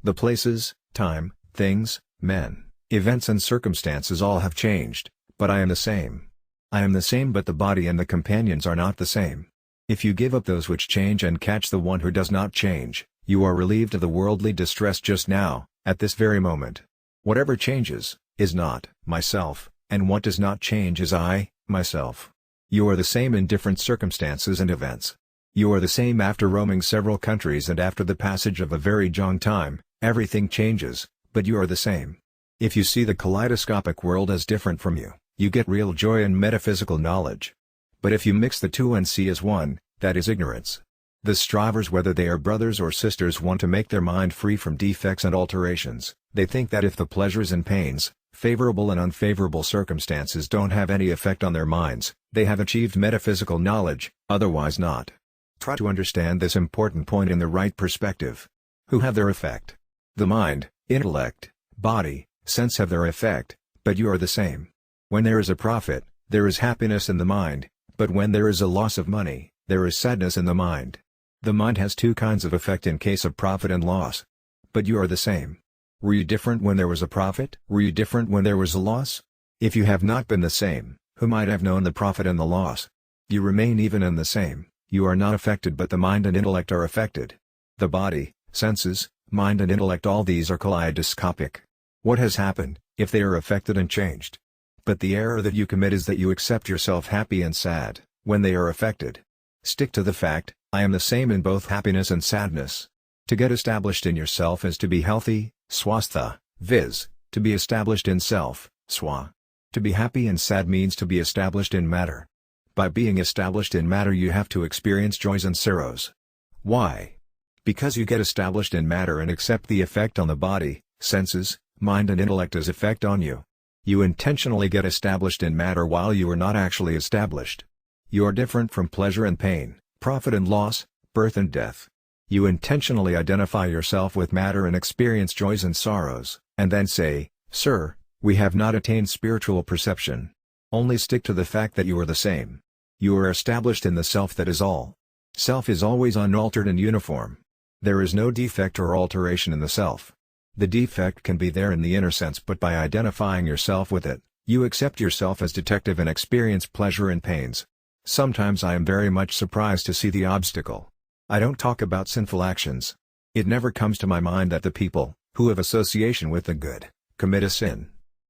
The places, time, things, men, events and circumstances all have changed, but I am the same. I am the same, but the body and the companions are not the same. If you give up those which change and catch the one who does not change, you are relieved of the worldly distress just now, at this very moment. Whatever changes, is not myself, and what does not change is I, myself. You are the same in different circumstances and events. You are the same after roaming several countries, and after the passage of a very long time, everything changes, but you are the same. If you see the kaleidoscopic world as different from you, you get real joy and metaphysical knowledge. But if you mix the two and see as one, that is ignorance. The strivers, whether they are brothers or sisters, want to make their mind free from defects and alterations. They think that if the pleasures and pains, favorable and unfavorable circumstances don't have any effect on their minds, they have achieved metaphysical knowledge, otherwise not. Try to understand this important point in the right perspective. Who have their effect? The mind, intellect, body, sense have their effect, but you are the same. When there is a profit, there is happiness in the mind, but when there is a loss of money, there is sadness in the mind. The mind has two kinds of effect in case of profit and loss. But you are the same. Were you different when there was a profit? Were you different when there was a loss? If you have not been the same, who might have known the profit and the loss? You remain even and the same. You are not affected, but the mind and intellect are affected. The body, senses, mind and intellect, all these are kaleidoscopic. What has happened, if they are affected and changed? But the error that you commit is that you accept yourself happy and sad, when they are affected. Stick to the fact, I am the same in both happiness and sadness. To get established in yourself is to be healthy, swastha, viz., to be established in self, swa. To be happy and sad means to be established in matter. By being established in matter you have to experience joys and sorrows. Why? Because you get established in matter and accept the effect on the body, senses, mind and intellect as effect on you. You intentionally get established in matter while you are not actually established. You are different from pleasure and pain, profit and loss, birth and death. You intentionally identify yourself with matter and experience joys and sorrows, and then say, "Sir, we have not attained spiritual perception." Only stick to the fact that you are the same. You are established in the self that is all. Self is always unaltered and uniform. There is no defect or alteration in the self. The defect can be there in the inner sense, but by identifying yourself with it, you accept yourself as detective and experience pleasure and pains. Sometimes I am very much surprised to see the obstacle. I don't talk about sinful actions. It never comes to my mind that the people, who have association with the good, commit a sin.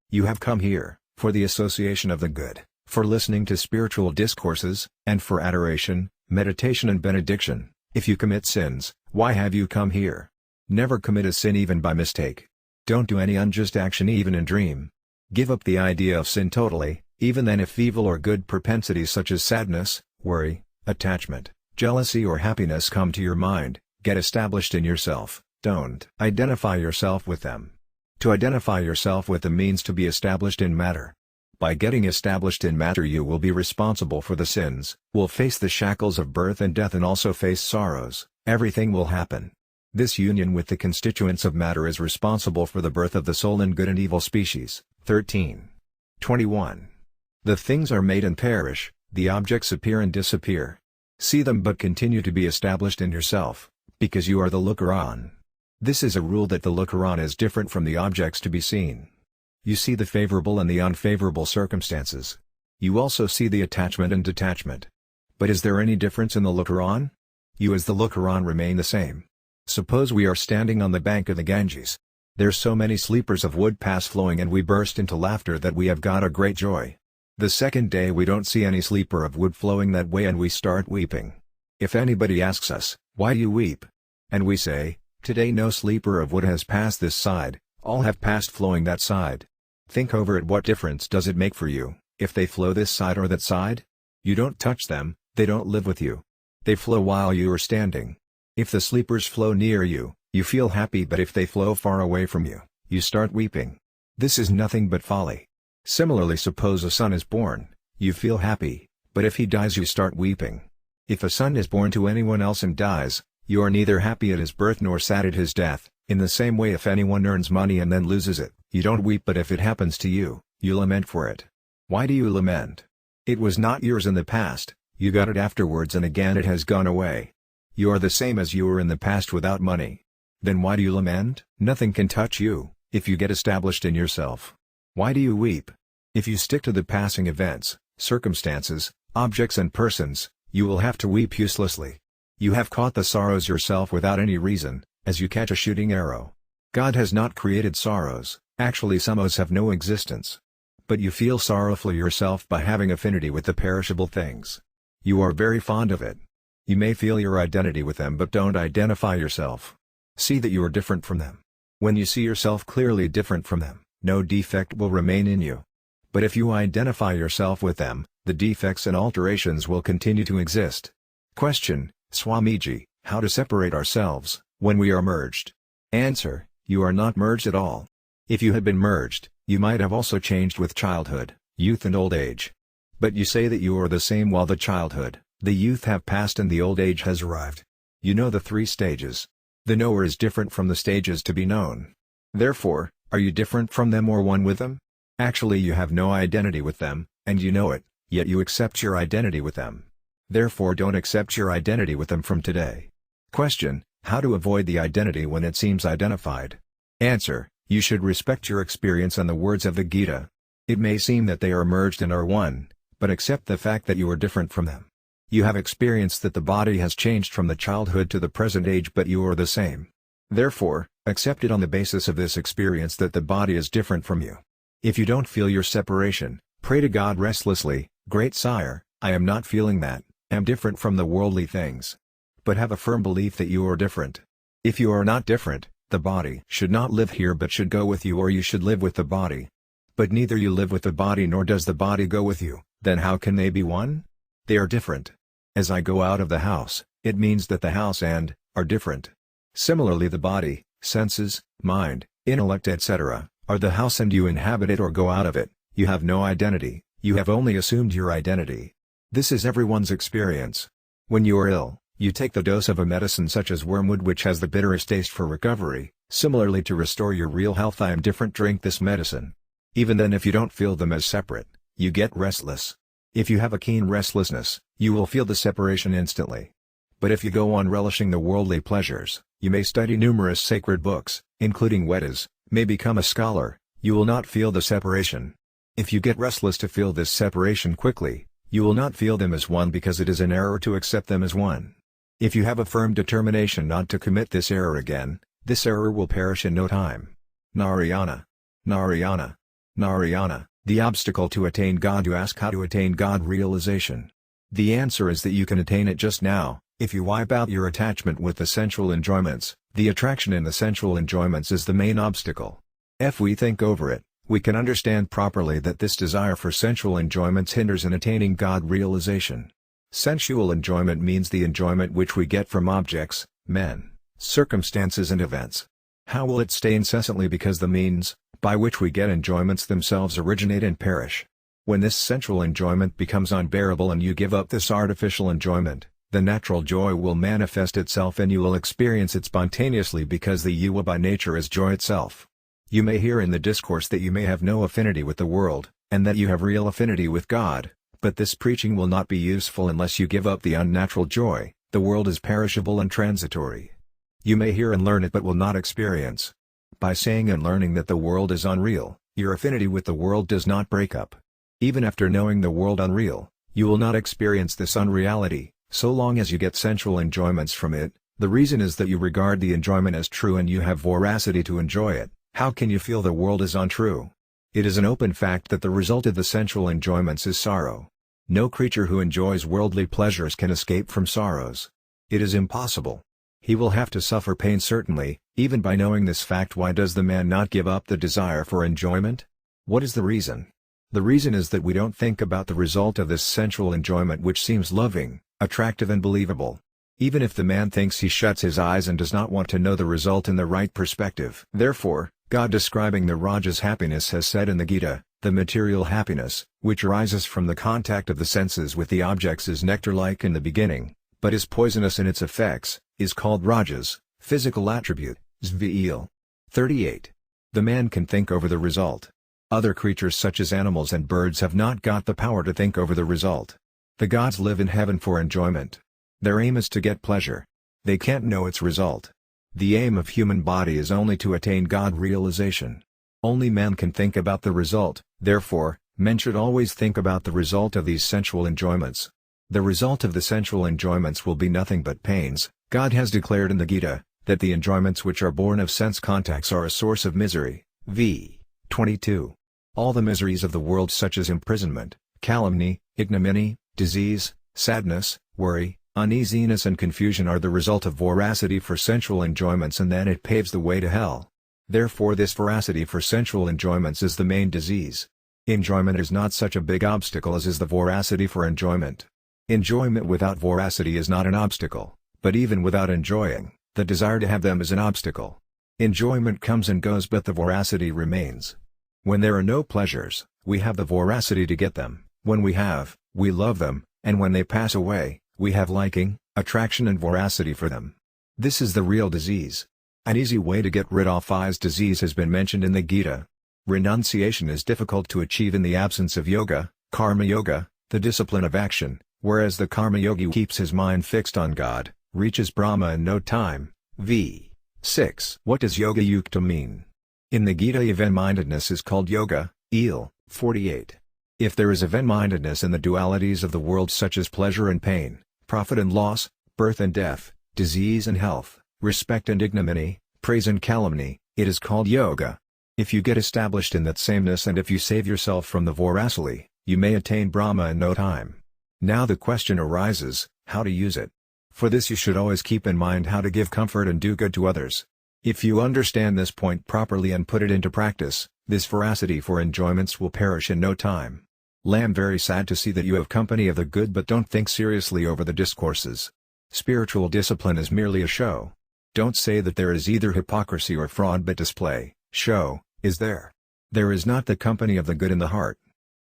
You have come here, for the association of the good, for listening to spiritual discourses, and for adoration, meditation and benediction. If you commit sins, why have you come here? Never commit a sin even by mistake. Don't do any unjust action even in dream. Give up the idea of sin totally, even then if evil or good propensities such as sadness, worry, attachment, jealousy or happiness come to your mind, get established in yourself, don't identify yourself with them. To identify yourself with them means to be established in matter. By getting established in matter you will be responsible for the sins, will face the shackles of birth and death and also face sorrows, everything will happen. This union with the constituents of matter is responsible for the birth of the soul in good and evil species. 13. 21. The things are made and perish, the objects appear and disappear. See them but continue to be established in yourself, because you are the looker-on. This is a rule that the looker-on is different from the objects to be seen. You see the favorable and the unfavorable circumstances. You also see the attachment and detachment. But is there any difference in the looker-on? You as the looker-on remain the same. Suppose we are standing on the bank of the Ganges. There's so many sleepers of wood pass flowing and we burst into laughter that we have got a great joy. The second day we don't see any sleeper of wood flowing that way and we start weeping. If anybody asks us, why do you weep? And we say, today no sleeper of wood has passed this side, all have passed flowing that side. Think over it, what difference does it make for you, if they flow this side or that side? You don't touch them, they don't live with you. They flow while you are standing. If the sleepers flow near you, you feel happy, but if they flow far away from you, you start weeping. This is nothing but folly. Similarly, suppose a son is born, you feel happy, but if he dies you start weeping. If a son is born to anyone else and dies, you are neither happy at his birth nor sad at his death. In the same way, if anyone earns money and then loses it, you don't weep, but if it happens to you, you lament for it. Why do you lament? It was not yours in the past, you got it afterwards and again it has gone away. You are the same as you were in the past without money. Then why do you lament? Nothing can touch you, if you get established in yourself. Why do you weep? If you stick to the passing events, circumstances, objects and persons, you will have to weep uselessly. You have caught the sorrows yourself without any reason, as you catch a shooting arrow. God has not created sorrows, actually sorrows have no existence. But you feel sorrowful yourself by having affinity with the perishable things. You are very fond of it. You may feel your identity with them but don't identify yourself. See that you are different from them. When you see yourself clearly different from them, no defect will remain in you. But if you identify yourself with them, the defects and alterations will continue to exist. Question: Swamiji, how to separate ourselves when we are merged? Answer: you are not merged at all. If you had been merged, you might have also changed with childhood, youth and old age. But you say that you are the same while the childhood, the youth have passed and the old age has arrived. You know the three stages. The knower is different from the stages to be known. Therefore, are you different from them or one with them? Actually you have no identity with them, and you know it, yet you accept your identity with them. Therefore don't accept your identity with them from today. Question: how to avoid the identity when it seems identified? Answer: you should respect your experience and the words of the Gita. It may seem that they are merged and are one, but accept the fact that you are different from them. You have experienced that the body has changed from the childhood to the present age, but you are the same. Therefore, accept it on the basis of this experience that the body is different from you. If you don't feel your separation, pray to God restlessly, Great Sire, I am not feeling that, am different from the worldly things. But have a firm belief that you are different. If you are not different, the body should not live here but should go with you, or you should live with the body. But neither you live with the body nor does the body go with you, then how can they be one? They are different. As I go out of the house, it means that the house and are different. Similarly the body, senses, mind, intellect etc., are the house and you inhabit it or go out of it. You have no identity, you have only assumed your identity. This is everyone's experience. When you are ill, you take the dose of a medicine such as wormwood which has the bitterest taste for recovery. Similarly, to restore your real health I am different, drink this medicine. Even then if you don't feel them as separate, you get restless. If you have a keen restlessness, you will feel the separation instantly. But if you go on relishing the worldly pleasures, you may study numerous sacred books, including Vedas, may become a scholar, you will not feel the separation. If you get restless to feel this separation quickly, you will not feel them as one because it is an error to accept them as one. If you have a firm determination not to commit this error again, this error will perish in no time. Narayana. Narayana. Narayana. The obstacle to attain God. You ask how to attain God realization. The answer is that you can attain it just now, if you wipe out your attachment with the sensual enjoyments. The attraction in the sensual enjoyments is the main obstacle. If we think over it, we can understand properly that this desire for sensual enjoyments hinders in attaining God realization. Sensual enjoyment means the enjoyment which we get from objects, men, circumstances and events. How will it stay incessantly? Because the means by which we get enjoyments themselves originate and perish. When this sensual enjoyment becomes unbearable and you give up this artificial enjoyment, the natural joy will manifest itself and you will experience it spontaneously because the you by nature is joy itself. You may hear in the discourse that you may have no affinity with the world, and that you have real affinity with God, but this preaching will not be useful unless you give up the unnatural joy. The world is perishable and transitory. You may hear and learn it but will not experience. By saying and learning that the world is unreal, your affinity with the world does not break up. Even after knowing the world unreal, you will not experience this unreality, so long as you get sensual enjoyments from it. The reason is that you regard the enjoyment as true and you have voracity to enjoy it. How can you feel the world is untrue? It is an open fact that the result of the sensual enjoyments is sorrow. No creature who enjoys worldly pleasures can escape from sorrows. It is impossible. He will have to suffer pain certainly. Even by knowing this fact, why does the man not give up the desire for enjoyment? What is the reason? The reason is that we don't think about the result of this sensual enjoyment, which seems loving, attractive and believable. Even if the man thinks, he shuts his eyes and does not want to know the result in the right perspective. Therefore, God, describing the Raja's happiness, has said in the Gita, the material happiness, which arises from the contact of the senses with the objects, is nectar-like in the beginning, but is poisonous in its effects, is called Rajas, physical attribute, Zveel. 38. The man can think over the result. Other creatures such as animals and birds have not got the power to think over the result. The gods live in heaven for enjoyment. Their aim is to get pleasure. They can't know its result. The aim of human body is only to attain God realization. Only man can think about the result, therefore, men should always think about the result of these sensual enjoyments. The result of the sensual enjoyments will be nothing but pains. God has declared in the Gita, that the enjoyments which are born of sense contacts are a source of misery. V. 22. All the miseries of the world, such as imprisonment, calumny, ignominy, disease, sadness, worry, uneasiness and confusion, are the result of voracity for sensual enjoyments, and then it paves the way to hell. Therefore this voracity for sensual enjoyments is the main disease. Enjoyment is not such a big obstacle as is the voracity for enjoyment. Enjoyment without voracity is not an obstacle, but even without enjoying, the desire to have them is an obstacle. Enjoyment comes and goes but the voracity remains. When there are no pleasures, we have the voracity to get them. When we have, we love them, and when they pass away, we have liking, attraction and voracity for them. This is the real disease. An easy way to get rid of eyes disease has been mentioned in the Gita. Renunciation is difficult to achieve in the absence of yoga, karma yoga, the discipline of action, whereas the karma yogi keeps his mind fixed on God, reaches Brahma in no time. V. 6. What does yoga yukta mean? In the Gita, even-mindedness is called yoga, il. 48. If there is even-mindedness in the dualities of the world, such as pleasure and pain, profit and loss, birth and death, disease and health, respect and ignominy, praise and calumny, it is called yoga. If you get established in that sameness and if you save yourself from the voracity, you may attain Brahma in no time. Now the question arises, how to use it? For this you should always keep in mind how to give comfort and do good to others. If you understand this point properly and put it into practice, this voracity for enjoyments will perish in no time. Lamb, very sad to see that you have company of the good but don't think seriously over the discourses. Spiritual discipline is merely a show. Don't say that there is either hypocrisy or fraud, but display, show, is there. There is not the company of the good in the heart.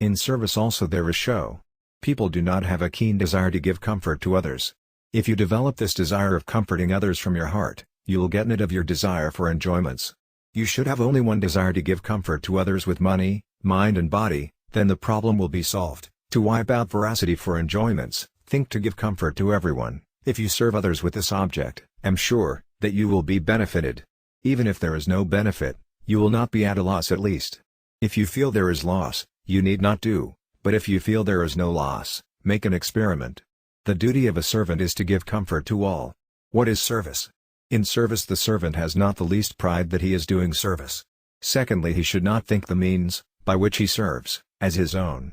In service also there is show. People do not have a keen desire to give comfort to others. If you develop this desire of comforting others from your heart, you will get rid of your desire for enjoyments. You should have only one desire, to give comfort to others with money, mind and body, then the problem will be solved. To wipe out voracity for enjoyments, think to give comfort to everyone. If you serve others with this object, am sure that you will be benefited. Even if there is no benefit, you will not be at a loss at least. If you feel there is loss, you need not do, but if you feel there is no loss, make an experiment. The duty of a servant is to give comfort to all. What is service? In service the servant has not the least pride that he is doing service. Secondly, he should not think the means, by which he serves, as his own.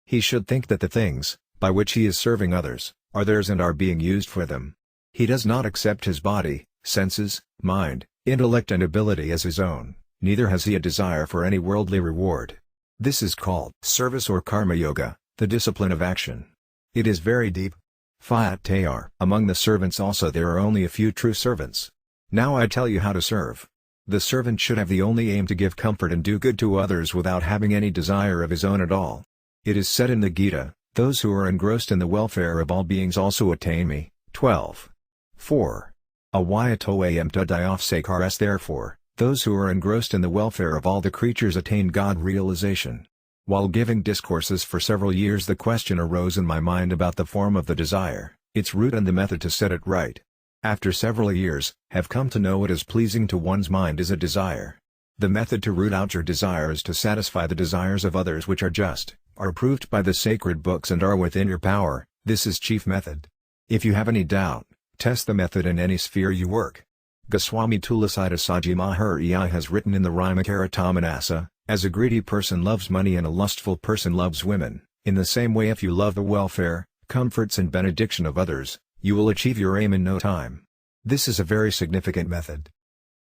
He should think that the things, by which he is serving others, are theirs and are being used for them. He does not accept his body, senses, mind, intellect and ability as his own, neither has he a desire for any worldly reward. This is called service or karma yoga, the discipline of action. It is very deep. Fiat Tayar. Among the servants also there are only a few true servants. Now I tell you how to serve. The servant should have the only aim to give comfort and do good to others without having any desire of his own at all. It is said in the Gita, "Those who are engrossed in the welfare of all beings also attain me." 12. 4. Ayatoam tadayafsakaras. Therefore, those who are engrossed in the welfare of all the creatures attain God realization. While giving discourses for several years, the question arose in my mind about the form of the desire, its root and the method to set it right. After several years, have come to know what is pleasing to one's mind is a desire. The method to root out your desire is to satisfy the desires of others which are just, are approved by the sacred books and are within your power. This is chief method. If you have any doubt, test the method in any sphere you work. Goswami Tulasadasaji Maharaj has written in the Raimakaratammanasa, "As a greedy person loves money and a lustful person loves women, in the same way if you love the welfare, comforts and benediction of others, you will achieve your aim in no time." This is a very significant method.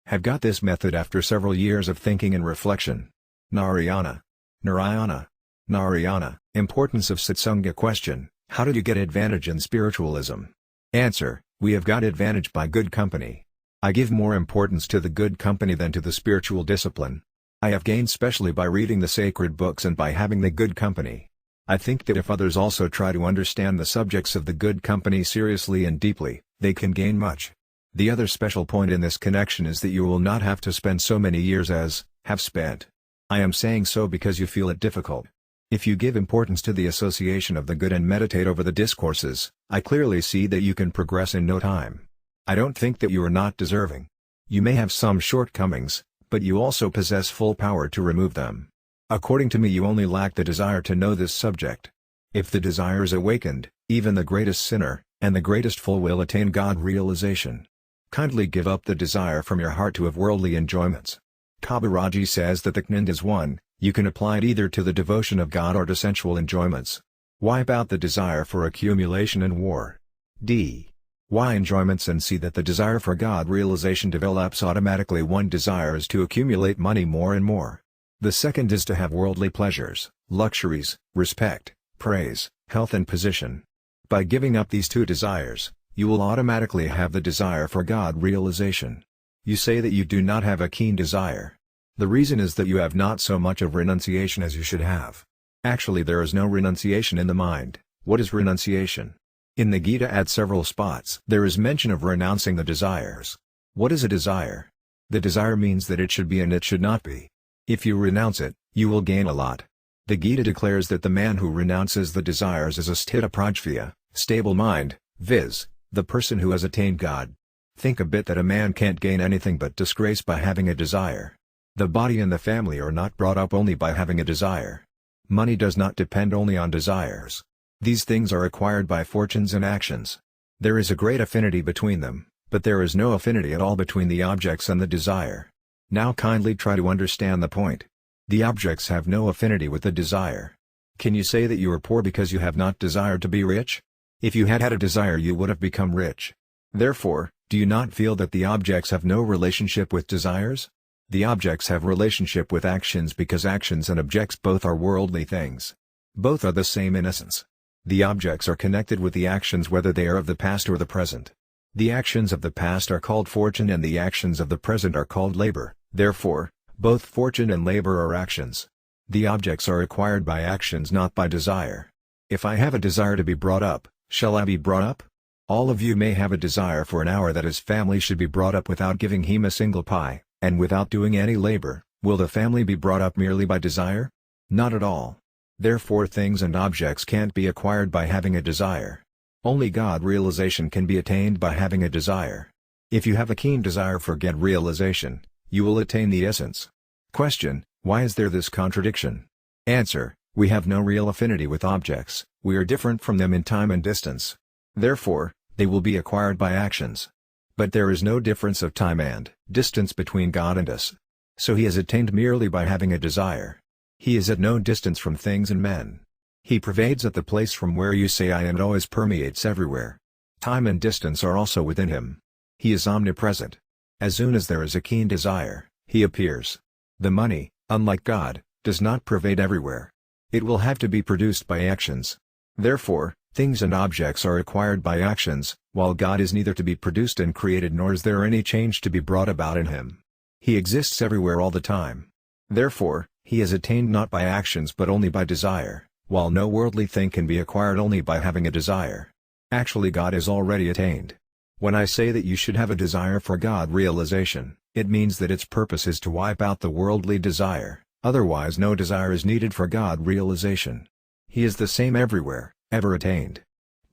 Have got this method after several years of thinking and reflection. Narayana. Narayana. Narayana. Importance of Satsanga. Question: how did you get advantage in spiritualism? Answer: we have got advantage by good company. I give more importance to the good company than to the spiritual discipline. I have gained specially by reading the sacred books and by having the good company. I think that if others also try to understand the subjects of the good company seriously and deeply, they can gain much. The other special point in this connection is that you will not have to spend so many years as have spent. I am saying so because you feel it difficult. If you give importance to the association of the good and meditate over the discourses, I clearly see that you can progress in no time. I don't think that you are not deserving. You may have some shortcomings, but you also possess full power to remove them. According to me, you only lack the desire to know this subject. If the desire is awakened, even the greatest sinner, and the greatest fool will attain God realization. Kindly give up the desire from your heart to have worldly enjoyments. Kabiraji says that the knind is one, you can apply it either to the devotion of God or to sensual enjoyments. Wipe out the desire for accumulation and war. D. Why enjoyments and see that the desire for God realization develops automatically. One desire is to accumulate money more and more. The second is to have worldly pleasures, luxuries, respect, praise, health and position. By giving up these two desires, you will automatically have the desire for God realization. You say that you do not have a keen desire. The reason is that you have not so much of renunciation as you should have. Actually, there is no renunciation in the mind. What is renunciation? In the Gita at several spots there is mention of renouncing the desires. What is a desire? The desire means that it should be and it should not be. If you renounce it, you will gain a lot. The Gita declares that the man who renounces the desires is a sthita prajna, stable mind, viz., the person who has attained God. Think a bit that a man can't gain anything but disgrace by having a desire. The body and the family are not brought up only by having a desire. Money does not depend only on desires. These things are acquired by fortunes and actions. There is a great affinity between them, but there is no affinity at all between the objects and the desire. Now kindly try to understand the point. The objects have no affinity with the desire. Can you say that you are poor because you have not desired to be rich? If you had had a desire, you would have become rich. Therefore, do you not feel that the objects have no relationship with desires? The objects have relationship with actions because actions and objects both are worldly things. Both are the same in essence. The objects are connected with the actions whether they are of the past or the present. The actions of the past are called fortune and the actions of the present are called labor. Therefore, both fortune and labor are actions. The objects are acquired by actions, not by desire. If I have a desire to be brought up, shall I be brought up? All of you may have a desire for an hour that his family should be brought up without giving him a single pie, and without doing any labor. Will the family be brought up merely by desire? Not at all. Therefore things and objects can't be acquired by having a desire. Only God realization can be attained by having a desire. If you have a keen desire for God realization, you will attain the essence. Question: why is there this contradiction? Answer: we have no real affinity with objects, we are different from them in time and distance. Therefore, they will be acquired by actions. But there is no difference of time and distance between God and us. So he is attained merely by having a desire. He is at no distance from things and men. He pervades at the place from where you say I and always permeates everywhere. Time and distance are also within him. He is omnipresent. As soon as there is a keen desire, he appears. The money, unlike God, does not pervade everywhere. It will have to be produced by actions. Therefore, things and objects are acquired by actions, while God is neither to be produced and created nor is there any change to be brought about in him. He exists everywhere all the time. Therefore, he is attained not by actions but only by desire, while no worldly thing can be acquired only by having a desire. Actually, God is already attained. When I say that you should have a desire for God realization, it means that its purpose is to wipe out the worldly desire, otherwise no desire is needed for God realization. He is the same everywhere, ever attained.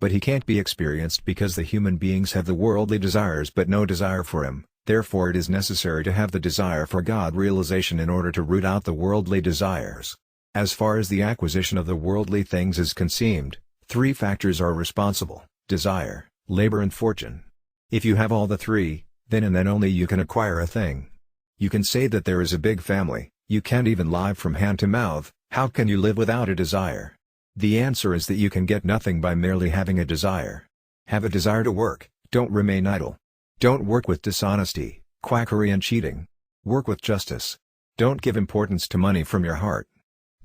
But he can't be experienced because the human beings have the worldly desires but no desire for him, therefore it is necessary to have the desire for God realization in order to root out the worldly desires. As far as the acquisition of the worldly things is concerned, three factors are responsible: desire, labor and fortune. If you have all the three, then and then only you can acquire a thing. You can say that there is a big family, you can't even live from hand to mouth, how can you live without a desire? The answer is that you can get nothing by merely having a desire. Have a desire to work, don't remain idle. Don't work with dishonesty, quackery and cheating. Work with justice. Don't give importance to money from your heart.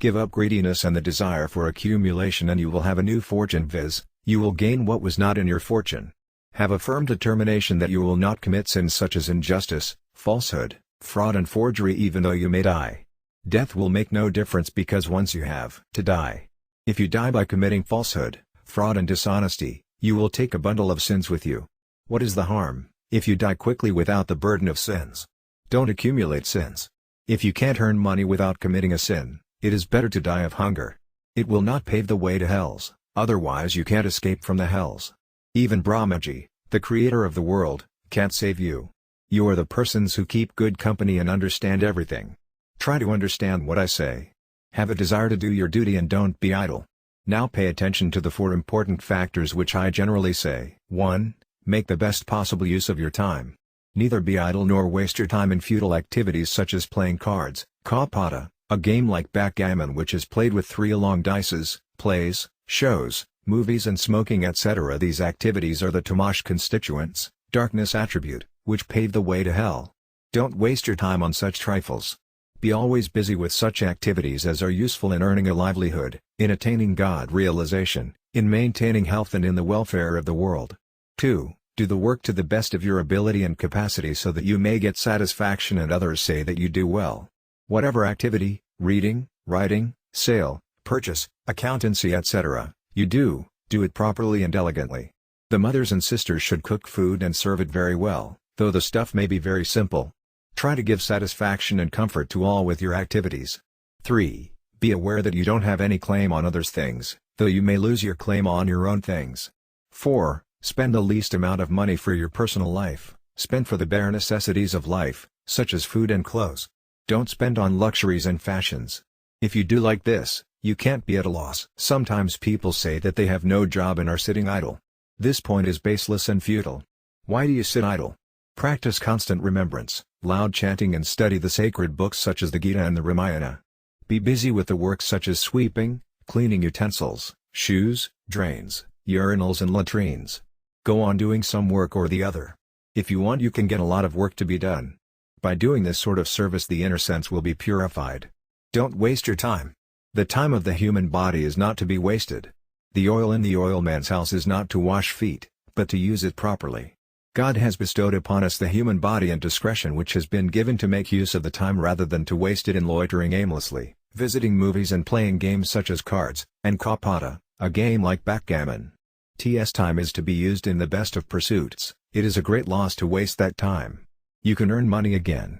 Give up greediness and the desire for accumulation and you will have a new fortune, viz., you will gain what was not in your fortune. Have a firm determination that you will not commit sins such as injustice, falsehood, fraud and forgery even though you may die. Death will make no difference because once you have to die. If you die by committing falsehood, fraud and dishonesty, you will take a bundle of sins with you. What is the harm, if you die quickly without the burden of sins? Don't accumulate sins. If you can't earn money without committing a sin, it is better to die of hunger. It will not pave the way to hells, otherwise you can't escape from the hells. Even Brahmaji, the creator of the world, can't save you. You are the persons who keep good company and understand everything. Try to understand what I say. Have a desire to do your duty and don't be idle. Now pay attention to the four important factors which I generally say. 1. Make the best possible use of your time. Neither be idle nor waste your time in futile activities such as playing cards, kapata, a game like backgammon which is played with 3 long dices, plays, shows, movies and smoking etc. These activities are the tamash constituents, darkness attribute, which pave the way to hell. Don't waste your time on such trifles. Be always busy with such activities as are useful in earning a livelihood, in attaining God realization, in maintaining health and in the welfare of the world. 2. Do the work to the best of your ability and capacity so that you may get satisfaction and others say that you do well. Whatever activity, reading, writing, sale, purchase, accountancy etc., you do it properly and elegantly. The mothers and sisters should cook food and serve it very well, though the stuff may be very simple. Try to give satisfaction and comfort to all with your activities. 3. Be aware that you don't have any claim on others' things, though you may lose your claim on your own things. 4. Spend the least amount of money for your personal life, spend for the bare necessities of life, such as food and clothes. Don't spend on luxuries and fashions. If you do like this, you can't be at a loss. Sometimes people say that they have no job and are sitting idle. This point is baseless and futile. Why do you sit idle? Practice constant remembrance, loud chanting and study the sacred books such as the Gita and the Ramayana. Be busy with the work such as sweeping, cleaning utensils, shoes, drains, urinals and latrines. Go on doing some work or the other. If you want you can get a lot of work to be done. By doing this sort of service the inner sense will be purified. Don't waste your time. The time of the human body is not to be wasted. The oil in the oilman's house is not to wash feet, but to use it properly. God has bestowed upon us the human body and discretion which has been given to make use of the time rather than to waste it in loitering aimlessly, visiting movies and playing games such as cards, and kapata, a game like backgammon. TS time is to be used in the best of pursuits. It is a great loss to waste that time. You can earn money again.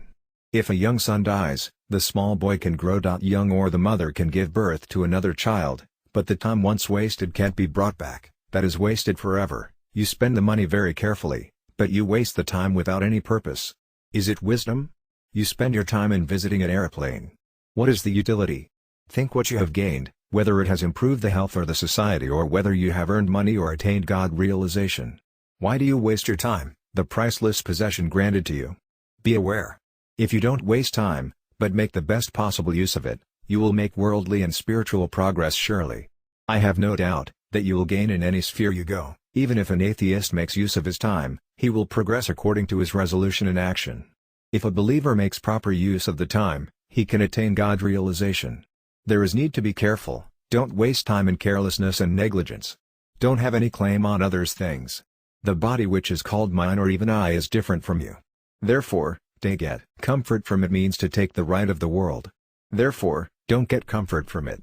If a young son dies, the small boy can grow young or the mother can give birth to another child, but the time once wasted can't be brought back, that is wasted forever. You spend the money very carefully, but you waste the time without any purpose. Is it wisdom? You spend your time in visiting an airplane. What is the utility? Think what you have gained, whether it has improved the health or the society or whether you have earned money or attained God realization. Why do you waste your time, the priceless possession granted to you? Be aware. If you don't waste time, but make the best possible use of it, you will make worldly and spiritual progress surely. I have no doubt that you will gain in any sphere you go. Even if an atheist makes use of his time, he will progress according to his resolution and action. If a believer makes proper use of the time, he can attain God realization. There is need to be careful. Don't waste time in carelessness and negligence. Don't have any claim on others' things. The body which is called mine or even I is different from you. Therefore, to get comfort from it means to take the right of the world. Therefore, don't get comfort from it.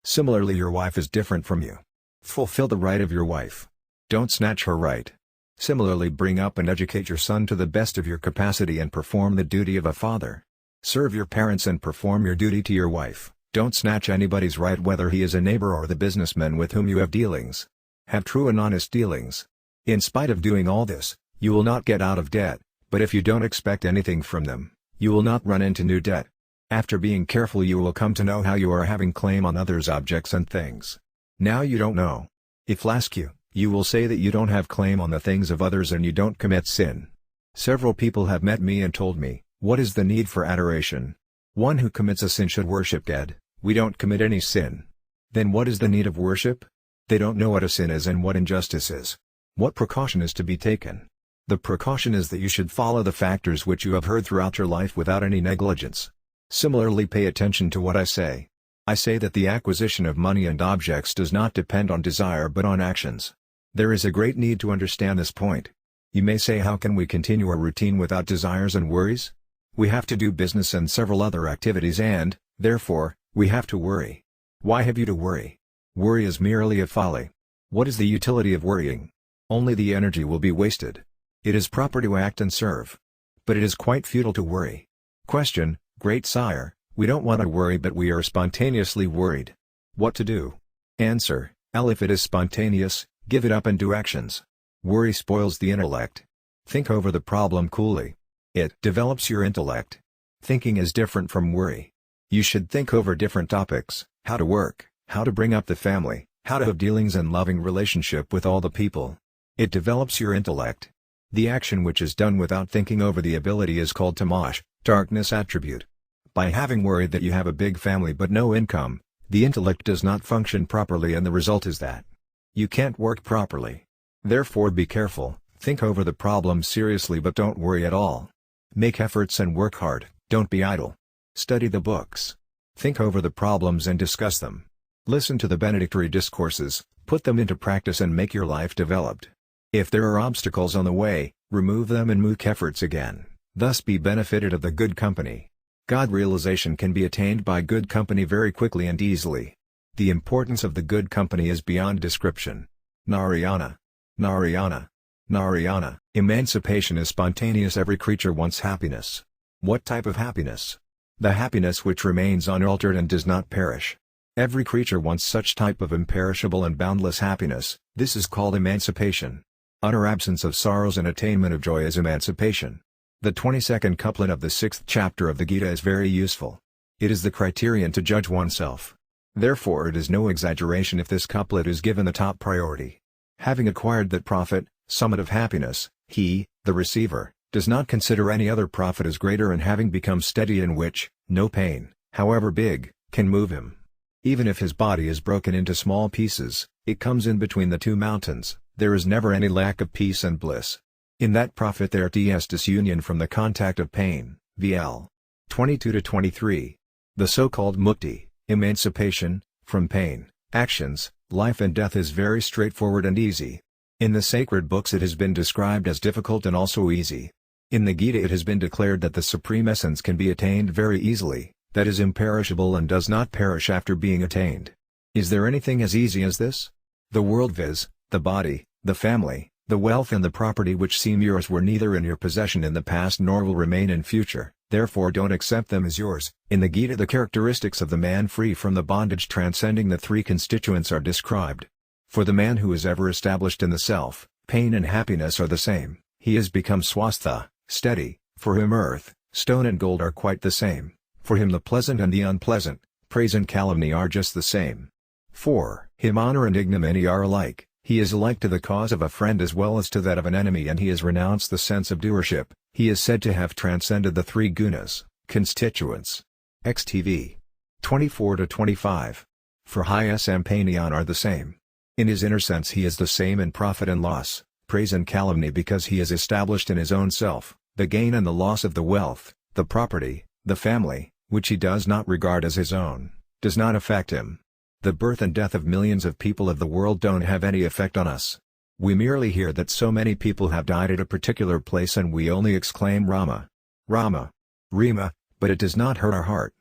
Similarly, your wife is different from you. Fulfill the right of your wife. Don't snatch her right. Similarly, bring up and educate your son to the best of your capacity and perform the duty of a father. Serve your parents and perform your duty to your wife. Don't snatch anybody's right, whether he is a neighbor or the businessman with whom you have dealings. Have true and honest dealings. In spite of doing all this, you will not get out of debt, but if you don't expect anything from them, you will not run into new debt. After being careful, you will come to know how you are having claim on others' objects and things. Now you don't know. If ask you, you will say that you don't have claim on the things of others and you don't commit sin. Several people have met me and told me, what is the need for adoration? One who commits a sin should worship dead. We don't commit any sin. Then what is the need of worship? They don't know what a sin is and what injustice is. What precaution is to be taken? The precaution is that you should follow the factors which you have heard throughout your life without any negligence. Similarly, pay attention to what I say. I say that the acquisition of money and objects does not depend on desire but on actions. There is a great need to understand this point. You may say, how can we continue our routine without desires and worries? We have to do business and several other activities and, therefore, we have to worry. Why have you to worry? Worry is merely a folly. What is the utility of worrying? Only the energy will be wasted. It is proper to act and serve. But it is quite futile to worry. Question: Great Sire, we don't want to worry but we are spontaneously worried. What to do? Answer: if it is spontaneous, give it up and do actions. Worry spoils the intellect. Think over the problem coolly. It develops your intellect. Thinking is different from worry. You should think over different topics: how to work, how to bring up the family, how to have dealings and loving relationship with all the people. It develops your intellect. The action which is done without thinking over the ability is called tamash, darkness attribute. By having worried that you have a big family but no income, the intellect does not function properly and the result is that you can't work properly. Therefore be careful, think over the problem seriously but don't worry at all. Make efforts and work hard, don't be idle. Study the books. Think over the problems and discuss them. Listen to the Bindictory discourses, put them into practice and make your life developed. If there are obstacles on the way, remove them and make efforts again, thus be benefited of the good company. God realization can be attained by good company very quickly and easily. The importance of the good company is beyond description. Narayana. Narayana. Narayana. Emancipation is spontaneous. Every creature wants happiness. What type of happiness? The happiness which remains unaltered and does not perish. Every creature wants such type of imperishable and boundless happiness. This is called emancipation. Utter absence of sorrows and attainment of joy is emancipation. The 22nd couplet of the 6th chapter of the Gita is very useful. It is the criterion to judge oneself. Therefore it is no exaggeration if this couplet is given the top priority. Having acquired that profit, summit of happiness, he, the receiver, does not consider any other profit as greater, and having become steady in which, no pain, however big, can move him. Even if his body is broken into small pieces, it comes in between the two mountains, there is never any lack of peace and bliss. In that profit there is disunion from the contact of pain. VL 22-23. The so-called mukti, emancipation, from pain, actions, life and death is very straightforward and easy. In the sacred books it has been described as difficult and also easy. In the Gita it has been declared that the supreme essence can be attained very easily, that is imperishable and does not perish after being attained. Is there anything as easy as this? The world, viz., the body, the family, the wealth and the property which seem yours were neither in your possession in the past nor will remain in future, therefore don't accept them as yours. In the Gita the characteristics of the man free from the bondage transcending the three constituents are described. For the man who is ever established in the self, pain and happiness are the same, he has become swastha, steady, for whom earth, stone and gold are quite the same, for him the pleasant and the unpleasant, praise and calumny are just the same. For him honor and ignominy are alike. He is alike to the cause of a friend as well as to that of an enemy, and he has renounced the sense of doership. He is said to have transcended the three gunas, constituents. XTV 24-25. For Hyas and Painion are the same. In his inner sense he is the same in profit and loss, praise and calumny, because he is established in his own self. The gain and the loss of the wealth, the property, the family, which he does not regard as his own, does not affect him. The birth and death of millions of people of the world don't have any effect on us. We merely hear that so many people have died at a particular place and we only exclaim Rama, Rama, Rima, but it does not hurt our heart.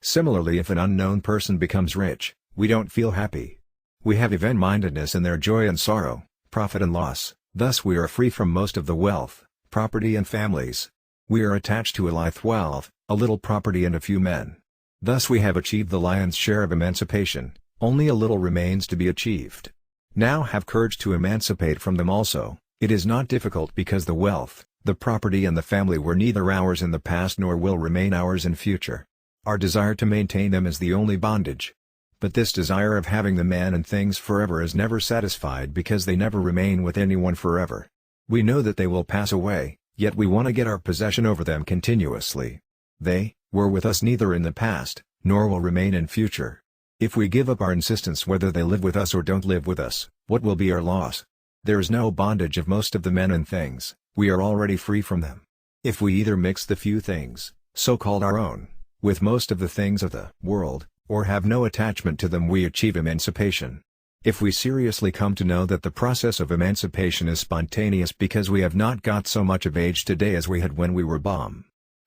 Similarly, if an unknown person becomes rich, We don't feel happy. We have even-mindedness in their joy and sorrow, profit and loss, thus we are free from most of the wealth, property and families. We are attached to a little wealth, a little property and a few men. Thus we have achieved the lion's share of emancipation, only a little remains to be achieved. Now have courage to emancipate from them also. It is not difficult because the wealth, the property and the family were neither ours in the past nor will remain ours in future. Our desire to maintain them is the only bondage. But this desire of having the man and things forever is never satisfied because they never remain with anyone forever. We know that they will pass away, yet we want to get our possession over them continuously. They were with us neither in the past, nor will remain in future. If we give up our insistence whether they live with us or don't live with us, what will be our loss? There is no bondage of most of the men and things, we are already free from them. If we either mix the few things, so-called our own, with most of the things of the world, or have no attachment to them, we achieve emancipation. If we seriously come to know that the process of emancipation is spontaneous because we have not got so much of age today as we had when we were born.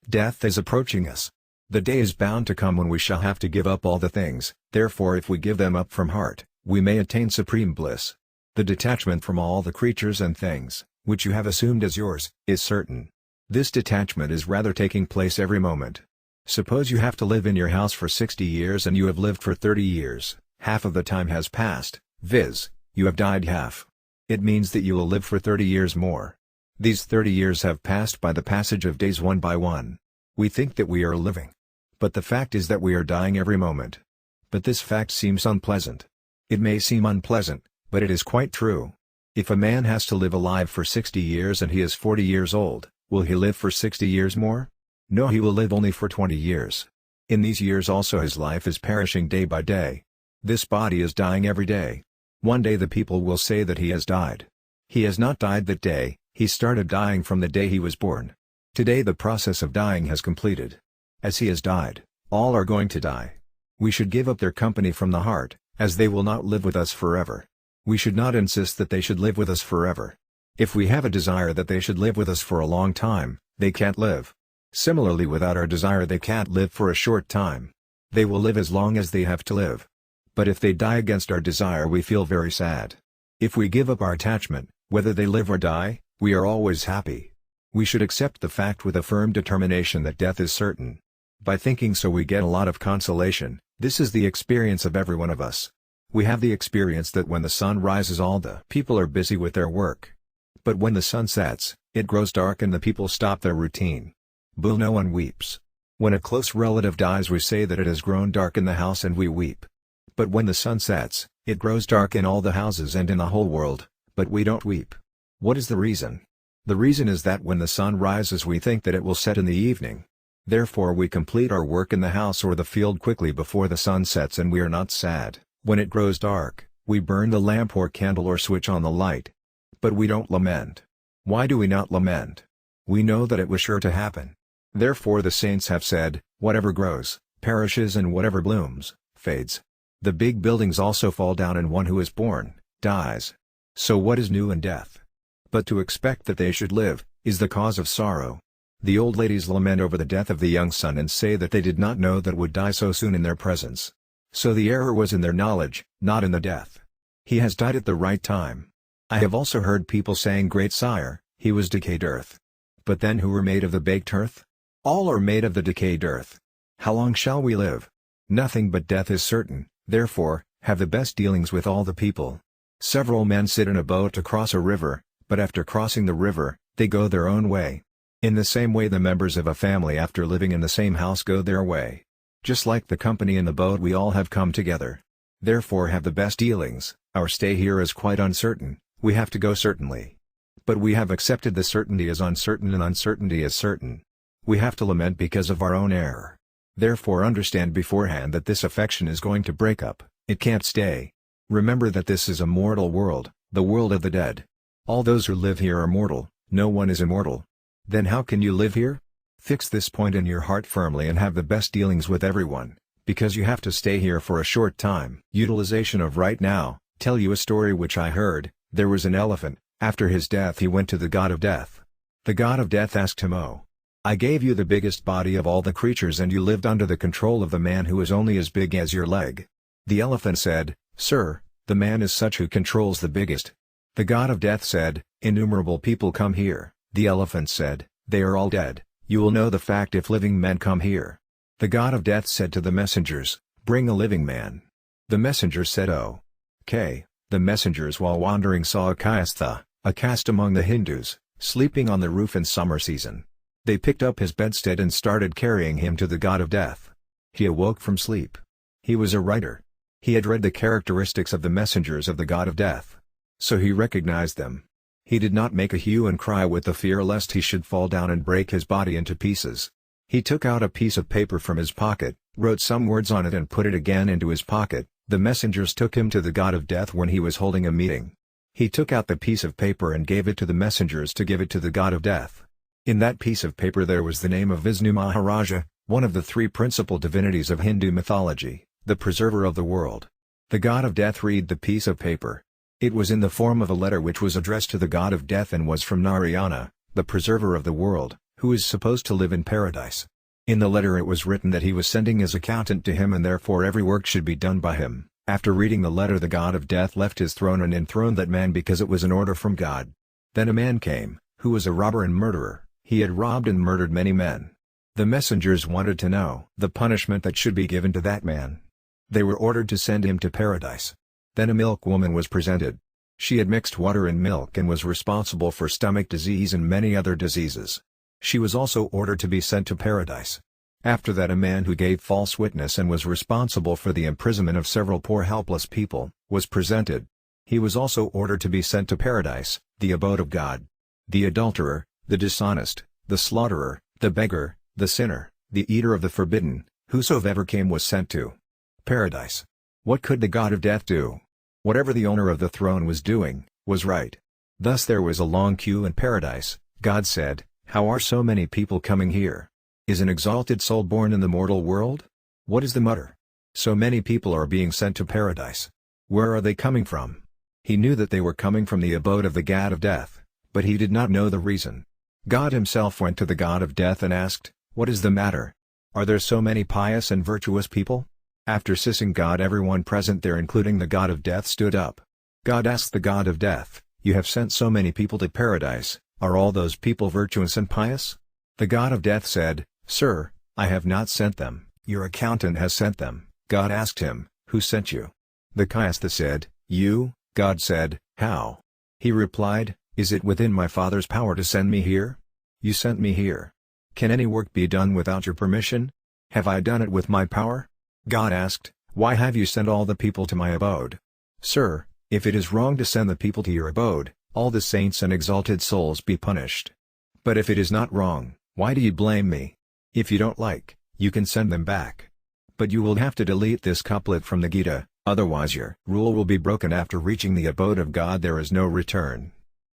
Death is approaching us. The day is bound to come when we shall have to give up all the things, therefore if we give them up from heart, we may attain supreme bliss. The detachment from all the creatures and things, which you have assumed as yours, is certain. This detachment is rather taking place every moment. Suppose you have to live in your house for 60 years and you have lived for 30 years, half of the time has passed, viz., you have died half. It means that you will live for 30 years more. These 30 years have passed by the passage of days one by one. We think that we are living. But the fact is that we are dying every moment. But this fact seems unpleasant. It may seem unpleasant, but it is quite true. If a man has to live alive for 60 years and he is 40 years old, will he live for 60 years more? No, he will live only for 20 years. In these years also his life is perishing day by day. This body is dying every day. One day the people will say that he has died. He has not died that day, he started dying from the day he was born. Today the process of dying has completed. As he has died, all are going to die. We should give up their company from the heart, as they will not live with us forever. We should not insist that they should live with us forever. If we have a desire that they should live with us for a long time, they can't live. Similarly, without our desire they can't live for a short time. They will live as long as they have to live. But if they die against our desire we feel very sad. If we give up our attachment, whether they live or die, we are always happy. We should accept the fact with a firm determination that death is certain. By thinking so we get a lot of consolation. This is the experience of every one of us. We have the experience that when the sun rises all the people are busy with their work. But when the sun sets, it grows dark and the people stop their routine. Boo, no one weeps. When a close relative dies we say that it has grown dark in the house and we weep. But when the sun sets, it grows dark in all the houses and in the whole world, but we don't weep. What is the reason? The reason is that when the sun rises we think that it will set in the evening. Therefore we complete our work in the house or the field quickly before the sun sets and we are not sad. When it grows dark, we burn the lamp or candle or switch on the light. But we don't lament. Why do we not lament? We know that it was sure to happen. Therefore the saints have said, whatever grows, perishes and whatever blooms, fades. The big buildings also fall down and one who is born, dies. So what is new in death? But to expect that they should live, is the cause of sorrow. The old ladies lament over the death of the young son and say that they did not know that would die so soon in their presence. So the error was in their knowledge, not in the death. He has died at the right time. I have also heard people saying, great sire, he was decayed earth. But then who were made of the baked earth? All are made of the decayed earth. How long shall we live? Nothing but death is certain, therefore, have the best dealings with all the people. Several men sit in a boat to cross a river, but after crossing the river, they go their own way. In the same way the members of a family after living in the same house go their way. Just like the company in the boat we all have come together. Therefore have the best dealings, our stay here is quite uncertain, we have to go certainly. But we have accepted the certainty as uncertain and uncertainty as certain. We have to lament because of our own error. Therefore understand beforehand that this affection is going to break up, it can't stay. Remember that this is a mortal world, the world of the dead. All those who live here are mortal, no one is immortal. Then how can you live here? Fix this point in your heart firmly and have the best dealings with everyone, because you have to stay here for a short time. Utilization of right now. Tell you a story which I heard. There was an elephant, after his death he went to the god of death. The god of death asked him, "Oh, I gave you the biggest body of all the creatures and you lived under the control of the man who is only as big as your leg. The elephant said, "Sir, the man is such who controls the biggest." The god of death said, "Innumerable people come here." The elephant said, "They are all dead. You will know the fact if living men come here." The god of death said to the messengers, "Bring a living man." The messengers said, "Oh. Okay." The messengers while wandering saw a kayastha, a caste among the Hindus, sleeping on the roof in summer season. They picked up his bedstead and started carrying him to the god of death. He awoke from sleep. He was a writer. He had read the characteristics of the messengers of the god of death. So he recognized them. He did not make a hue and cry with the fear lest he should fall down and break his body into pieces. He took out a piece of paper from his pocket, wrote some words on it and put it again into his pocket. The messengers took him to the god of death when he was holding a meeting. He took out the piece of paper and gave it to the messengers to give it to the god of death. In that piece of paper there was the name of Vishnu Maharaja, one of the three principal divinities of Hindu mythology, the preserver of the world. The god of death read the piece of paper. It was in the form of a letter which was addressed to the god of death and was from Narayana, the preserver of the world, who is supposed to live in paradise. In the letter it was written that he was sending his accountant to him and therefore every work should be done by him. After reading the letter the god of death left his throne and enthroned that man because it was an order from God. Then a man came, who was a robber and murderer. He had robbed and murdered many men. The messengers wanted to know the punishment that should be given to that man. They were ordered to send him to paradise. Then a milk woman was presented. She had mixed water and milk and was responsible for stomach disease and many other diseases. She was also ordered to be sent to paradise. After that a man who gave false witness and was responsible for the imprisonment of several poor helpless people, was presented. He was also ordered to be sent to paradise, the abode of God. The adulterer, the dishonest, the slaughterer, the beggar, the sinner, the eater of the forbidden, whosoever came was sent to paradise. What could the god of death do? Whatever the owner of the throne was doing, was right. Thus there was a long queue in paradise. God said, "How are so many people coming here? Is an exalted soul born in the mortal world? What is the matter? So many people are being sent to paradise. Where are they coming from?" He knew that they were coming from the abode of the god of death, but he did not know the reason. God himself went to the god of death and asked, "What is the matter? Are there so many pious and virtuous people?" After kissing God, everyone present there including the god of death stood up. God asked the god of death, "You have sent so many people to paradise, are all those people virtuous and pious?" The god of death said, "Sir, I have not sent them, your accountant has sent them." God asked him, "Who sent you?" The Kayastha said, "You." God said, "How?" He replied, "Is it within my Father's power to send me here? You sent me here. Can any work be done without your permission? Have I done it with my power?" God asked, "Why have you sent all the people to my abode?" "Sir, if it is wrong to send the people to your abode, all the saints and exalted souls be punished. But if it is not wrong, why do you blame me? If you don't like, you can send them back. But you will have to delete this couplet from the Gita, otherwise your rule will be broken. After reaching the abode of God there is no return.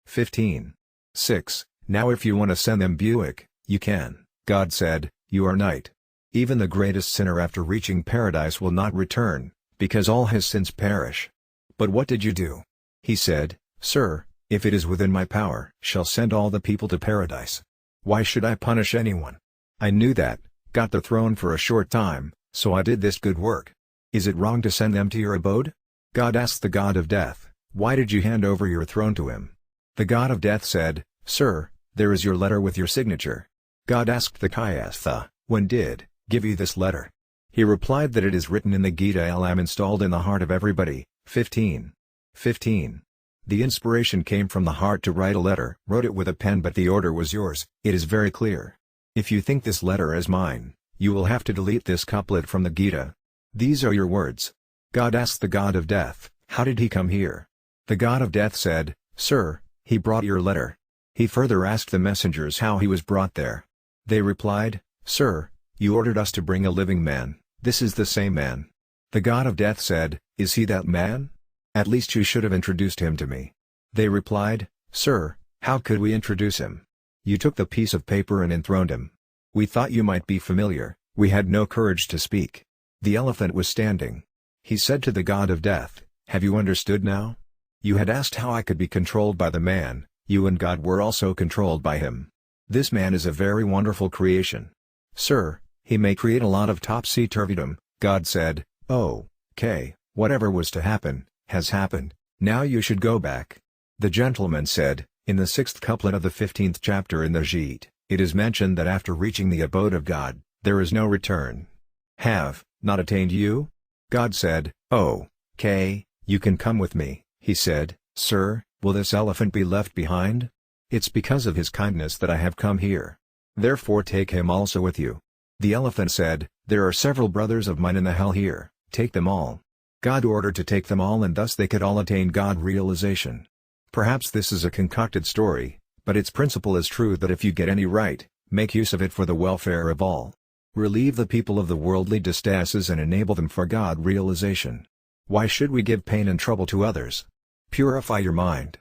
15. 6. Now if you want to send them Buick, you can. God said, "You are night." Even the greatest sinner after reaching paradise will not return, because all his sins perish. But what did you do? He said, "Sir, if it is within my power, shall send all the people to paradise. Why should I punish anyone? I knew that, got the throne for a short time, so I did this good work. Is it wrong to send them to your abode?" God asked the god of death, "Why did you hand over your throne to him?" The god of death said, "Sir, there is your letter with your signature." God asked the Kayastha, "When did give you this letter?" He replied that it is written in the Gita am installed in the heart of everybody. 15. 15. The inspiration came from the heart to write a letter. Wrote it with a pen but the order was yours. It is very clear. If you think this letter is mine, you will have to delete this couplet from the Gita. These are your words. God asked the god of death, "How did he come here?" The god of death said, "Sir, he brought your letter." He further asked the messengers how he was brought there. They replied, "Sir, you ordered us to bring a living man. This is the same man." The god of death said, "Is he that man? At least you should have introduced him to me." They replied, "Sir, how could we introduce him? You took the piece of paper and enthroned him. We thought you might be familiar, we had no courage to speak." The elephant was standing. He said to the god of death, "Have you understood now? You had asked how I could be controlled by the man, you and God were also controlled by him. This man is a very wonderful creation. Sir, he may create a lot of topsy-turvydom." God said, "Oh, okay. Whatever was to happen, has happened, now you should go back." The gentleman said, "In the 6th couplet of the 15th chapter in the Gita, it is mentioned that after reaching the abode of God, there is no return. Have not attained you?" God said, "Oh, okay, you can come with me." He said, "Sir, will this elephant be left behind? It's because of his kindness that I have come here. Therefore take him also with you." The elephant said, "There are several brothers of mine in the hell here, take them all." God ordered to take them all, and thus they could all attain God realization. Perhaps this is a concocted story, but its principle is true that if you get any right, make use of it for the welfare of all. Relieve the people of the worldly distresses and enable them for God realization. Why should we give pain and trouble to others? Purify your mind.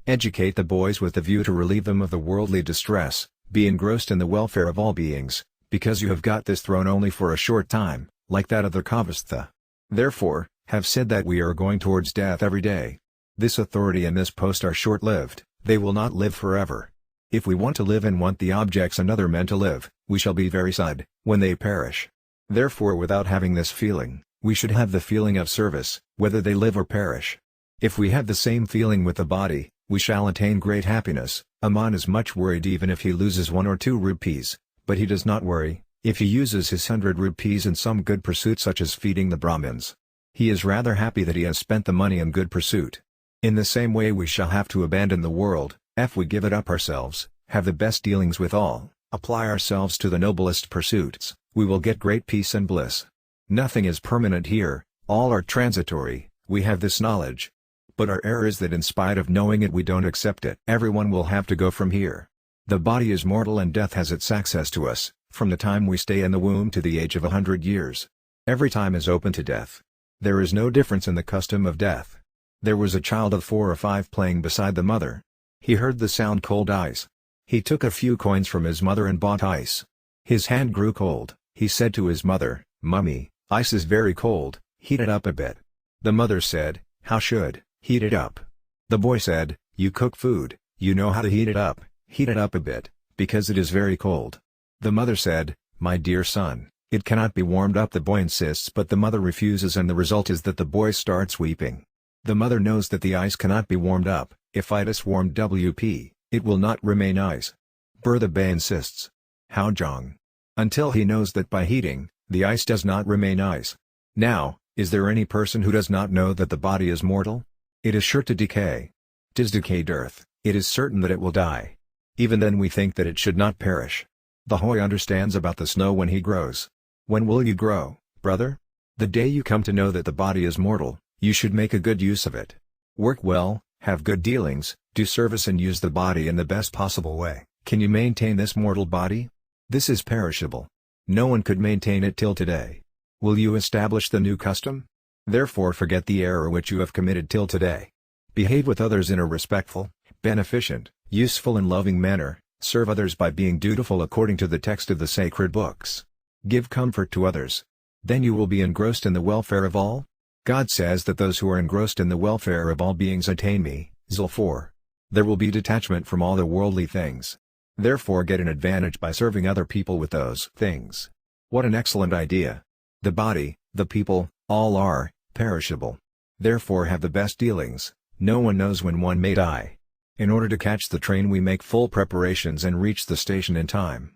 Educate the boys with the view to relieve them of the worldly distress, be engrossed in the welfare of all beings, because you have got this throne only for a short time, like that of the Kavastha. Therefore, have said that we are going towards death every day. This authority and this post are short-lived, they will not live forever. If we want to live and want the objects and other men to live, we shall be very sad when they perish. Therefore, without having this feeling, we should have the feeling of service, whether they live or perish. If we have the same feeling with the body, we shall attain great happiness. A man is much worried even if he loses 1 or 2 rupees, but he does not worry if he uses his 100 rupees in some good pursuit such as feeding the Brahmins. He is rather happy that he has spent the money in good pursuit. In the same way we shall have to abandon the world, if we give it up ourselves, have the best dealings with all, apply ourselves to the noblest pursuits, we will get great peace and bliss. Nothing is permanent here, all are transitory, we have this knowledge. But our error is that in spite of knowing it we don't accept it. Everyone will have to go from here. The body is mortal and death has its access to us, from the time we stay in the womb to the age of 100 years. Every time is open to death. There is no difference in the custom of death. There was a child of 4 or 5 playing beside the mother. He heard the sound cold ice. He took a few coins from his mother and bought ice. His hand grew cold. He said to his mother, "Mummy, ice is very cold, heat it up a bit." The mother said, "How should heat it up?" The boy said, "You cook food, you know how to heat it up a bit, because it is very cold." The mother said, "My dear son, it cannot be warmed up." The boy insists but the mother refuses and the result is that the boy starts weeping. The mother knows that the ice cannot be warmed up, if it is warmed it will not remain ice. The boy insists. How long? Until he knows that by heating, the ice does not remain ice. Now, is there any person who does not know that the body is mortal? It is sure to decay. 'Tis decayed earth, it is certain that it will die. Even then we think that it should not perish. The boy understands about the snow when he grows. When will you grow, brother? The day you come to know that the body is mortal, you should make a good use of it. Work well, have good dealings, do service and use the body in the best possible way. Can you maintain this mortal body? This is perishable. No one could maintain it till today. Will you establish the new custom? Therefore forget the error which you have committed till today. Behave with others in a respectful, beneficent, useful and loving manner, serve others by being dutiful according to the text of the sacred books. Give comfort to others. Then you will be engrossed in the welfare of all. God says that those who are engrossed in the welfare of all beings attain me, Zul 4. There will be detachment from all the worldly things. Therefore get an advantage by serving other people with those things. What an excellent idea! The body, the people, all are perishable. Therefore have the best dealings, no one knows when one may die. In order to catch the train we make full preparations and reach the station in time.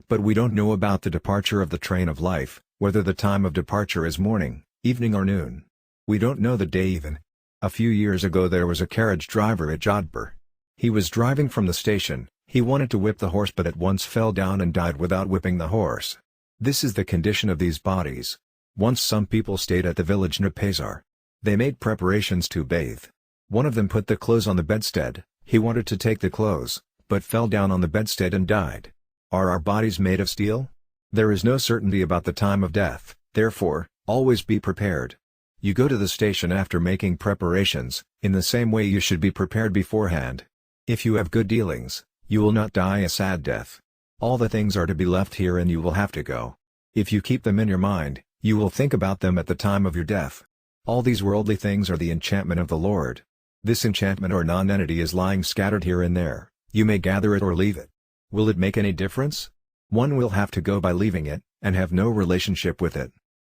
But we don't know about the departure of the train of life, whether the time of departure is morning, evening or noon. We don't know the day even. A few years ago there was a carriage driver at Jodhpur. He was driving from the station, he wanted to whip the horse but at once fell down and died without whipping the horse. This is the condition of these bodies. Once some people stayed at the village Napazar. They made preparations to bathe. One of them put the clothes on the bedstead, he wanted to take the clothes, but fell down on the bedstead and died. Are our bodies made of steel? There is no certainty about the time of death, therefore, always be prepared. You go to the station after making preparations, in the same way you should be prepared beforehand. If you have good dealings, you will not die a sad death. All the things are to be left here and you will have to go. If you keep them in your mind, you will think about them at the time of your death. All these worldly things are the enchantment of the Lord. This enchantment or non-entity is lying scattered here and there, you may gather it or leave it. Will it make any difference? One will have to go by leaving it, and have no relationship with it.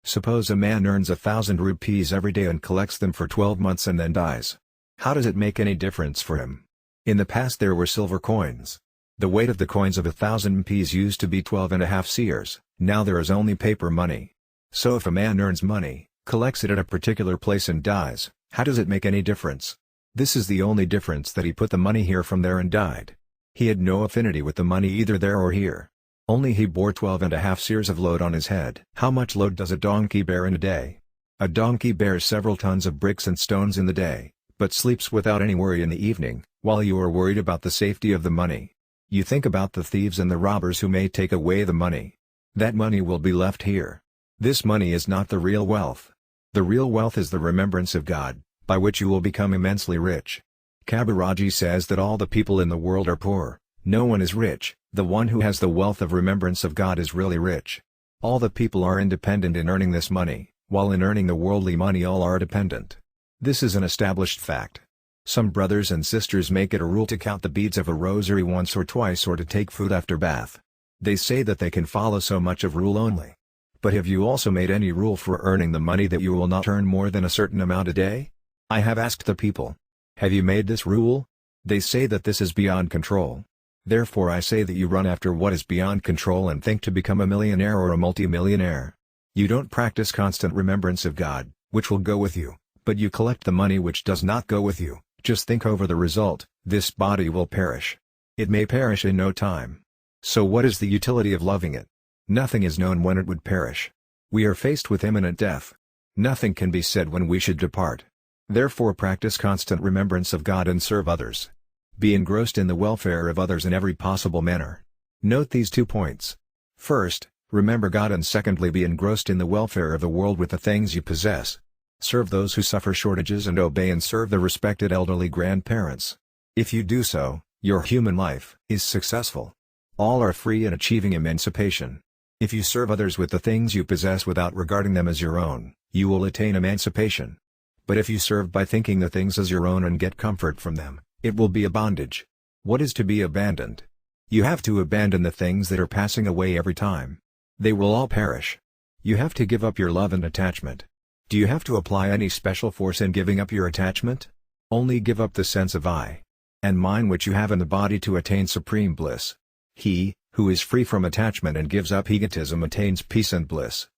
Suppose a man earns 1,000 rupees every day and collects them for 12 months and then dies. How does it make any difference for him? In the past there were silver coins. The weight of the coins of 1,000 rupees used to be 12.5 seers, now there is only paper money. So if a man earns money, collects it at a particular place and dies, how does it make any difference? This is the only difference, that he put the money here from there and died. He had no affinity with the money either there or here. Only he bore 12.5 seers of load on his head. How much load does a donkey bear in a day? A donkey bears several tons of bricks and stones in the day, but sleeps without any worry in the evening, while you are worried about the safety of the money. You think about the thieves and the robbers who may take away the money. That money will be left here. This money is not the real wealth. The real wealth is the remembrance of God, by which you will become immensely rich. Kabiraji says that all the people in the world are poor, no one is rich. The one who has the wealth of remembrance of God is really rich. All the people are independent in earning this money, while in earning the worldly money all are dependent. This is an established fact. Some brothers and sisters make it a rule to count the beads of a rosary once or twice, or to take food after bath. They say that they can follow so much of rule only. But have you also made any rule for earning the money, that you will not earn more than a certain amount a day? I have asked the people. Have you made this rule? They say that this is beyond control. Therefore I say that you run after what is beyond control and think to become a millionaire or a multimillionaire. You don't practice constant remembrance of God, which will go with you, but you collect the money which does not go with you. Just think over the result. This body will perish. It may perish in no time. So what is the utility of loving it? Nothing is known when it would perish. We are faced with imminent death. Nothing can be said when we should depart. Therefore practice constant remembrance of God and serve others. Be engrossed in the welfare of others in every possible manner. Note these 2 points. First, remember God, and secondly, be engrossed in the welfare of the world with the things you possess. Serve those who suffer shortages and obey and serve the respected elderly grandparents. If you do so, your human life is successful. All are free in achieving emancipation. If you serve others with the things you possess without regarding them as your own, you will attain emancipation. But if you serve by thinking the things as your own and get comfort from them, it will be a bondage. What is to be abandoned? You have to abandon the things that are passing away every time. They will all perish. You have to give up your love and attachment. Do you have to apply any special force in giving up your attachment? Only give up the sense of I and mine which you have in the body to attain supreme bliss. He who is free from attachment and gives up egotism attains peace and bliss.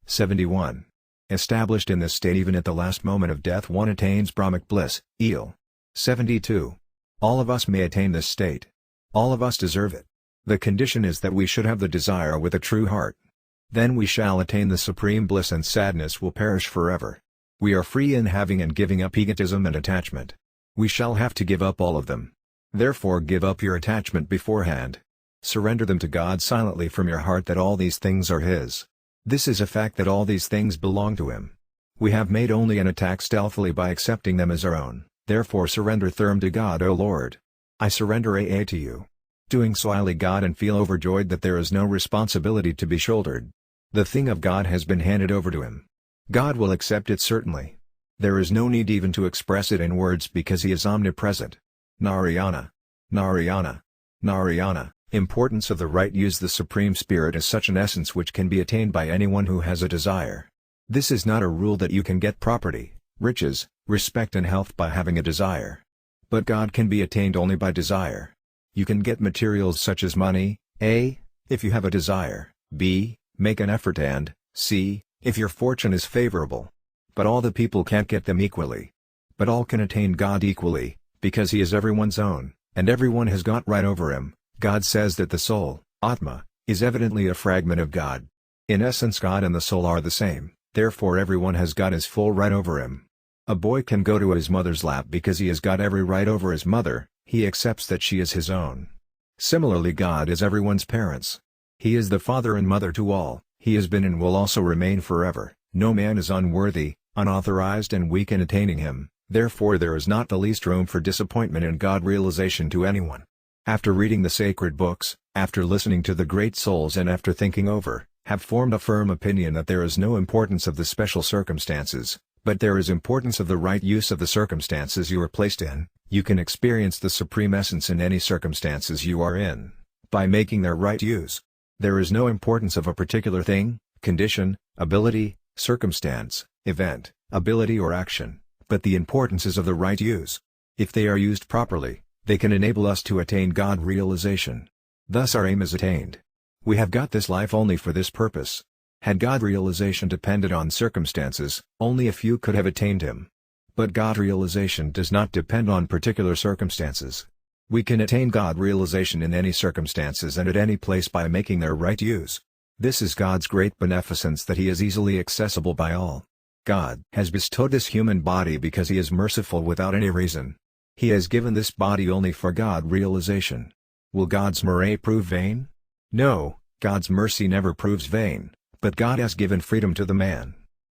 71. Established in this state, even at the last moment of death, one attains Brahmic bliss. 72. All of us may attain this state. All of us deserve it. The condition is that we should have the desire with a true heart. Then we shall attain the supreme bliss and sadness will perish forever. We are free in having and giving up egotism and attachment. We shall have to give up all of them. Therefore give up your attachment beforehand. Surrender them to God silently from your heart, that all these things are His. This is a fact, that all these things belong to Him. We have made only an attack stealthily by accepting them as our own. Therefore surrender them to God. O Lord, I surrender AA to you. Doing so I lay God and feel overjoyed that there is no responsibility to be shouldered. The thing of God has been handed over to Him. God will accept it certainly. There is no need even to express it in words, because He is omnipresent. Narayana. Narayana. Narayana. Importance of the right use. The Supreme Spirit is such an essence which can be attained by anyone who has a desire. This is not a rule that you can get property, riches, respect and health by having a desire. But God can be attained only by desire. You can get materials such as money, A, if you have a desire, B, make an effort, and C, if your fortune is favorable. But all the people can't get them equally. But all can attain God equally, because He is everyone's own, and everyone has got right over Him. God says that the soul, Atma, is evidently a fragment of God. In essence God and the soul are the same, therefore everyone has got his full right over him. A boy can go to his mother's lap because he has got every right over his mother, he accepts that she is his own. Similarly God is everyone's parents. He is the father and mother to all, He has been and will also remain forever. No man is unworthy, unauthorized and weak in attaining Him, therefore there is not the least room for disappointment in God realization to anyone. After reading the sacred books, after listening to the great souls and after thinking over, have formed a firm opinion that there is no importance of the special circumstances, but there is importance of the right use of the circumstances you are placed in. You can experience the supreme essence in any circumstances you are in, by making their right use. There is no importance of a particular thing, condition, ability, circumstance, event, ability or action, but the importance is of the right use. If they are used properly, they can enable us to attain God realization. Thus our aim is attained. We have got this life only for this purpose. Had God realization depended on circumstances, only a few could have attained Him. But God realization does not depend on particular circumstances. We can attain God realization in any circumstances and at any place by making their right use. This is God's great beneficence, that He is easily accessible by all. God has bestowed this human body because He is merciful without any reason. He has given this body only for God realization. Will God's mercy prove vain? No, God's mercy never proves vain, but God has given freedom to the man.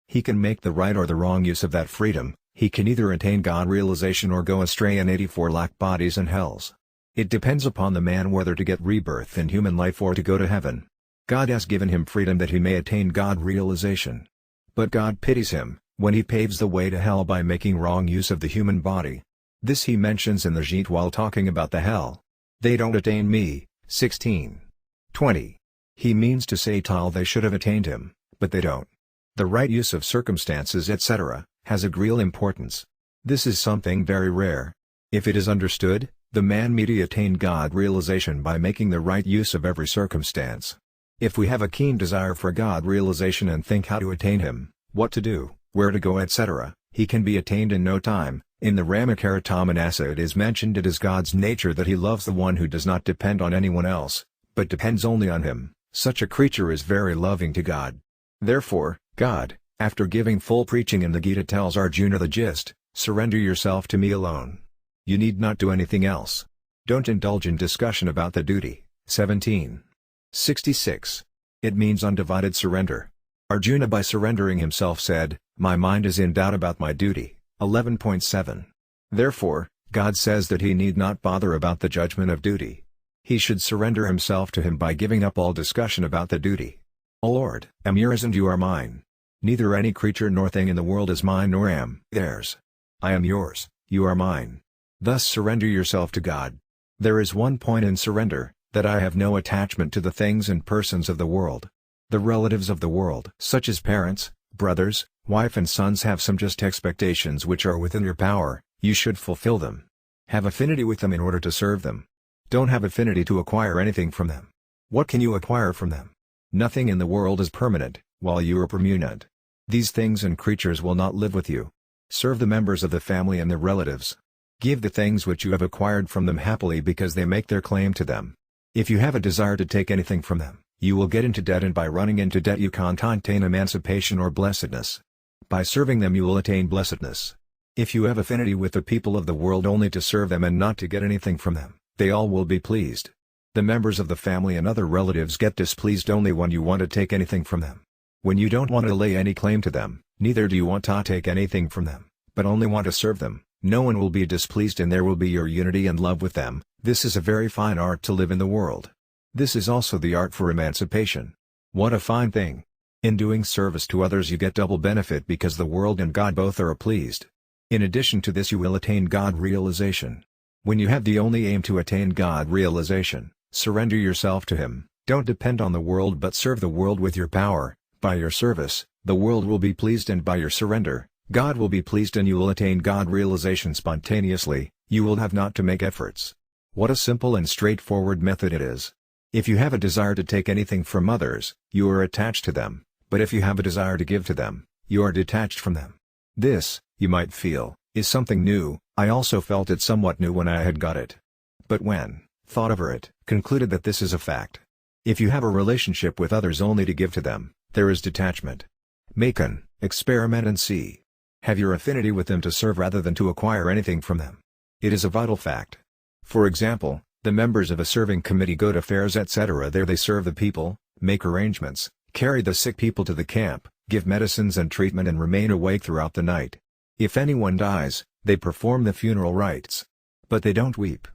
He can make the right or the wrong use of that freedom. He can either attain God realization or go astray in 84 lakh bodies and hells. It depends upon the man whether to get rebirth in human life or to go to heaven. God has given him freedom that he may attain God realization. But God pities him when he paves the way to hell by making wrong use of the human body. This he mentions in the Gita while talking about the hell. They don't attain me, 16:20. He means to say till they should have attained him, but they don't. The right use of circumstances etc. has a real importance. This is something very rare. If it is understood, the man may attain God realization by making the right use of every circumstance. If we have a keen desire for God realization and think how to attain Him, what to do, where to go etc., He can be attained in no time. In the Ramakaratammanasa it is mentioned it is God's nature that He loves the one who does not depend on anyone else, but depends only on Him. Such a creature is very loving to God. Therefore, God, after giving full preaching in the Gita, tells Arjuna the gist: surrender yourself to me alone. You need not do anything else. Don't indulge in discussion about the duty. 17:66. It means undivided surrender. Arjuna by surrendering himself said, my mind is in doubt about my duty. 11.7. Therefore, God says that he need not bother about the judgment of duty. He should surrender himself to Him by giving up all discussion about the duty. O Lord, I am yours and you are mine. Neither any creature nor thing in the world is mine nor am theirs. I am yours, you are mine. Thus surrender yourself to God. There is one point in surrender, that I have no attachment to the things and persons of the world. The relatives of the world, such as parents, brothers, wife and sons, have some just expectations which are within your power. You should fulfill them. Have affinity with them in order to serve them. Don't have affinity to acquire anything from them. What can you acquire from them? Nothing in the world is permanent, while you are permanent. These things and creatures will not live with you. Serve the members of the family and their relatives. Give the things which you have acquired from them happily because they make their claim to them. If you have a desire to take anything from them, you will get into debt, and by running into debt you can't attain emancipation or blessedness. By serving them you will attain blessedness. If you have affinity with the people of the world only to serve them and not to get anything from them, they all will be pleased. The members of the family and other relatives get displeased only when you want to take anything from them. When you don't want to lay any claim to them, neither do you want to take anything from them, but only want to serve them, no one will be displeased and there will be your unity and love with them. This is a very fine art to live in the world. This is also the art for emancipation. What a fine thing! In doing service to others you get double benefit because the world and God both are pleased. In addition to this you will attain God realization. When you have the only aim to attain God realization, surrender yourself to Him. Don't depend on the world but serve the world with your power. By your service, the world will be pleased, and by your surrender, God will be pleased, and you will attain God realization spontaneously. You will have not to make efforts. What a simple and straightforward method it is. If you have a desire to take anything from others, you are attached to them, but if you have a desire to give to them, you are detached from them. This, you might feel, is something new. I also felt it somewhat new when I had got it. But when thought over it, concluded that this is a fact. If you have a relationship with others only to give to them, there is detachment. Make an experiment and see. Have your affinity with them to serve rather than to acquire anything from them. It is a vital fact. For example, the members of a serving committee go to fairs etc. There they serve the people, make arrangements, carry the sick people to the camp, give medicines and treatment, and remain awake throughout the night. If anyone dies, they perform the funeral rites. But they don't weep.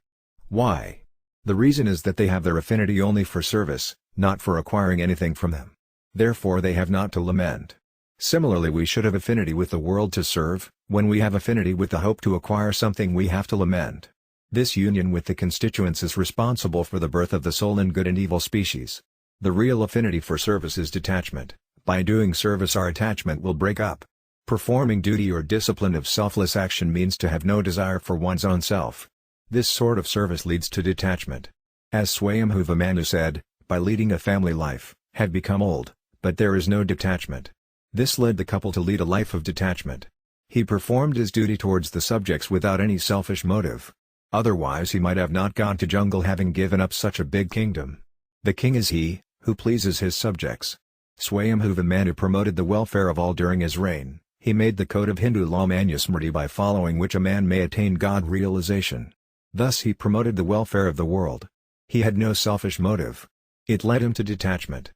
Why? The reason is that they have their affinity only for service, not for acquiring anything from them. Therefore they have not to lament. Similarly, we should have affinity with the world to serve. When we have affinity with the hope to acquire something, we have to lament. This union with the constituents is responsible for the birth of the soul in good and evil species. The real affinity for service is detachment, By doing service our attachment will break up. Performing duty or discipline of selfless action means to have no desire for one's own self. This sort of service leads to detachment. As Swayambhuva Manu said, by leading a family life, had become old, but there is no detachment. This led the couple to lead a life of detachment. He performed his duty towards the subjects without any selfish motive. Otherwise he might have not gone to jungle having given up such a big kingdom. The king is he, who pleases his subjects. Swayambhuva Manu promoted the welfare of all during his reign. He made the code of Hindu law Manusmriti by following which a man may attain God realization. Thus he promoted the welfare of the world. He had no selfish motive. It led him to detachment.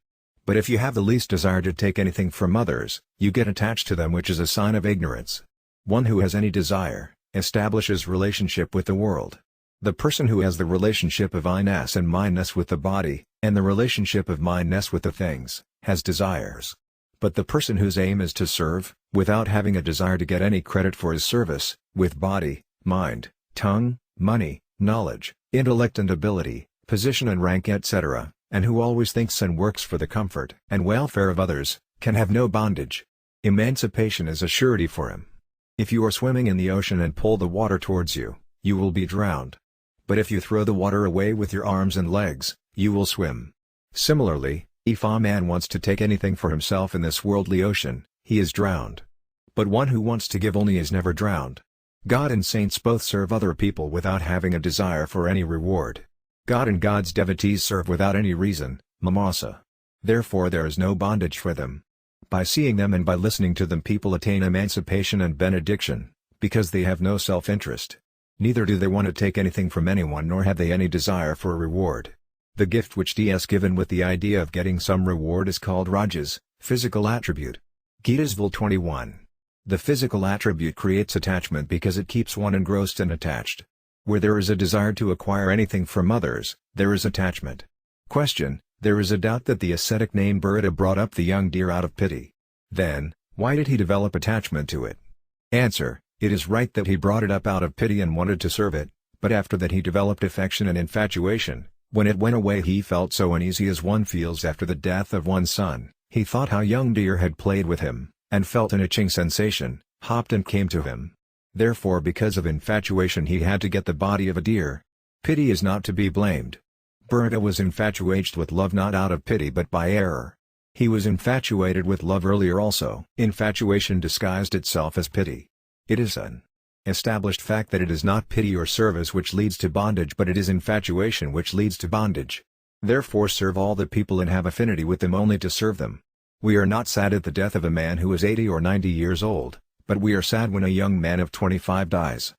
But if you have the least desire to take anything from others, you get attached to them, which is a sign of ignorance. One who has any desire, establishes relationship with the world. The person who has the relationship of I-ness and mine-ness with the body, and the relationship of mine-ness with the things, has desires. But the person whose aim is to serve, without having a desire to get any credit for his service, with body, mind, tongue, money, knowledge, intellect and ability, position and rank etc., and who always thinks and works for the comfort and welfare of others, can have no bondage. Emancipation is a surety for him. If you are swimming in the ocean and pull the water towards you, you will be drowned. But if you throw the water away with your arms and legs, you will swim. Similarly, if a man wants to take anything for himself in this worldly ocean, he is drowned. But one who wants to give only is never drowned. God and saints both serve other people without having a desire for any reward. God and God's devotees serve without any reason, mimasa. Therefore there is no bondage for them. By seeing them and by listening to them people attain emancipation and benediction, because they have no self-interest. Neither do they want to take anything from anyone nor have they any desire for a reward. The gift which D is given with the idea of getting some reward is called Rajas, physical attribute. Gitasville 21. The physical attribute creates attachment because it keeps one engrossed and attached. Where there is a desire to acquire anything from others, there is attachment. Question: there is a doubt that the ascetic named Burita brought up the young deer out of pity. Then, why did he develop attachment to it? Answer: it is right that he brought it up out of pity and wanted to serve it, but after that he developed affection and infatuation. When it went away he felt so uneasy as one feels after the death of one's son. He thought how young deer had played with him, and felt an itching sensation, hopped and came to him. Therefore because of infatuation he had to get the body of a deer. Pity is not to be blamed. Burita was infatuated with love not out of pity but by error. He was infatuated with love earlier also. Infatuation disguised itself as pity. It is an established fact that it is not pity or service which leads to bondage but it is infatuation which leads to bondage. Therefore serve all the people and have affinity with them only to serve them. We are not sad at the death of a man who is 80 or 90 years old, but we are sad when a young man of 25 dies.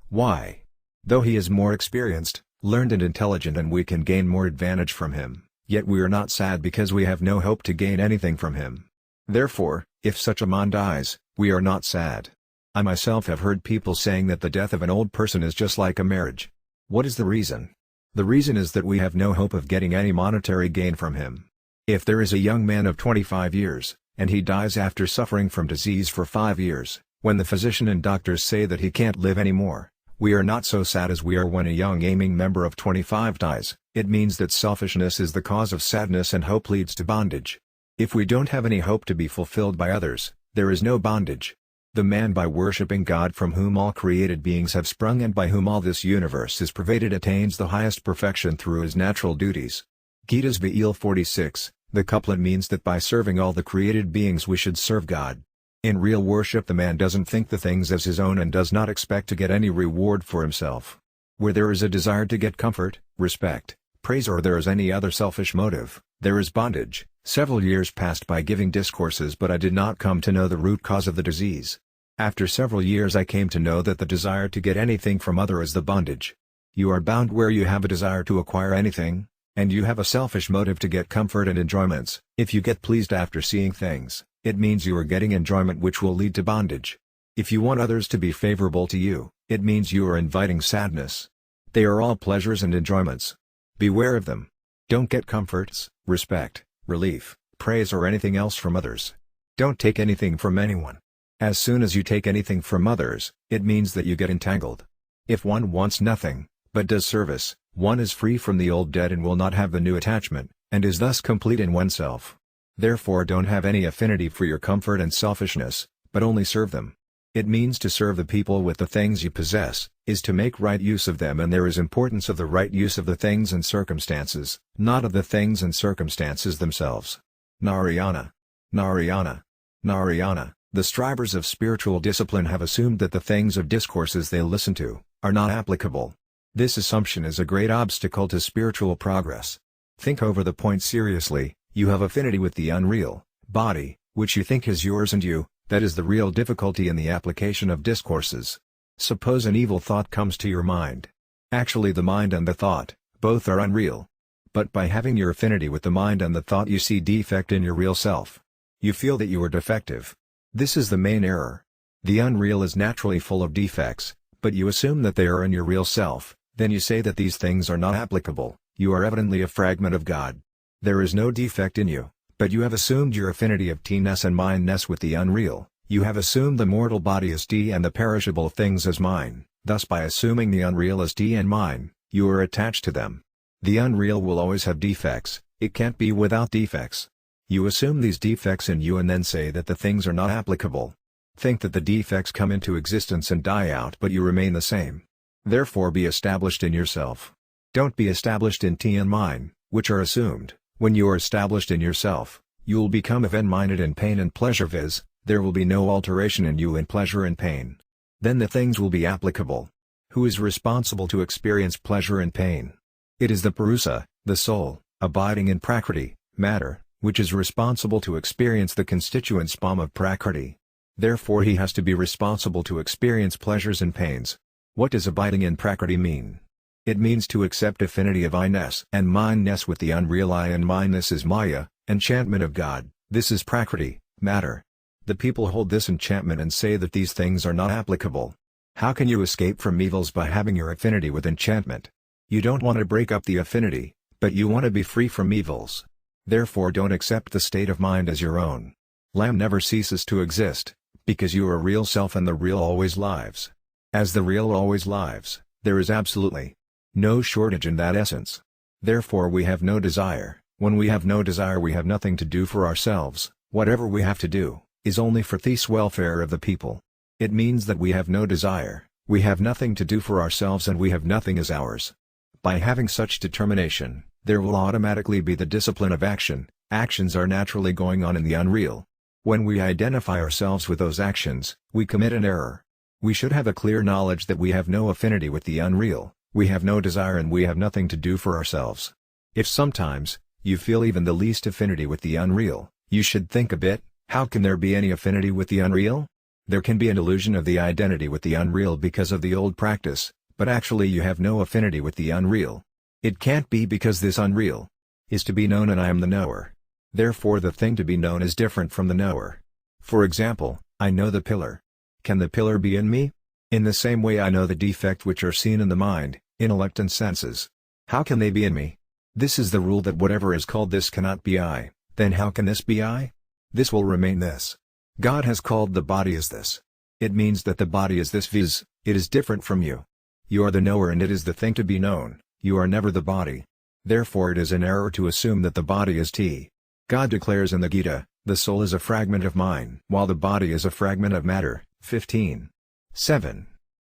Why? Though he is more experienced, learned and intelligent and we can gain more advantage from him, yet we are not sad because we have no hope to gain anything from him. Therefore, if such a man dies, we are not sad. I myself have heard people saying that the death of an old person is just like a marriage. What is the reason? The reason is that we have no hope of getting any monetary gain from him. If there is a young man of 25 years, and he dies after suffering from disease for 5 years, when the physician and doctors say that he can't live anymore, we are not so sad as we are when a young aiming member of 25 dies. It means that selfishness is the cause of sadness and hope leads to bondage. If we don't have any hope to be fulfilled by others, there is no bondage. The man by worshipping God from whom all created beings have sprung and by whom all this universe is pervaded attains the highest perfection through his natural duties. Gita's Veil 46. The couplet means that by serving all the created beings we should serve God. In real worship the man doesn't think the things as his own and does not expect to get any reward for himself. Where there is a desire to get comfort, respect, praise or there is any other selfish motive, there is bondage. Several years passed by giving discourses but I did not come to know the root cause of the disease. After several years I came to know that the desire to get anything from other is the bondage. You are bound where you have a desire to acquire anything, and you have a selfish motive to get comfort and enjoyments. If you get pleased after seeing things, it means you are getting enjoyment which will lead to bondage. If you want others to be favorable to you, it means you are inviting sadness. They are all pleasures and enjoyments. Beware of them. Don't get comforts, respect, relief, praise or anything else from others. Don't take anything from anyone. As soon as you take anything from others, it means that you get entangled. If one wants nothing, but does service, one is free from the old debt and will not have the new attachment, and is thus complete in oneself. Therefore don't have any affinity for your comfort and selfishness, but only serve them. It means to serve the people with the things you possess, is to make right use of them, and there is importance of the right use of the things and circumstances, not of the things and circumstances themselves. Narayana. Narayana. Narayana. The strivers of spiritual discipline have assumed that the things of discourses they listen to, are not applicable. This assumption is a great obstacle to spiritual progress. Think over the point seriously. You have affinity with the unreal body, which you think is yours and you, that is the real difficulty in the application of discourses. Suppose an evil thought comes to your mind. Actually the mind and the thought, both are unreal. But by having your affinity with the mind and the thought you see defect in your real self. You feel that you are defective. This is the main error. The unreal is naturally full of defects, but you assume that they are in your real self, then you say that these things are not applicable, you are evidently a fragment of God. There is no defect in you, but you have assumed your affinity of T-ness and mine-ness with the unreal, you have assumed the mortal body as T and the perishable things as mine, thus by assuming the unreal as T and mine, you are attached to them. The unreal will always have defects, it can't be without defects. You assume these defects in you and then say that the things are not applicable. Think that the defects come into existence and die out but you remain the same. Therefore be established in yourself. Don't be established in T and mine, which are assumed. When you are established in yourself, you will become even-minded in pain and pleasure, viz., there will be no alteration in you in pleasure and pain. Then the things will be applicable. Who is responsible to experience pleasure and pain? It is the Purusa, the soul, abiding in Prakriti, matter, which is responsible to experience the constituent spam of Prakriti. Therefore he has to be responsible to experience pleasures and pains. What does abiding in Prakriti mean? It means to accept affinity of I-ness and mine-ness with the unreal. I and mine-ness is Maya, enchantment of God, this is Prakriti, matter. The people hold this enchantment and say that these things are not applicable. How can you escape from evils by having your affinity with enchantment? You don't want to break up the affinity, but you want to be free from evils. Therefore don't accept the state of mind as your own. Lamb never ceases to exist, because you are real self and the real always lives. As the real always lives, there is absolutely no shortage in that essence. Therefore we have no desire. When we have no desire we have nothing to do for ourselves, whatever we have to do, is only for the welfare of the people. It means that we have no desire, we have nothing to do for ourselves and we have nothing as ours. By having such determination, there will automatically be the discipline of action. Actions are naturally going on in the unreal. When we identify ourselves with those actions, we commit an error. We should have a clear knowledge that we have no affinity with the unreal. We have no desire and we have nothing to do for ourselves. If sometimes, you feel even the least affinity with the unreal, you should think a bit, how can there be any affinity with the unreal? There can be an illusion of the identity with the unreal because of the old practice, but actually you have no affinity with the unreal. It can't be because this unreal is to be known and I am the knower. Therefore the thing to be known is different from the knower. For example, I know the pillar. Can the pillar be in me? In the same way I know the defect which are seen in the mind, intellect and senses. How can they be in me? This is the rule that whatever is called this cannot be I, then how can this be I? This will remain this. God has called the body as this. It means that the body is this, viz., it is different from you. You are the knower and it is the thing to be known, you are never the body. Therefore it is an error to assume that the body is T. God declares in the Gita, the soul is a fragment of mine, while the body is a fragment of matter. 15:7.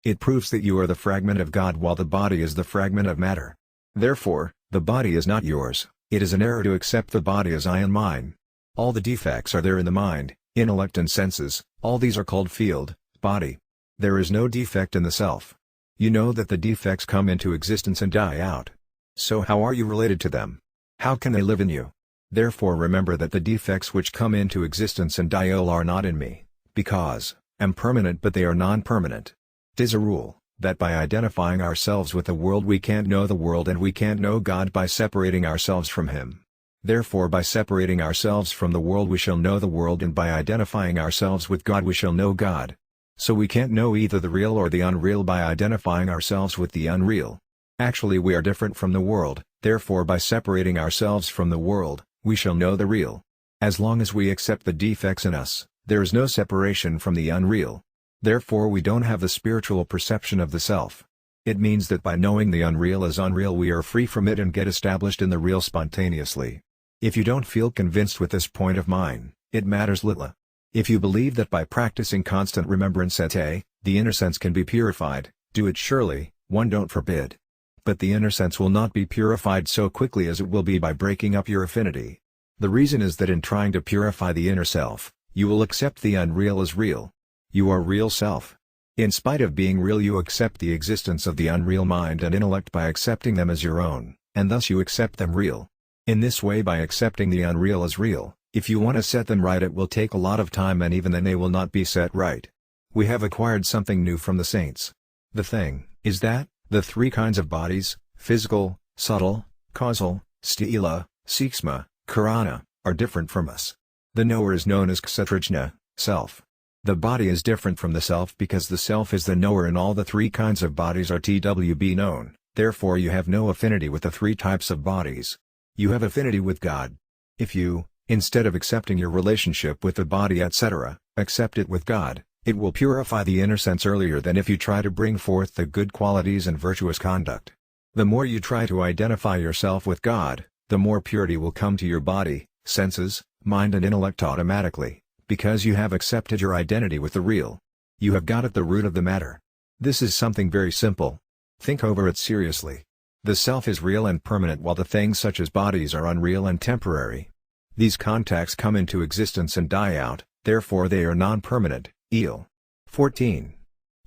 It proves that you are the fragment of God while the body is the fragment of matter. Therefore, the body is not yours. It is an error to accept the body as I and mine. All the defects are there in the mind, intellect and senses, all these are called field, body. There is no defect in the self. You know that the defects come into existence and die out. So how are you related to them? How can they live in you? Therefore remember that the defects which come into existence and die all are not in me, because am permanent but they are non-permanent. 'Tis a rule, that by identifying ourselves with the world we can't know the world and we can't know God by separating ourselves from Him. Therefore by separating ourselves from the world we shall know the world and by identifying ourselves with God we shall know God. So we can't know either the real or the unreal by identifying ourselves with the unreal. Actually we are different from the world, therefore by separating ourselves from the world, we shall know the real. As long as we accept the defects in us, there is no separation from the unreal. Therefore we don't have the spiritual perception of the self. It means that by knowing the unreal as unreal we are free from it and get established in the real spontaneously. If you don't feel convinced with this point of mine, it matters little. If you believe that by practicing constant remembrance the inner sense can be purified, do it surely, one don't forbid. But the inner sense will not be purified so quickly as it will be by breaking up your affinity. The reason is that in trying to purify the inner self, you will accept the unreal as real. You are real self. In spite of being real, you accept the existence of the unreal mind and intellect by accepting them as your own, and thus you accept them real. In this way, by accepting the unreal as real, if you want to set them right, it will take a lot of time, and even then they will not be set right. We have acquired something new from the saints. The thing is that the three kinds of bodies, physical, subtle, causal, sthula, sikshma, karana, are different from us. The knower is known as kshatrajna, self. The body is different from the self because the self is the knower, and all the three kinds of bodies are TWB known, therefore you have no affinity with the three types of bodies. You have affinity with God. If you, instead of accepting your relationship with the body etc., accept it with God, it will purify the inner sense earlier than if you try to bring forth the good qualities and virtuous conduct. The more you try to identify yourself with God, the more purity will come to your body, senses, mind and intellect automatically, because you have accepted your identity with the real. You have got at the root of the matter. This is something very simple. Think over it seriously. The self is real and permanent, while the things such as bodies are unreal and temporary. These contacts come into existence and die out, therefore they are non-permanent. EL. 14.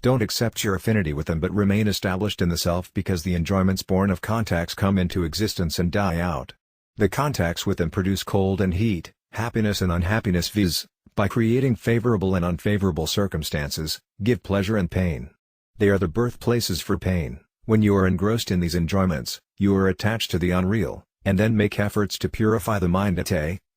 Don't accept your affinity with them but remain established in the self, because the enjoyments born of contacts come into existence and die out. The contacts with them produce cold and heat, happiness and unhappiness, viz., by creating favorable and unfavorable circumstances, give pleasure and pain. They are the birthplaces for pain. When you are engrossed in these enjoyments, you are attached to the unreal, and then make efforts to purify the mind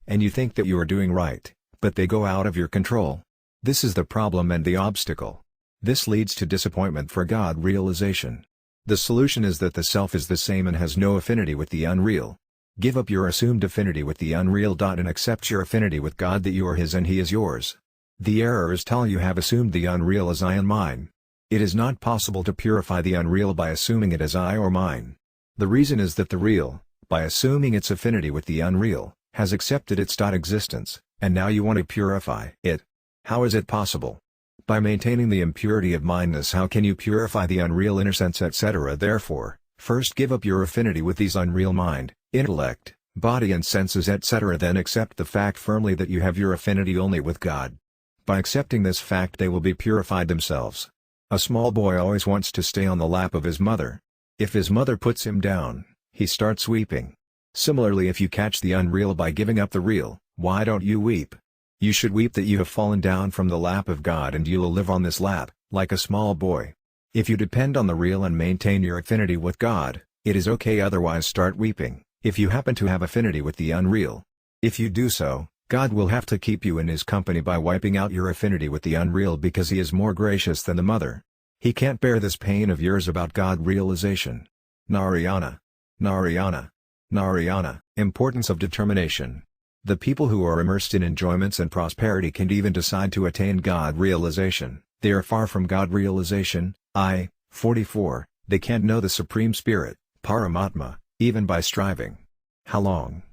and you think that you are doing right, but they go out of your control. This is the problem and the obstacle. This leads to disappointment for God realization. The solution is that the self is the same and has no affinity with the unreal. Give up your assumed affinity with the unreal. And accept your affinity with God, that you are His and He is yours. The error is till you have assumed the unreal as I and mine. It is not possible to purify the unreal by assuming it as I or mine. The reason is that the real, by assuming its affinity with the unreal, has accepted its existence, and now you want to purify it. How is it possible? By maintaining the impurity of mindness. How can you purify the unreal inner sense etc.? Therefore, first give up your affinity with these unreal mind, intellect, body and senses etc. Then accept the fact firmly that you have your affinity only with God. By accepting this fact, they will be purified themselves. A small boy always wants to stay on the lap of his mother. If his mother puts him down, he starts weeping. Similarly, if you catch the unreal by giving up the real, why don't you weep? You should weep that you have fallen down from the lap of God, and you will live on this lap, like a small boy. If you depend on the real and maintain your affinity with God, it is okay, otherwise start weeping, if you happen to have affinity with the unreal. If you do so, God will have to keep you in His company by wiping out your affinity with the unreal, because He is more gracious than the mother. He can't bear this pain of yours about God realization. Narayana. Narayana. Narayana. Importance of determination. The people who are immersed in enjoyments and prosperity can't even decide to attain God realization. They are far from God realization. 44. They can't know the Supreme Spirit, Paramatma, even by striving. How long?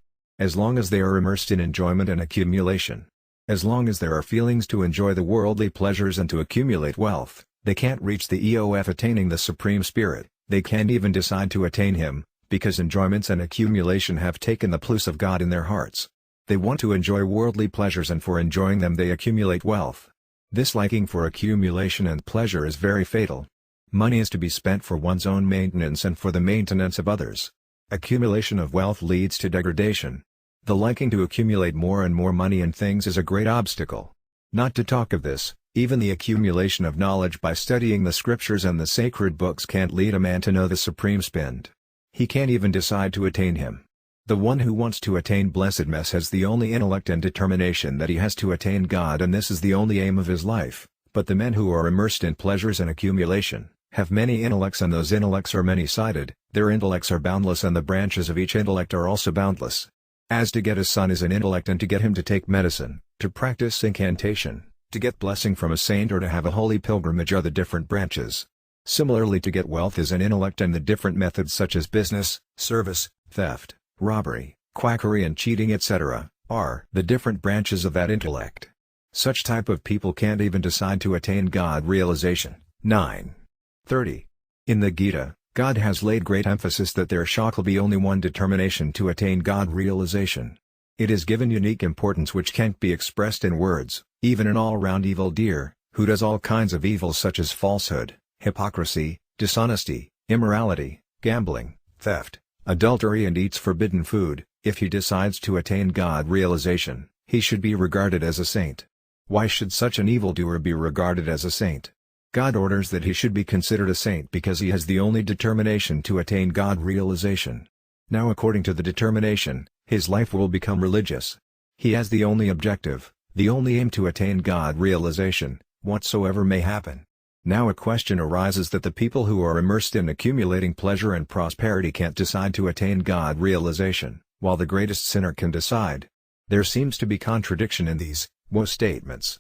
As long as they are immersed in enjoyment and accumulation. As long as there are feelings to enjoy the worldly pleasures and to accumulate wealth, they can't reach the EOF attaining the Supreme Spirit. They can't even decide to attain Him, because enjoyments and accumulation have taken the place of God in their hearts. They want to enjoy worldly pleasures, and for enjoying them they accumulate wealth. This liking for accumulation and pleasure is very fatal. Money is to be spent for one's own maintenance and for the maintenance of others. Accumulation of wealth leads to degradation. The liking to accumulate more and more money and things is a great obstacle. Not to talk of this, even the accumulation of knowledge by studying the scriptures and the sacred books can't lead a man to know the Supreme Spirit. He can't even decide to attain Him. The one who wants to attain blessedness has the only intellect and determination that he has to attain God, and this is the only aim of his life. But the men who are immersed in pleasures and accumulation have many intellects, and those intellects are many-sided. Their intellects are boundless, and the branches of each intellect are also boundless. As to get a son is an intellect, and to get him to take medicine, to practice incantation, to get blessing from a saint, or to have a holy pilgrimage are the different branches. Similarly, to get wealth is an intellect, and the different methods such as business, service, theft, robbery, quackery and cheating etc., are the different branches of that intellect. Such type of people can't even decide to attain God realization. 9:30. In the Gita, God has laid great emphasis that there shall be only one determination to attain God realization. It is given unique importance which can't be expressed in words. Even an all-round evil deer, who does all kinds of evil such as falsehood, hypocrisy, dishonesty, immorality, gambling, theft, adultery and eats forbidden food, if he decides to attain God realization, he should be regarded as a saint. Why should such an evildoer be regarded as a saint? God orders that he should be considered a saint because he has the only determination to attain God realization. Now according to the determination, his life will become religious. He has the only objective, the only aim to attain God realization, whatsoever may happen. Now a question arises that the people who are immersed in accumulating pleasure and prosperity can't decide to attain God realization, while the greatest sinner can decide. There seems to be contradiction in these statements.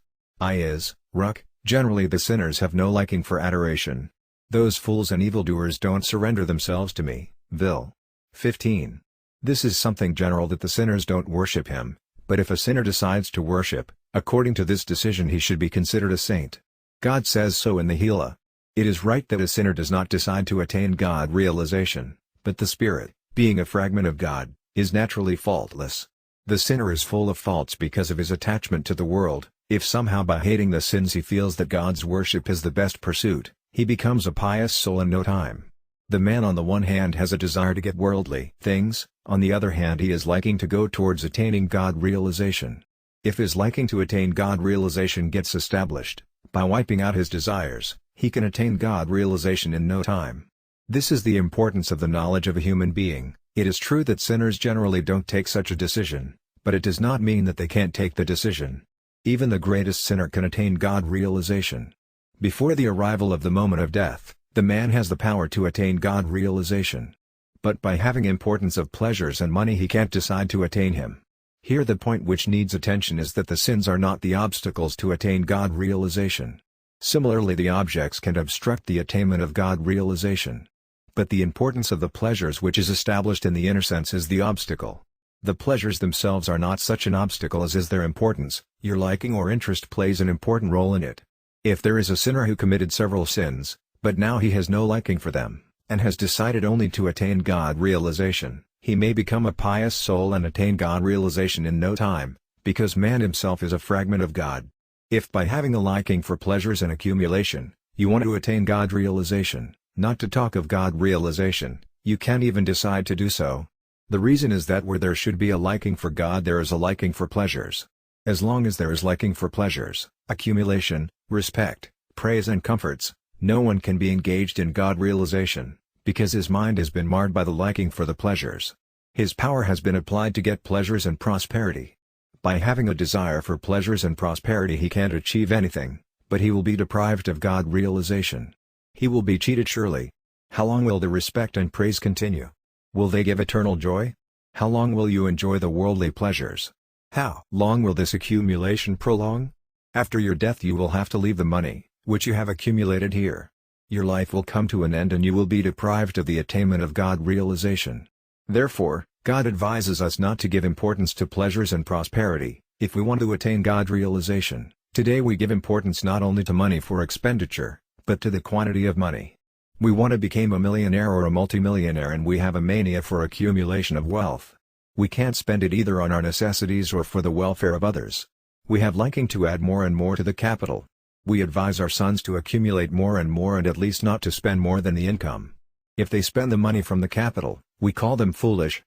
Generally the sinners have no liking for adoration. Those fools and evildoers don't surrender themselves to me. Vil. 15. This is something general that the sinners don't worship him, but if a sinner decides to worship, according to this decision he should be considered a saint. God says so in the Gita. It is right that a sinner does not decide to attain God realization, but the spirit, being a fragment of God, is naturally faultless. The sinner is full of faults because of his attachment to the world. If somehow by hating the sins he feels that God's worship is the best pursuit, he becomes a pious soul in no time. The man on the one hand has a desire to get worldly things, on the other hand he is liking to go towards attaining God realization. If his liking to attain God realization gets established, by wiping out his desires, he can attain God realization in no time. This is the importance of the knowledge of a human being. It is true that sinners generally don't take such a decision, but it does not mean that they can't take the decision. Even the greatest sinner can attain God realization. Before the arrival of the moment of death, the man has the power to attain God realization. But by having importance of pleasures and money he can't decide to attain him. Here the point which needs attention is that the sins are not the obstacles to attain God realization. Similarly the objects can obstruct the attainment of God realization. But the importance of the pleasures which is established in the inner sense is the obstacle. The pleasures themselves are not such an obstacle as is their importance. Your liking or interest plays an important role in it. If there is a sinner who committed several sins, but now he has no liking for them, and has decided only to attain God realization, he may become a pious soul and attain God realization in no time, because man himself is a fragment of God. If by having a liking for pleasures and accumulation, you want to attain God realization, not to talk of God realization, you can't even decide to do so. The reason is that where there should be a liking for God there is a liking for pleasures. As long as there is liking for pleasures, accumulation, respect, praise and comforts, no one can be engaged in God realization, because his mind has been marred by the liking for the pleasures. His power has been applied to get pleasures and prosperity. By having a desire for pleasures and prosperity he can't achieve anything, but he will be deprived of God realization. He will be cheated surely. How long will the respect and praise continue? Will they give eternal joy? How long will you enjoy the worldly pleasures? How long will this accumulation prolong? After your death you will have to leave the money, which you have accumulated here. Your life will come to an end and you will be deprived of the attainment of God realization. Therefore, God advises us not to give importance to pleasures and prosperity, if we want to attain God realization. Today we give importance not only to money for expenditure, but to the quantity of money. We want to become a millionaire or a multimillionaire and we have a mania for accumulation of wealth. We can't spend it either on our necessities or for the welfare of others. We have liking to add more and more to the capital. We advise our sons to accumulate more and at least not to spend more than the income. If they spend the money from the capital, we call them foolish.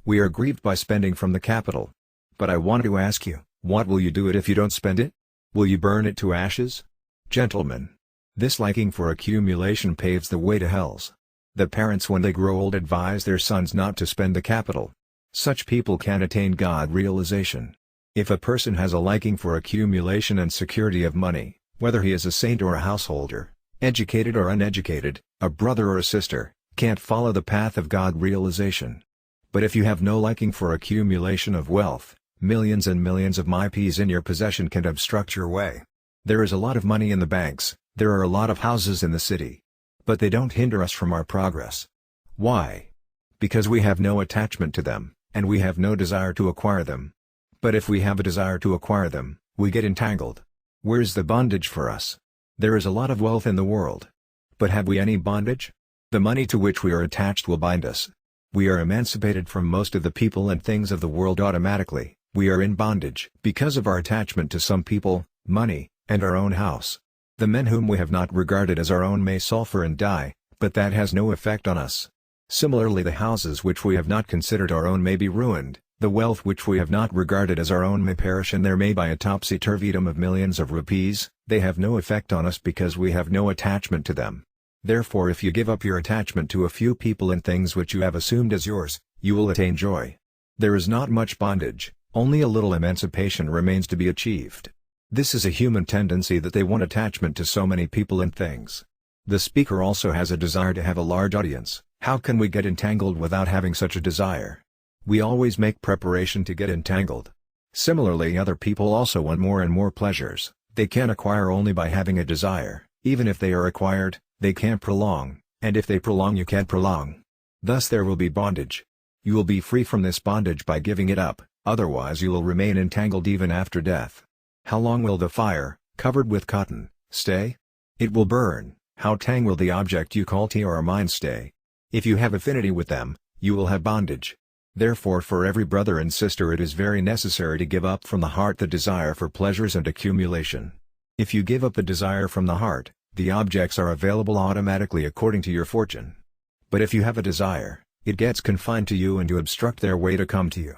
We are grieved by spending from the capital. But I want to ask you, what will you do if you don't spend it? Will you burn it to ashes? Gentlemen, this liking for accumulation paves the way to hells. The parents when they grow old advise their sons not to spend the capital. Such people can't attain God realization. If a person has a liking for accumulation and security of money, whether he is a saint or a householder, educated or uneducated, a brother or a sister, can't follow the path of God realization. But if you have no liking for accumulation of wealth, millions and millions of MPs in your possession can obstruct your way. There is a lot of money in the banks, there are a lot of houses in the city. But they don't hinder us from our progress. Why? Because we have no attachment to them, and we have no desire to acquire them. But if we have a desire to acquire them, we get entangled. Where's the bondage for us? There is a lot of wealth in the world. But have we any bondage? The money to which we are attached will bind us. We are emancipated from most of the people and things of the world automatically. We are in bondage because of our attachment to some people, money, and our own house. The men whom we have not regarded as our own may suffer and die, but that has no effect on us. Similarly, the houses which we have not considered our own may be ruined, the wealth which we have not regarded as our own may perish, and there may be a topsy-turvydom of millions of rupees. They have no effect on us because we have no attachment to them. Therefore, if you give up your attachment to a few people and things which you have assumed as yours, you will attain joy. There is not much bondage, only a little emancipation remains to be achieved. This is a human tendency that they want attachment to so many people and things. The speaker also has a desire to have a large audience. How can we get entangled without having such a desire? We always make preparation to get entangled. Similarly, other people also want more and more pleasures. They can acquire only by having a desire. Even if they are acquired, they can't prolong, and if they prolong, you can't prolong. Thus there will be bondage. You will be free from this bondage by giving it up, otherwise you will remain entangled even after death. How long will the fire, covered with cotton, stay? It will burn. How long will the object you call tea or mind stay? If you have affinity with them, you will have bondage. Therefore, for every brother and sister, it is very necessary to give up from the heart the desire for pleasures and accumulation. If you give up the desire from the heart, the objects are available automatically according to your fortune. But if you have a desire, it gets confined to you and you obstruct their way to come to you.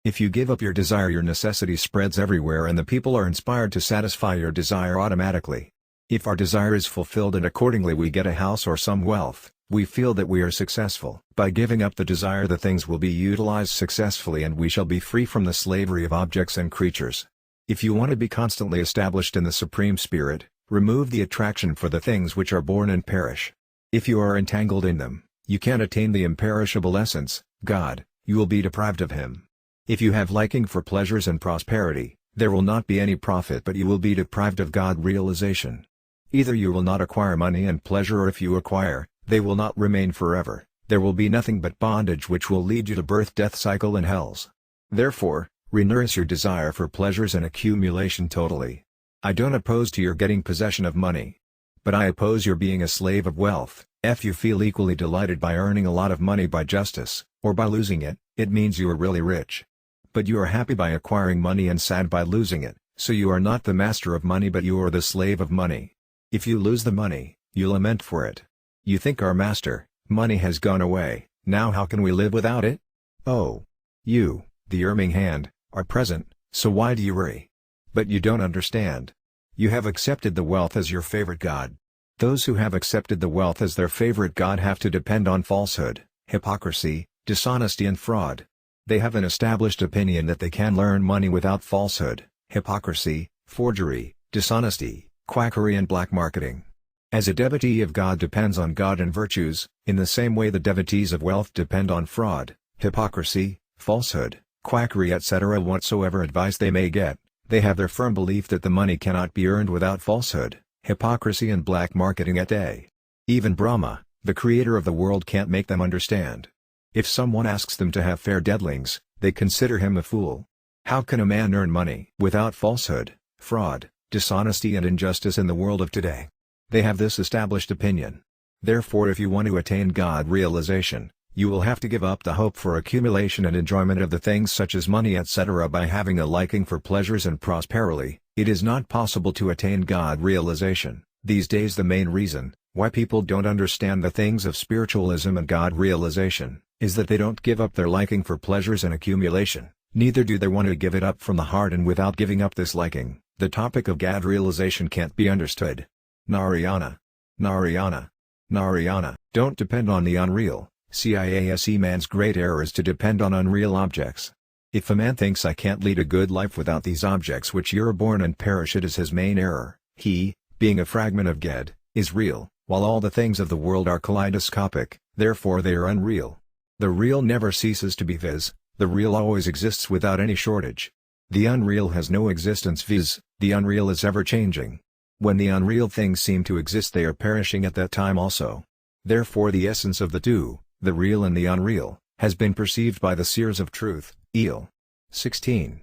If you give up your desire, your necessity spreads everywhere and the people are inspired to satisfy your desire automatically. If our desire is fulfilled and accordingly we get a house or some wealth, we feel that we are successful. By giving up the desire, the things will be utilized successfully and we shall be free from the slavery of objects and creatures. If you want to be constantly established in the Supreme Spirit, remove the attraction for the things which are born and perish. If you are entangled in them, you can't attain the imperishable essence, God, you will be deprived of Him. If you have liking for pleasures and prosperity, there will not be any profit but you will be deprived of God realization. Either you will not acquire money and pleasure, or if you acquire, they will not remain forever. There will be nothing but bondage which will lead you to birth-death cycle and hells. Therefore, renounce your desire for pleasures and accumulation totally. I don't oppose to your getting possession of money. But I oppose your being a slave of wealth. If you feel equally delighted by earning a lot of money by justice, or by losing it, it means you are really rich. But you are happy by acquiring money and sad by losing it, so you are not the master of money but you are the slave of money. If you lose the money, you lament for it. You think, our master, money has gone away, now how can we live without it? Oh! You, the earning hand, are present, so why do you worry? But you don't understand. You have accepted the wealth as your favorite god. Those who have accepted the wealth as their favorite god have to depend on falsehood, hypocrisy, dishonesty and fraud. They have an established opinion that they can learn money without falsehood, hypocrisy, forgery, dishonesty, quackery and black marketing. As a devotee of God depends on God and virtues, in the same way the devotees of wealth depend on fraud, hypocrisy, falsehood, quackery etc. Whatsoever advice they may get, they have their firm belief that the money cannot be earned without falsehood, hypocrisy and black marketing at day. Even Brahma, the creator of the world, can't make them understand. If someone asks them to have fair dealings, they consider him a fool. How can a man earn money without falsehood, fraud, dishonesty and injustice in the world of today? They have this established opinion. Therefore, if you want to attain God realization, you will have to give up the hope for accumulation and enjoyment of the things such as money etc. By having a liking for pleasures and prosperity, it is not possible to attain God realization. These days the main reason why people don't understand the things of spiritualism and God realization is that they don't give up their liking for pleasures and accumulation, neither do they want to give it up from the heart, and without giving up this liking, the topic of God realization can't be understood. Narayana. Narayana. Narayana. Don't depend on the unreal. CIASE man's great error is to depend on unreal objects. If a man thinks I can't lead a good life without these objects which are born and perish, it is his main error. He, being a fragment of God, is real, while all the things of the world are kaleidoscopic, therefore they are unreal. The real never ceases to be, viz., the real always exists without any shortage. The unreal has no existence, viz., the unreal is ever changing. When the unreal things seem to exist, they are perishing at that time also. Therefore the essence of the two, the real and the unreal, has been perceived by the seers of truth, EL. 16.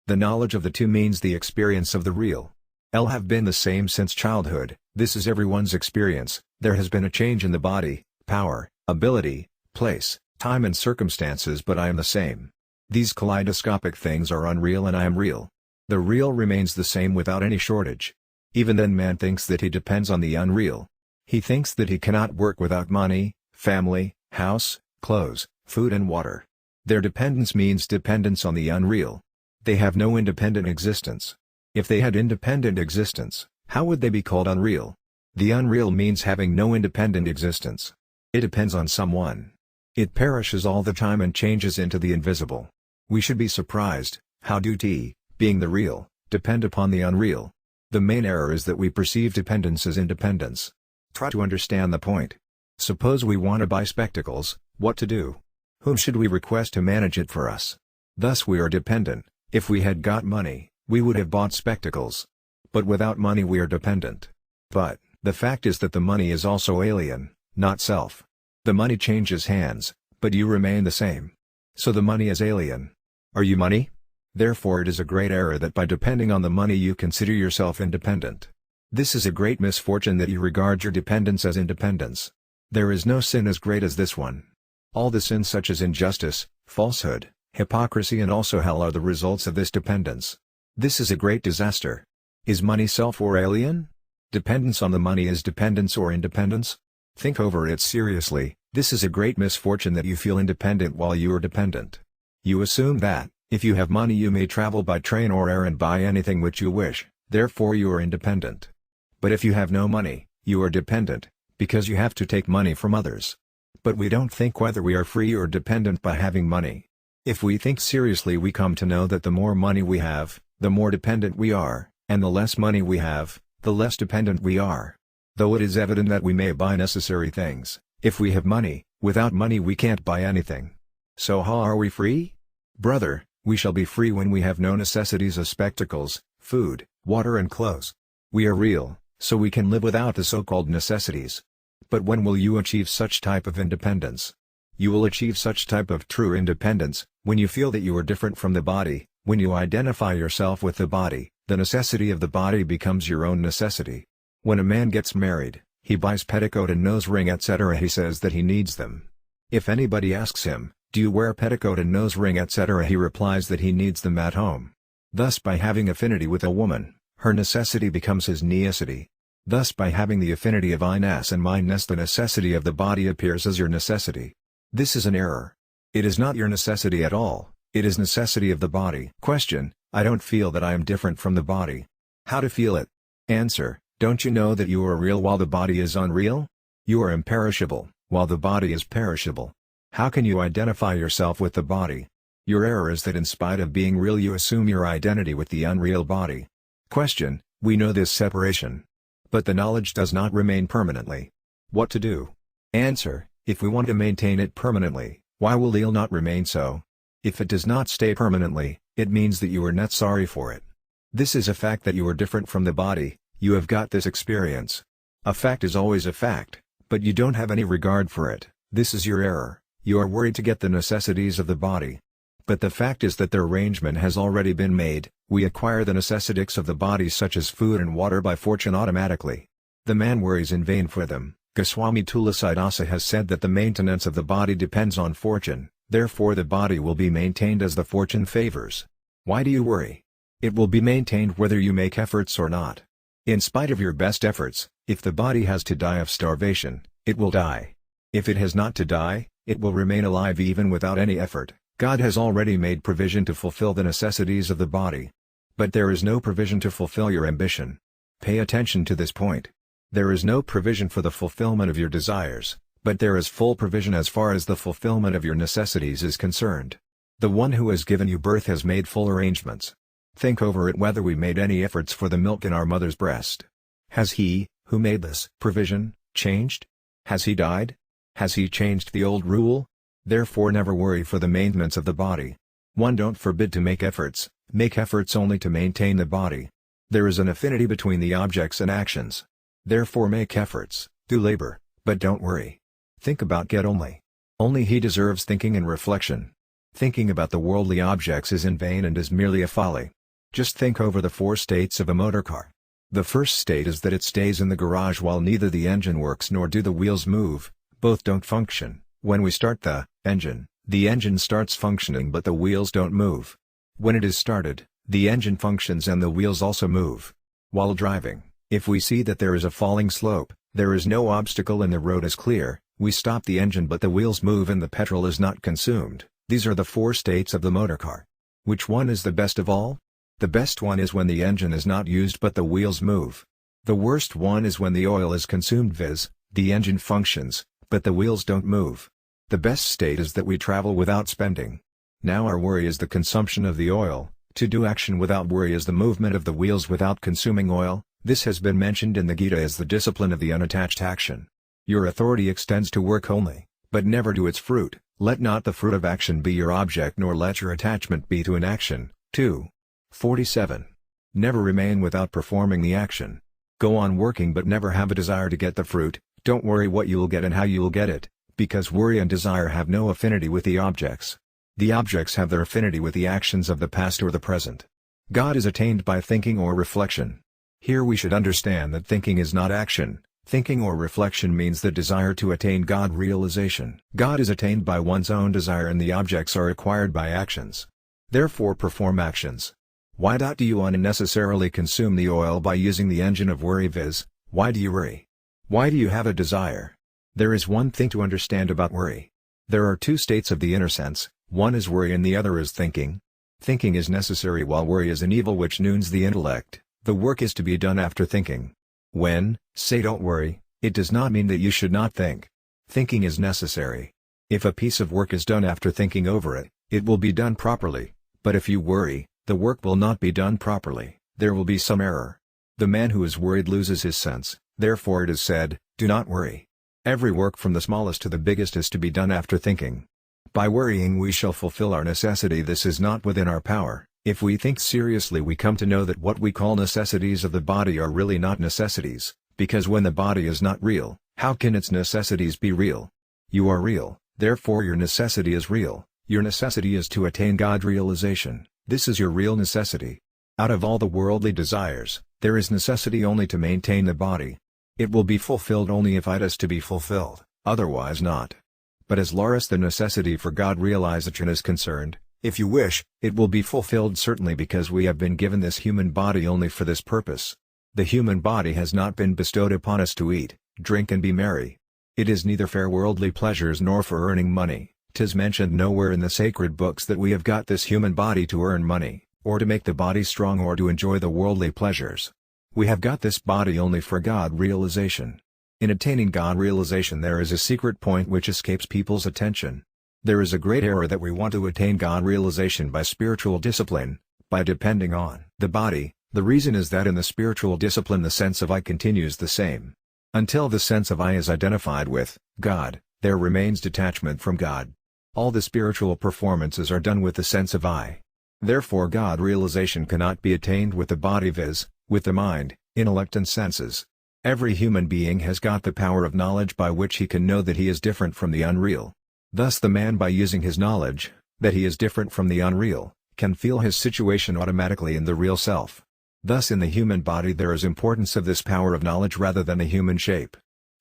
The knowledge of the two means the experience of the real. L have been the same since childhood. This is everyone's experience. There has been a change in the body, power, ability, place, time and circumstances, but I am the same. These kaleidoscopic things are unreal and I am real. The real remains the same without any shortage. Even then man thinks that he depends on the unreal. He thinks that he cannot work without money, family, house, clothes, food and water. Their dependence means dependence on the unreal. They have no independent existence. If they had independent existence, how would they be called unreal? The unreal means having no independent existence. It depends on someone. It perishes all the time and changes into the invisible. We should be surprised, how devotee, being the real, depend upon the unreal. The main error is that we perceive dependence as independence. Try to understand the point. Suppose we want to buy spectacles, what to do? Whom should we request to manage it for us? Thus we are dependent. If we had got money, we would have bought spectacles. But without money we are dependent. But, the fact is that the money is also alien, not self. The money changes hands, but you remain the same. So the money is alien. Are you money? Therefore it is a great error that by depending on the money you consider yourself independent. This is a great misfortune that you regard your dependence as independence. There is no sin as great as this one. All the sins such as injustice, falsehood, hypocrisy and also hell are the results of this dependence. This is a great disaster. Is money self or alien? Dependence on the money is dependence or independence? Think over it seriously. This is a great misfortune that you feel independent while you are dependent. You assume that, if you have money you may travel by train or air and buy anything which you wish, therefore you are independent. But if you have no money, you are dependent, because you have to take money from others. But we don't think whether we are free or dependent by having money. If we think seriously we come to know that the more money we have, the more dependent we are, and the less money we have, the less dependent we are. Though it is evident that we may buy necessary things, if we have money, without money we can't buy anything. So how are we free? Brother, we shall be free when we have no necessities of spectacles, food, water and clothes. We are real, so we can live without the so-called necessities. But when will you achieve such type of independence? You will achieve such type of true independence, when you feel that you are different from the body, when you identify yourself with the body, the necessity of the body becomes your own necessity. When a man gets married, he buys petticoat and nose ring etc. He says that he needs them. If anybody asks him, do you wear petticoat and nose ring etc. he replies that he needs them at home. Thus by having affinity with a woman, her necessity becomes his necessity. Thus by having the affinity of I-ness and mine-ness the necessity of the body appears as your necessity. This is an error. It is not your necessity at all, it is necessity of the body. Question: I don't feel that I am different from the body. How to feel it? Answer: don't you know that you are real while the body is unreal? You are imperishable, while the body is perishable. How can you identify yourself with the body? Your error is that in spite of being real you assume your identity with the unreal body. Question: we know this separation. But the knowledge does not remain permanently. What to do? Answer: if we want to maintain it permanently, why will it not remain so? If it does not stay permanently, it means that you are not sorry for it. This is a fact that you are different from the body, you have got this experience. A fact is always a fact, but you don't have any regard for it. This is your error. You are worried to get the necessities of the body. But the fact is that the arrangement has already been made. We acquire the necessities of the body such as food and water by fortune automatically. The man worries in vain for them. Goswami Tulasydasa has said that the maintenance of the body depends on fortune, therefore the body will be maintained as the fortune favors. Why do you worry? It will be maintained whether you make efforts or not. In spite of your best efforts, if the body has to die of starvation, it will die. If it has not to die, it will remain alive even without any effort. God has already made provision to fulfill the necessities of the body. But there is no provision to fulfill your ambition. Pay attention to this point. There is no provision for the fulfillment of your desires, but there is full provision as far as the fulfillment of your necessities is concerned. The one who has given you birth has made full arrangements. Think over it whether we made any efforts for the milk in our mother's breast. Has he, who made this provision, changed? Has he died? Has he changed the old rule? Therefore never worry for the maintenance of the body. One don't forbid to make efforts only to maintain the body. There is an affinity between the objects and actions. Therefore make efforts, do labor, but don't worry. Think about get only. Only he deserves thinking and reflection. Thinking about the worldly objects is in vain and is merely a folly. Just think over the 4 states of a motor car. The first state is that it stays in the garage while neither the engine works nor do the wheels move, both don't function. When we start the engine starts functioning but the wheels don't move. When it is started, the engine functions and the wheels also move. While driving, if we see that there is a falling slope, there is no obstacle and the road is clear, we stop the engine but the wheels move and the petrol is not consumed. These are the 4 states of the motor car. Which one is the best of all? The best one is when the engine is not used but the wheels move. The worst one is when the oil is consumed, viz., the engine functions, but the wheels don't move. The best state is that we travel without spending. Now our worry is the consumption of the oil, to do action without worry is the movement of the wheels without consuming oil. This has been mentioned in the Gita as the discipline of the unattached action. Your authority extends to work only, but never to its fruit. Let not the fruit of action be your object nor let your attachment be to an action. 247. Never remain without performing the action. Go on working but never have a desire to get the fruit. Don't worry what you will get and how you will get it, because worry and desire have no affinity with the objects. The objects have their affinity with the actions of the past or the present. God is attained by thinking or reflection. Here we should understand that thinking is not action. Thinking or reflection means the desire to attain God realization. God is attained by one's own desire and the objects are acquired by actions. Therefore perform actions. Why do you unnecessarily consume the oil by using the engine of worry, viz., why do you worry? Why do you have a desire? There is one thing to understand about worry. There are 2 states of the inner sense, one is worry and the other is thinking. Thinking is necessary while worry is an evil which noons the intellect. The work is to be done after thinking. When, say don't worry, it does not mean that you should not think. Thinking is necessary. If a piece of work is done after thinking over it, it will be done properly, but if you worry, the work will not be done properly, there will be some error. The man who is worried loses his sense, therefore it is said, do not worry. Every work from the smallest to the biggest is to be done after thinking. By worrying we shall fulfill our necessity. This is not within our power. If we think seriously we come to know that what we call necessities of the body are really not necessities, because when the body is not real, how can its necessities be real? You are real, therefore your necessity is real. Your necessity is to attain God realization. This is your real necessity. Out of all the worldly desires, there is necessity only to maintain the body. It will be fulfilled only if it is to be fulfilled, otherwise not. But as far as the necessity for God realization is concerned, if you wish, it will be fulfilled certainly because we have been given this human body only for this purpose. The human body has not been bestowed upon us to eat, drink and be merry. It is neither for worldly pleasures nor for earning money. 'Tis mentioned nowhere in the sacred books that we have got this human body to earn money, or to make the body strong or to enjoy the worldly pleasures. We have got this body only for God realization. In attaining God realization there is a secret point which escapes people's attention. There is a great error that we want to attain God realization by spiritual discipline, by depending on the body. The reason is that in the spiritual discipline the sense of I continues the same. Until the sense of I is identified with God, there remains detachment from God. All the spiritual performances are done with the sense of I. Therefore God realization cannot be attained with the body, viz., with the mind, intellect and senses. Every human being has got the power of knowledge by which he can know that he is different from the unreal. Thus the man, by using his knowledge, that he is different from the unreal, can feel his situation automatically in the real self. Thus in the human body there is importance of this power of knowledge rather than the human shape.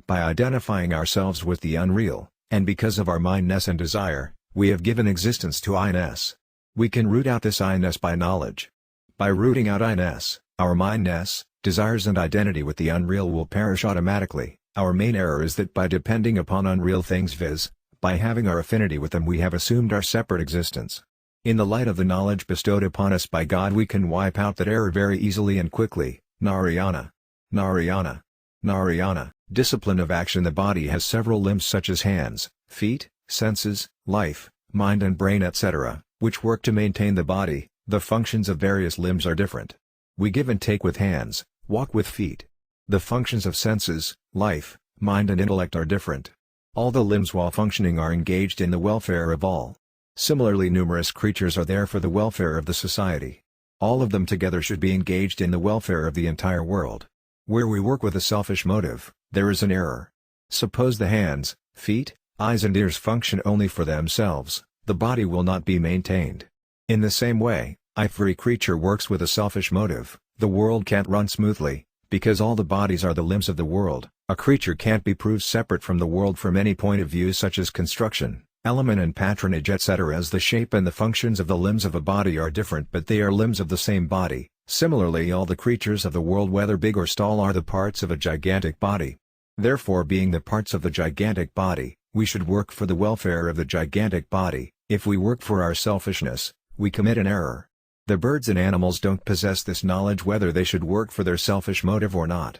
By identifying ourselves with the unreal, and because of our mindness and desire, we have given existence to I-ness. We can root out this I-ness by knowledge. By rooting out I-ness, our mindness, desires and identity with the unreal will perish automatically. Our main error is that by depending upon unreal things, viz., by having our affinity with them, we have assumed our separate existence. In the light of the knowledge bestowed upon us by God we can wipe out that error very easily and quickly. Narayana. Narayana. Narayana. Discipline of action. The body has several limbs such as hands, feet, senses, life, mind and brain etc., which work to maintain the body. The functions of various limbs are different. We give and take with hands, walk with feet. The functions of senses, life, mind and intellect are different. All the limbs while functioning are engaged in the welfare of all. Similarly, numerous creatures are there for the welfare of the society. All of them together should be engaged in the welfare of the entire world. Where we work with a selfish motive, there is an error. Suppose the hands, feet, eyes and ears function only for themselves, the body will not be maintained. In the same way, if every creature works with a selfish motive, the world can't run smoothly, because all the bodies are the limbs of the world. A creature can't be proved separate from the world from any point of view such as construction, element and patronage etc. As the shape and the functions of the limbs of a body are different but they are limbs of the same body, similarly all the creatures of the world whether big or small are the parts of a gigantic body. Therefore being the parts of the gigantic body, we should work for the welfare of the gigantic body. If we work for our selfishness, we commit an error. The birds and animals don't possess this knowledge whether they should work for their selfish motive or not.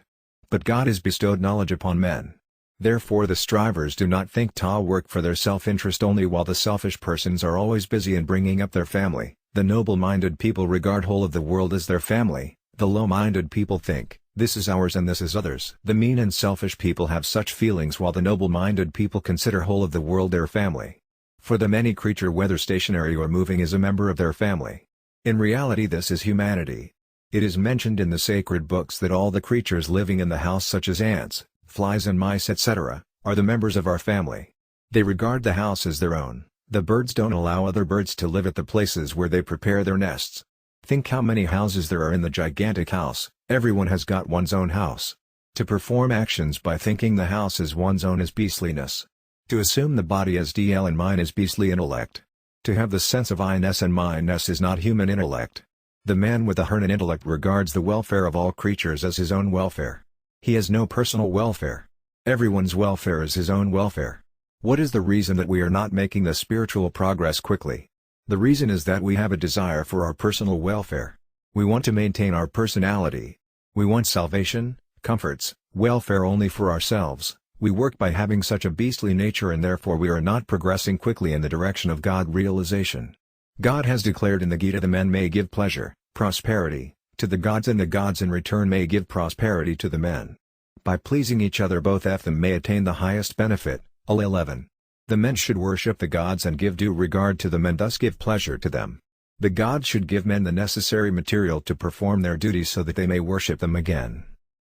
But God has bestowed knowledge upon men. Therefore the strivers do not think to work for their self-interest only while the selfish persons are always busy in bringing up their family. The noble-minded people regard whole of the world as their family, the low-minded people think, this is ours and this is others. The mean and selfish people have such feelings while the noble-minded people consider whole of the world their family. For them any creature whether stationary or moving is a member of their family. In reality this is humanity. It is mentioned in the sacred books that all the creatures living in the house such as ants, flies and mice etc., are the members of our family. They regard the house as their own. The birds don't allow other birds to live at the places where they prepare their nests. Think how many houses there are in the gigantic house. Everyone has got one's own house. To perform actions by thinking the house is one's own is beastliness. To assume the body as DL and mine is beastly intellect. To have the sense of I-ness and mine-ness is not human intellect. The man with the Hernan intellect regards the welfare of all creatures as his own welfare. He has no personal welfare. Everyone's welfare is his own welfare. What is the reason that we are not making the spiritual progress quickly? The reason is that we have a desire for our personal welfare. We want to maintain our personality. We want salvation, comforts, welfare only for ourselves. We work by having such a beastly nature and therefore we are not progressing quickly in the direction of God realization. God has declared in the Gita the men may give pleasure, prosperity, to the gods and the gods in return may give prosperity to the men. By pleasing each other both of them may attain the highest benefit. 11. The men should worship the gods and give due regard to them and thus give pleasure to them. The gods should give men the necessary material to perform their duties so that they may worship them again.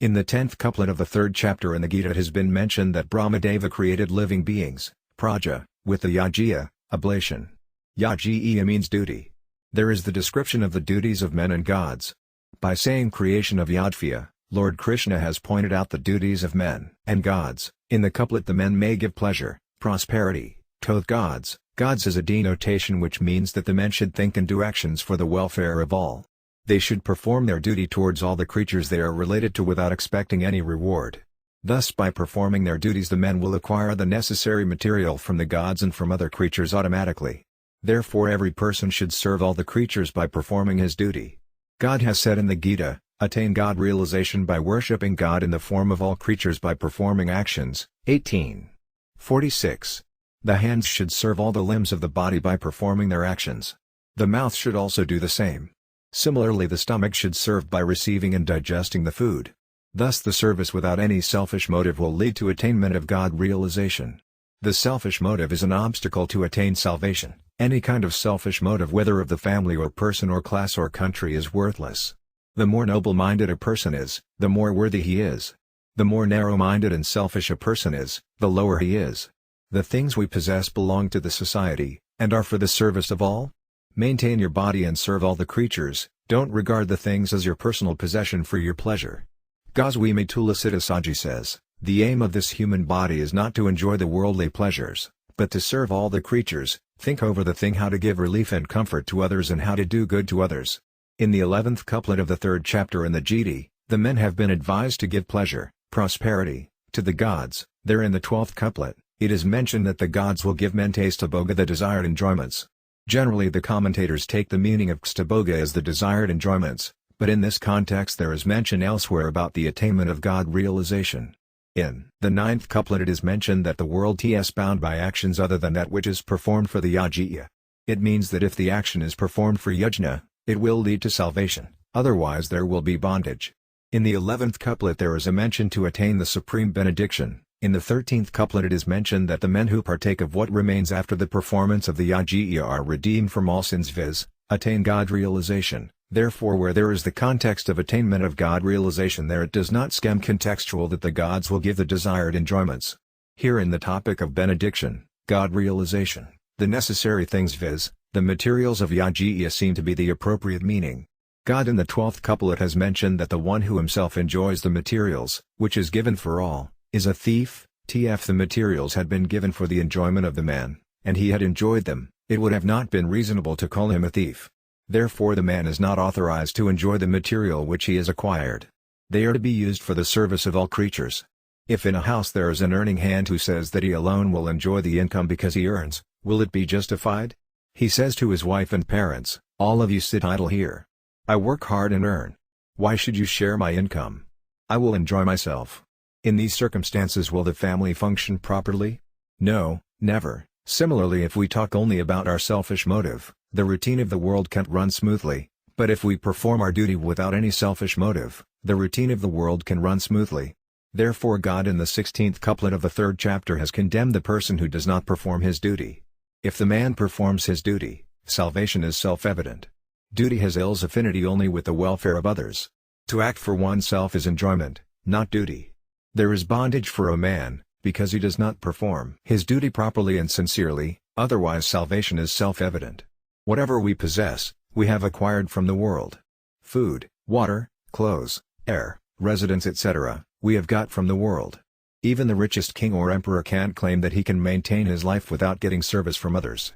In the 10th couplet of the 3rd chapter in the Gita it has been mentioned that Brahmadeva created living beings, praja, with the yajya, oblation. Yajya means duty. There is the description of the duties of men and gods. By saying creation of Yajna, Lord Krishna has pointed out the duties of men and gods. In the couplet the men may give pleasure, prosperity, to the gods. Gods is a denotation which means that the men should think and do actions for the welfare of all. They should perform their duty towards all the creatures they are related to without expecting any reward. Thus by performing their duties the men will acquire the necessary material from the gods and from other creatures automatically. Therefore every person should serve all the creatures by performing his duty. God has said in the Gita, attain God realization by worshipping God in the form of all creatures by performing actions. 18:46. The hands should serve all the limbs of the body by performing their actions. The mouth should also do the same. Similarly the stomach should serve by receiving and digesting the food. Thus the service without any selfish motive will lead to attainment of God realization. The selfish motive is an obstacle to attain salvation. Any kind of selfish motive whether of the family or person or class or country is worthless. The more noble-minded a person is, the more worthy he is. The more narrow-minded and selfish a person is, the lower he is. The things we possess belong to the society, and are for the service of all. Maintain your body and serve all the creatures, don't regard the things as your personal possession for your pleasure. Goswami Tulasidasaji says, the aim of this human body is not to enjoy the worldly pleasures, but to serve all the creatures. Think over the thing how to give relief and comfort to others and how to do good to others. In the 11th couplet of the 3rd chapter in the Gita, the men have been advised to give pleasure, prosperity, to the gods. There in the 12th couplet, it is mentioned that the gods will give men taste of bhoga the desired enjoyments. Generally the commentators take the meaning of kstabhoga as the desired enjoyments, but in this context there is mention elsewhere about the attainment of God realization. In the 9th couplet it is mentioned that the world is bound by actions other than that which is performed for the yajna. It means that if the action is performed for yajna, it will lead to salvation, otherwise there will be bondage. In the 11th couplet there is a mention to attain the supreme benediction. In the 13th couplet it is mentioned that the men who partake of what remains after the performance of the yajna are redeemed from all sins viz., attain God realization. Therefore where there is the context of attainment of God realization there it does not seem contextual that the gods will give the desired enjoyments. Here in the topic of benediction, God realization, the necessary things viz., the materials of yajna seem to be the appropriate meaning. God in the 12th couplet has mentioned that the one who himself enjoys the materials, which is given for all, is a thief. Tf the materials had been given for the enjoyment of the man, and he had enjoyed them, it would have not been reasonable to call him a thief. Therefore the man is not authorized to enjoy the material which he has acquired. They are to be used for the service of all creatures. If in a house there is an earning hand who says that he alone will enjoy the income because he earns, will it be justified? He says to his wife and parents, "All of you sit idle here. I work hard and earn. Why should you share my income? I will enjoy myself." In these circumstances will the family function properly? No, never. Similarly, if we talk only about our selfish motive, the routine of the world can't run smoothly, but if we perform our duty without any selfish motive, the routine of the world can run smoothly. Therefore God in the 16th couplet of the 3rd chapter has condemned the person who does not perform his duty. If the man performs his duty, salvation is self-evident. Duty has ills affinity only with the welfare of others. To act for oneself is enjoyment, not duty. There is bondage for a man, because he does not perform his duty properly and sincerely, otherwise salvation is self-evident. Whatever we possess, we have acquired from the world. Food, water, clothes, air, residence etc., we have got from the world. Even the richest king or emperor can't claim that he can maintain his life without getting service from others.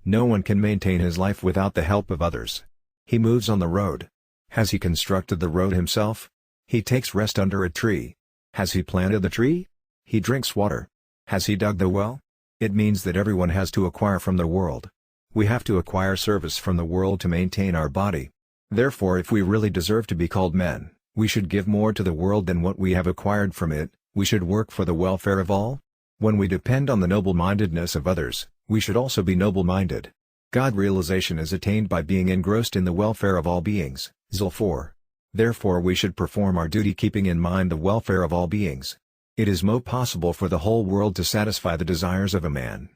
No one can maintain his life without the help of others. He moves on the road. Has he constructed the road himself? He takes rest under a tree. Has he planted the tree? He drinks water. Has he dug the well? It means that everyone has to acquire from the world. We have to acquire service from the world to maintain our body. Therefore if we really deserve to be called men, we should give more to the world than what we have acquired from it, we should work for the welfare of all. When we depend on the noble-mindedness of others, we should also be noble-minded. God realization is attained by being engrossed in the welfare of all beings, Zul 4. Therefore we should perform our duty keeping in mind the welfare of all beings. It is most possible for the whole world to satisfy the desires of a man.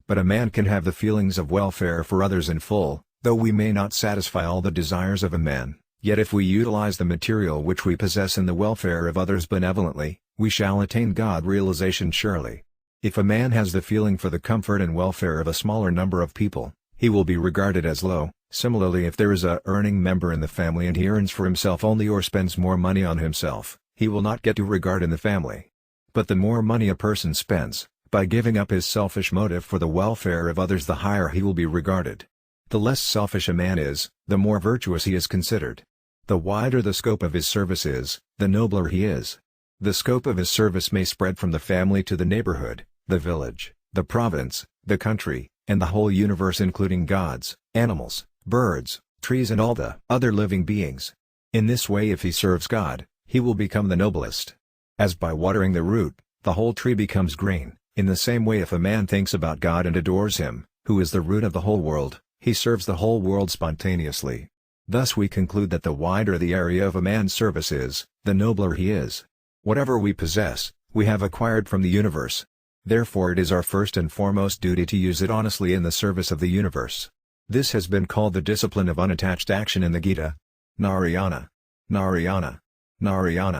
But a man can have the feelings of welfare for others in full, though we may not satisfy all the desires of a man, yet if we utilize the material which we possess in the welfare of others benevolently, we shall attain God realization surely. If a man has the feeling for the comfort and welfare of a smaller number of people, he will be regarded as low. Similarly, if there is a earning member in the family and he earns for himself only or spends more money on himself, he will not get due regard in the family. But the more money a person spends, by giving up his selfish motive for the welfare of others, the higher he will be regarded. The less selfish a man is, the more virtuous he is considered. The wider the scope of his service is, the nobler he is. The scope of his service may spread from the family to the neighborhood, the village, the province, the country, and the whole universe, including gods, animals, birds, trees and all the other living beings. In this way, if he serves God, he will become the noblest. As by watering the root, the whole tree becomes green, in the same way if a man thinks about God and adores Him, who is the root of the whole world, he serves the whole world spontaneously. Thus we conclude that the wider the area of a man's service is, the nobler he is. Whatever we possess, we have acquired from the universe. Therefore it is our first and foremost duty to use it honestly in the service of the universe. This has been called the discipline of unattached action in the Gita. Narayana. Narayana. Narayana.